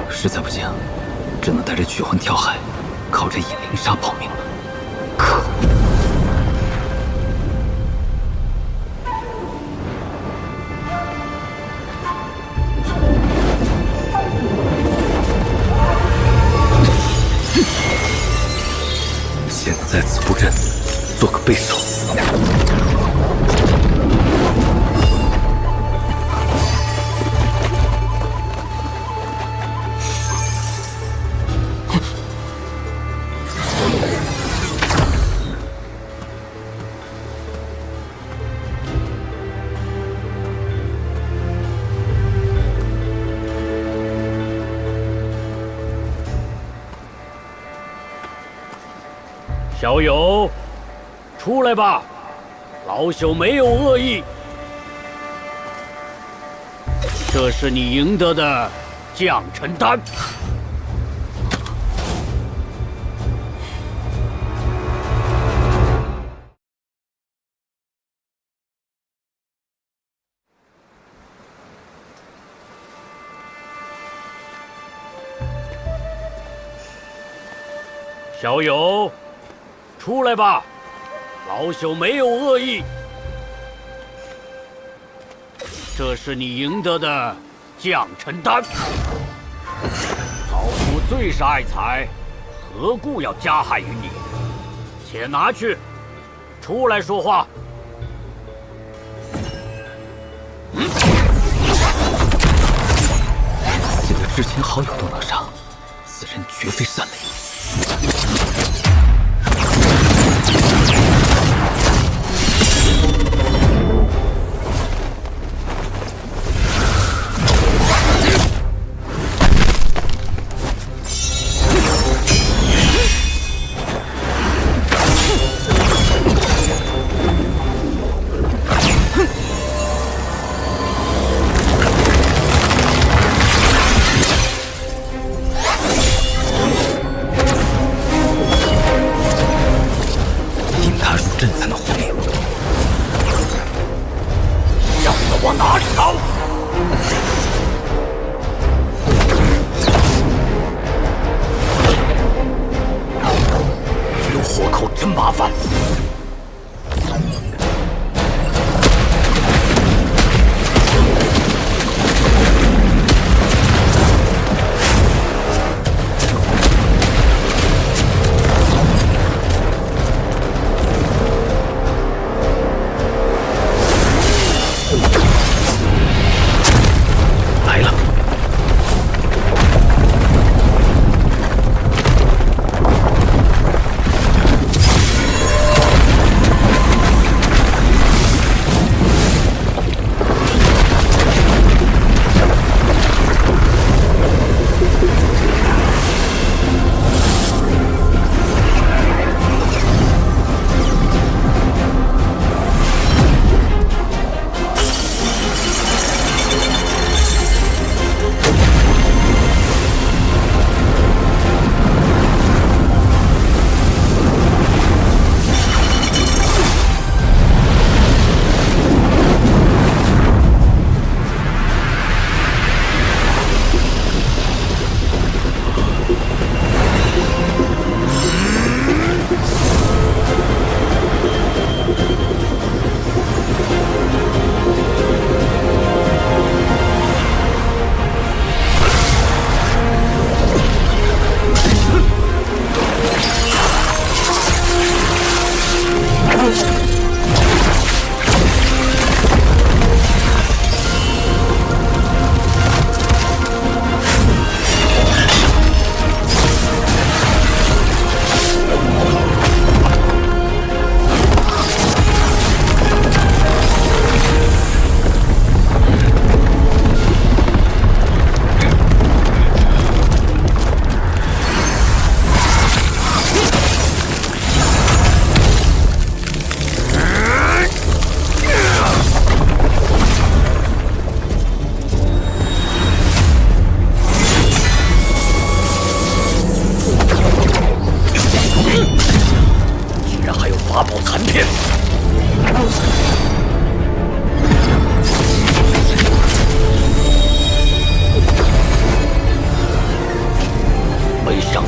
实在不行，只能带着取魂跳海，靠着引灵砂保命了。可恶！现在在此布阵，做个备手。小友，出来吧，老朽没有恶意。这是你赢得的降臣丹。小友，出来吧，老朽没有恶意。这是你赢得的降臣丹。老夫最是爱财，何故要加害于你？且拿去，出来说话。现在至亲好友都能杀，此人绝非善类。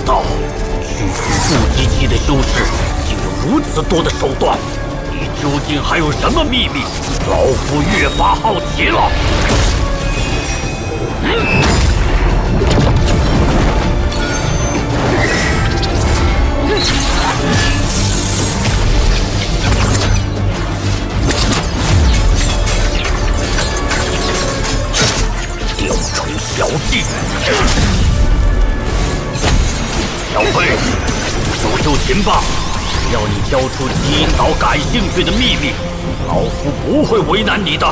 到，区区不及期的修士，竟有如此多的手段。你究竟还有什么秘密？老夫越发好奇了。雕虫小技，小飞，搜搜情报，只要你交出基因岛感兴趣的秘密，老夫不会为难你的。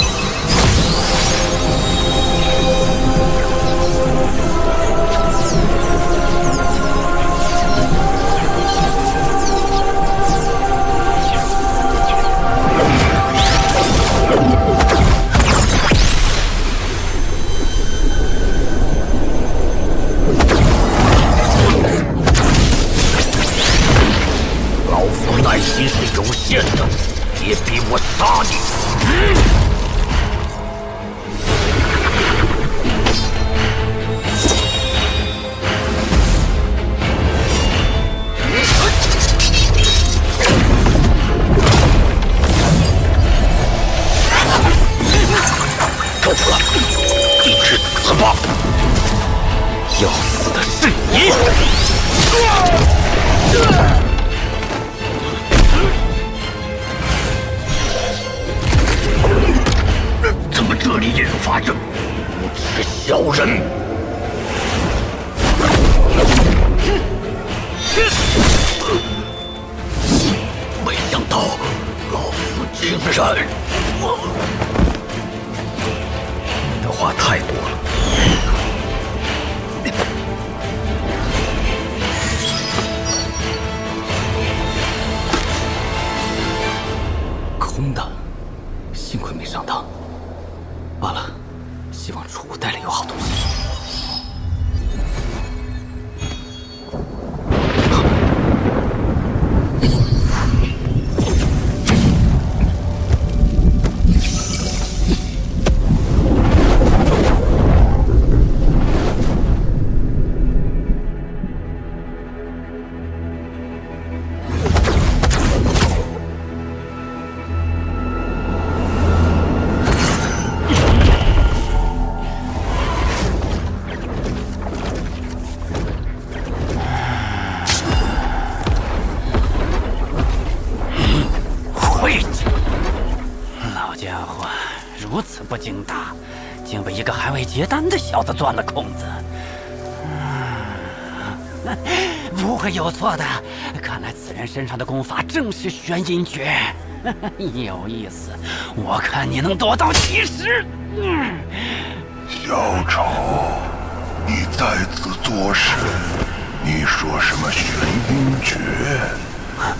老夫耐心是有限的，别逼我杀你！够了，你去死吧！要死的是你！怎么这里也有法阵？无耻小人！没想到老夫竟然……你的话太多了。空的，幸亏没上当。罢了，希望储物袋里有好东西。不经打，竟被一个还未结丹的小子钻了空子。不会有错的，看来此人身上的功法正是玄阴诀。有意思，我看你能躲到几时？小丑，你在此作甚？你说什么玄阴诀？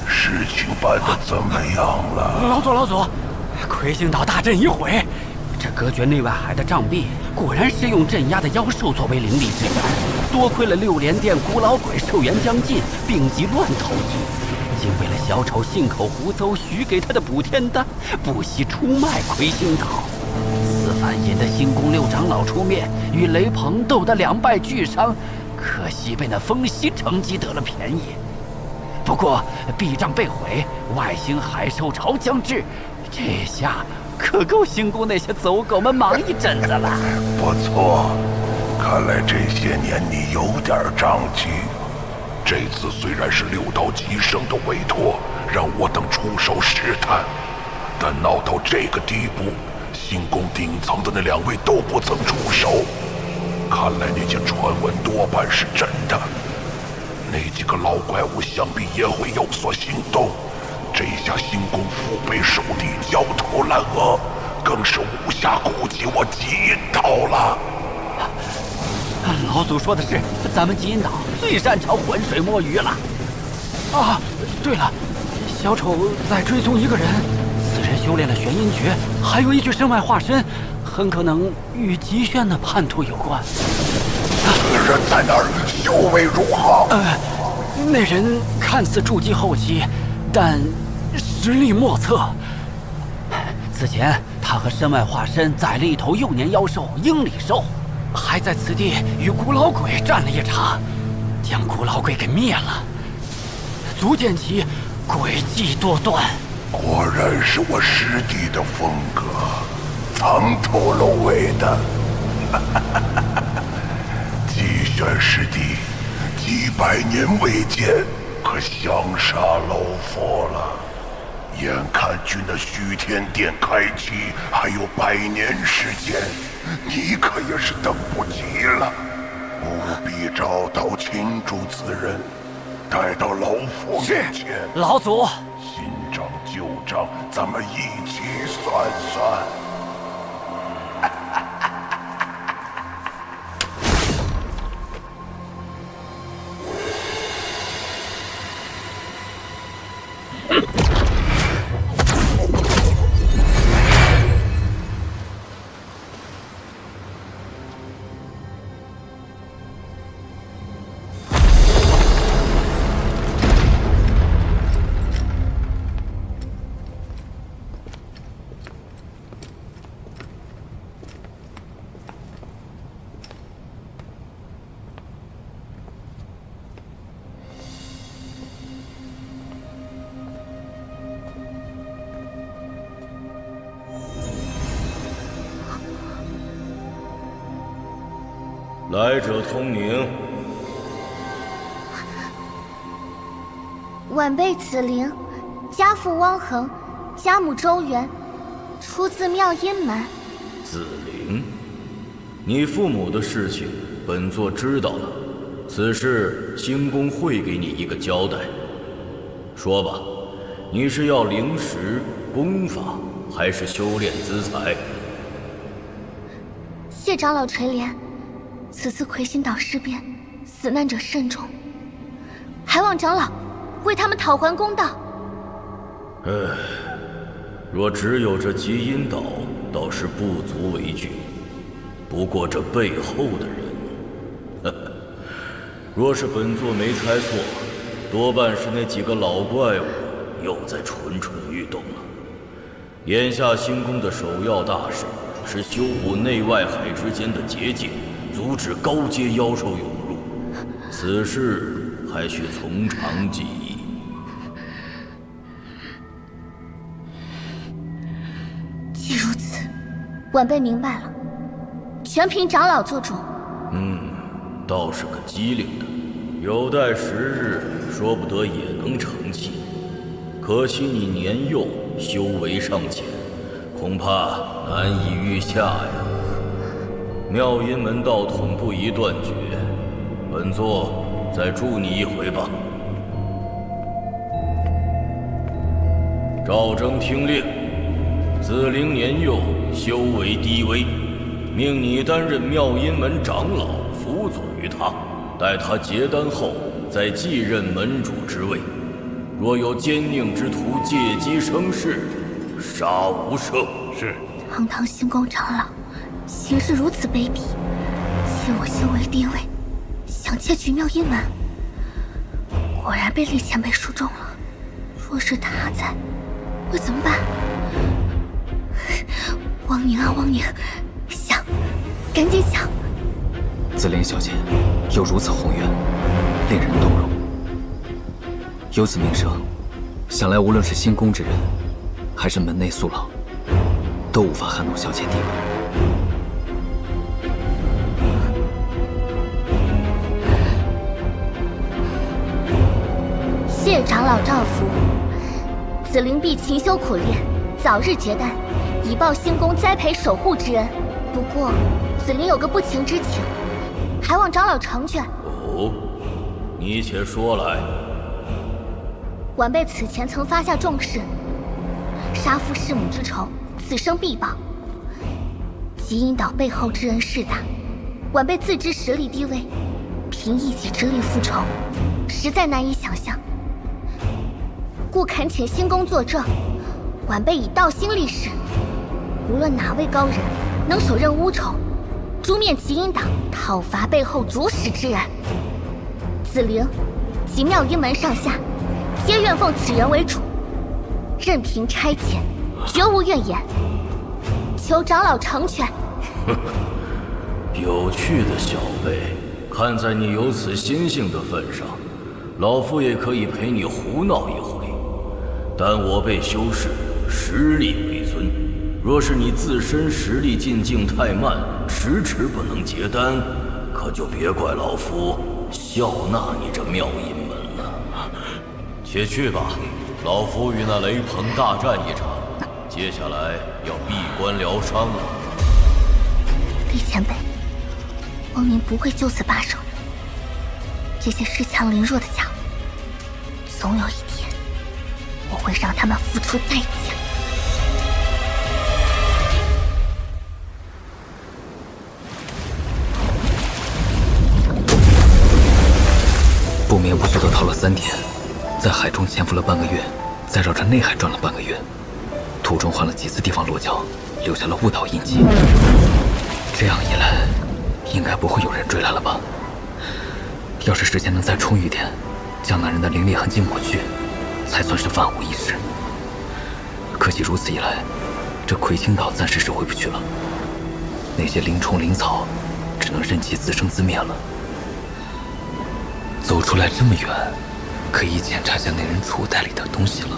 事情办得怎么样了？老祖，魁星岛大阵已毁。这隔绝内外海的障壁，果然是用镇压的妖兽作为灵力之源。多亏了六连殿古老鬼寿元将近，病急乱投医，竟为了小丑信口胡诌许给他的补天丹，不惜出卖魁星岛。四番引得星宫六长老出面，与雷鹏斗得两败俱伤，可惜被那风息乘机得了便宜。不过壁障被毁，外星海兽潮将至，这下可够星宫那些走狗们忙一阵子了。不错，看来这些年你有点长进。这次虽然是六道极圣的委托，让我等出手试探，但闹到这个地步，星宫顶层的那两位都不曾出手，看来那些传闻多半是真的。那几个老怪物想必也会有所行动。这下星宫腹背受敌，焦头烂额，更是无暇顾及我极阴岛了。老祖说的是，咱们极阴岛最擅长浑水摸鱼了。啊，对了，小丑在追踪一个人，此人修炼了玄阴诀，还有一具身外化身，很可能与极炫的叛徒有关。此人在哪儿？修为如何？那人看似筑基后期，但实力莫测。此前他和身外化身宰了一头幼年妖兽鹰里兽，还在此地与古老鬼战了一场。将古老鬼给灭了，足见其诡计多端。果然是我师弟的风格，藏头露尾的。季玄师弟，几百年未见，可降杀老佛了。眼看距那虚天殿开启还有100年时间，你可也是等不及了。务必找到擒住此人，带到老佛面前。老祖，新账旧账，咱们一起算算。来者通名。晚辈子灵，家父汪恒，家母周元，出自妙音门。子灵，你父母的事情，本座知道了。此事星宫会给你一个交代。说吧，你是要灵石、功法，还是修炼资财？谢长老垂怜。此次魁星岛事变，死难者甚众，还望长老为他们讨还公道。若只有这极阴岛，倒是不足为惧。不过这背后的人，若是本座没猜错，多半是那几个老怪物又在蠢蠢欲动了。眼下星宫的首要大事是修补内外海之间的结界，阻止高阶妖兽涌入，此事还需从长计议。既如此，晚辈明白了，全凭长老做主。倒是个机灵的，有待时日，说不得也能成器。可惜你年幼，修为尚浅，恐怕难以御下呀。妙音门道统不宜断绝，本座再助你一回吧。赵征听令，子灵年幼，修为低微，命你担任妙音门长老，辅佐于他，待他结丹后，再继任门主之位。若有奸佞之徒借机生事，杀无赦。是。堂堂星宫长老，行事如此卑鄙，借我修为低微，想窃取妙音门，果然被厉前辈说中了。若是他在，会怎么办？汪宁啊，汪宁，想，赶紧想！紫菱小姐有如此宏愿，令人动容。有此名声，想来无论是星宫之人，还是门内宿老，都无法撼动小姐地位。谢长老诏福，子灵必勤修苦练，早日结丹，以报星宫栽培守护之恩。不过，子灵有个不情之请，还望长老成全。哦，你且说来。晚辈此前曾发下重誓，杀父弑母之仇，此生必报。极阴岛背后之恩势大，晚辈自知实力低微，凭一己之力复仇，实在难以想象。故恳请星宫作证，晚辈以道心立誓，无论哪位高人能手刃乌虫，诛灭极阴岛，讨伐背后主使之人，子灵及妙音门上下，皆愿奉此人为主，任凭差遣，绝无怨言。求长老成全。有趣的小辈，看在你有此心性的份上，老夫也可以陪你胡闹一回。但我辈修士实力为尊，若是你自身实力进境太慢，迟迟不能结丹，可就别怪老夫笑纳你这妙音门了。且去吧，老夫与那雷鹏大战一场，接下来要闭关疗伤了。李前辈，王明不会就此罢手。这些恃强凌弱的家伙，总有一天我会让他们付出代价。不眠不休地逃了3天，在海中潜伏了半个月，再绕着内海转了半个月，途中换了几次地方落脚，留下了误导印记。这样一来，应该不会有人追来了吧？要是时间能再充裕点，将那人的灵力痕迹抹去，才算是万无一失。可惜如此一来，这魁星岛暂时是回不去了。那些灵虫灵草，只能任其自生自灭了。走出来这么远，可以检查下那人储物袋里的东西了。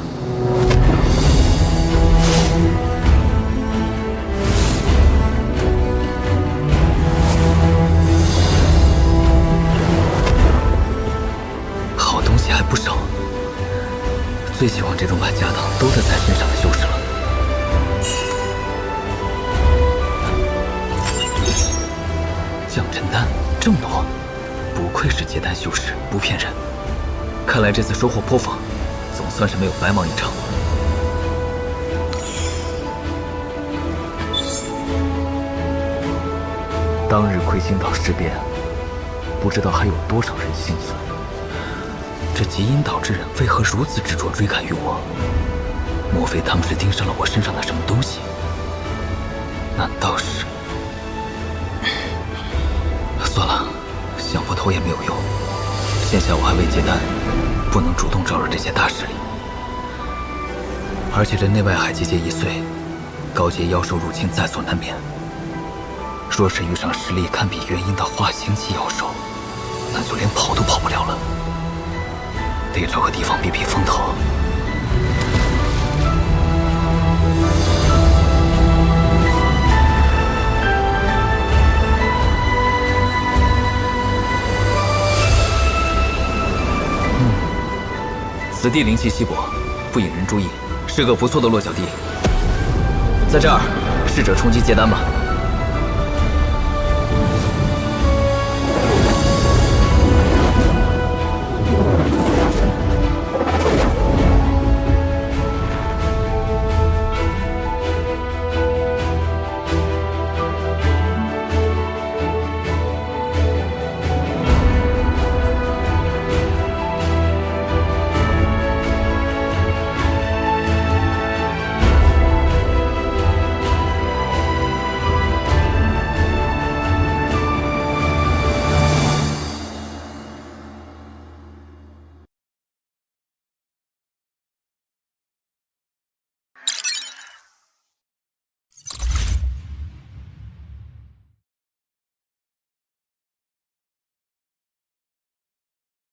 好东西还不少，最喜欢这种把家当都带在身上的修士了。降真丹这么多，不愧是结丹修士，不骗人。看来这次收获颇丰，总算是没有白忙一场。当日魁星岛事变，不知道还有多少人幸存。这极阴岛之人为何如此执着追赶于我？莫非他们是盯上了我身上的什么东西？难道是……算了，想破头也没有用。现下我还未结丹，不能主动招惹这些大势力。而且这内外海结界一碎，高阶妖兽入侵在所难免。若是遇上实力堪比元婴的化形级妖兽，那就连跑都跑不了了。得找个地方避避风头。此地灵气稀薄，不引人注意，是个不错的落脚地。在这儿，试着冲击结丹吧。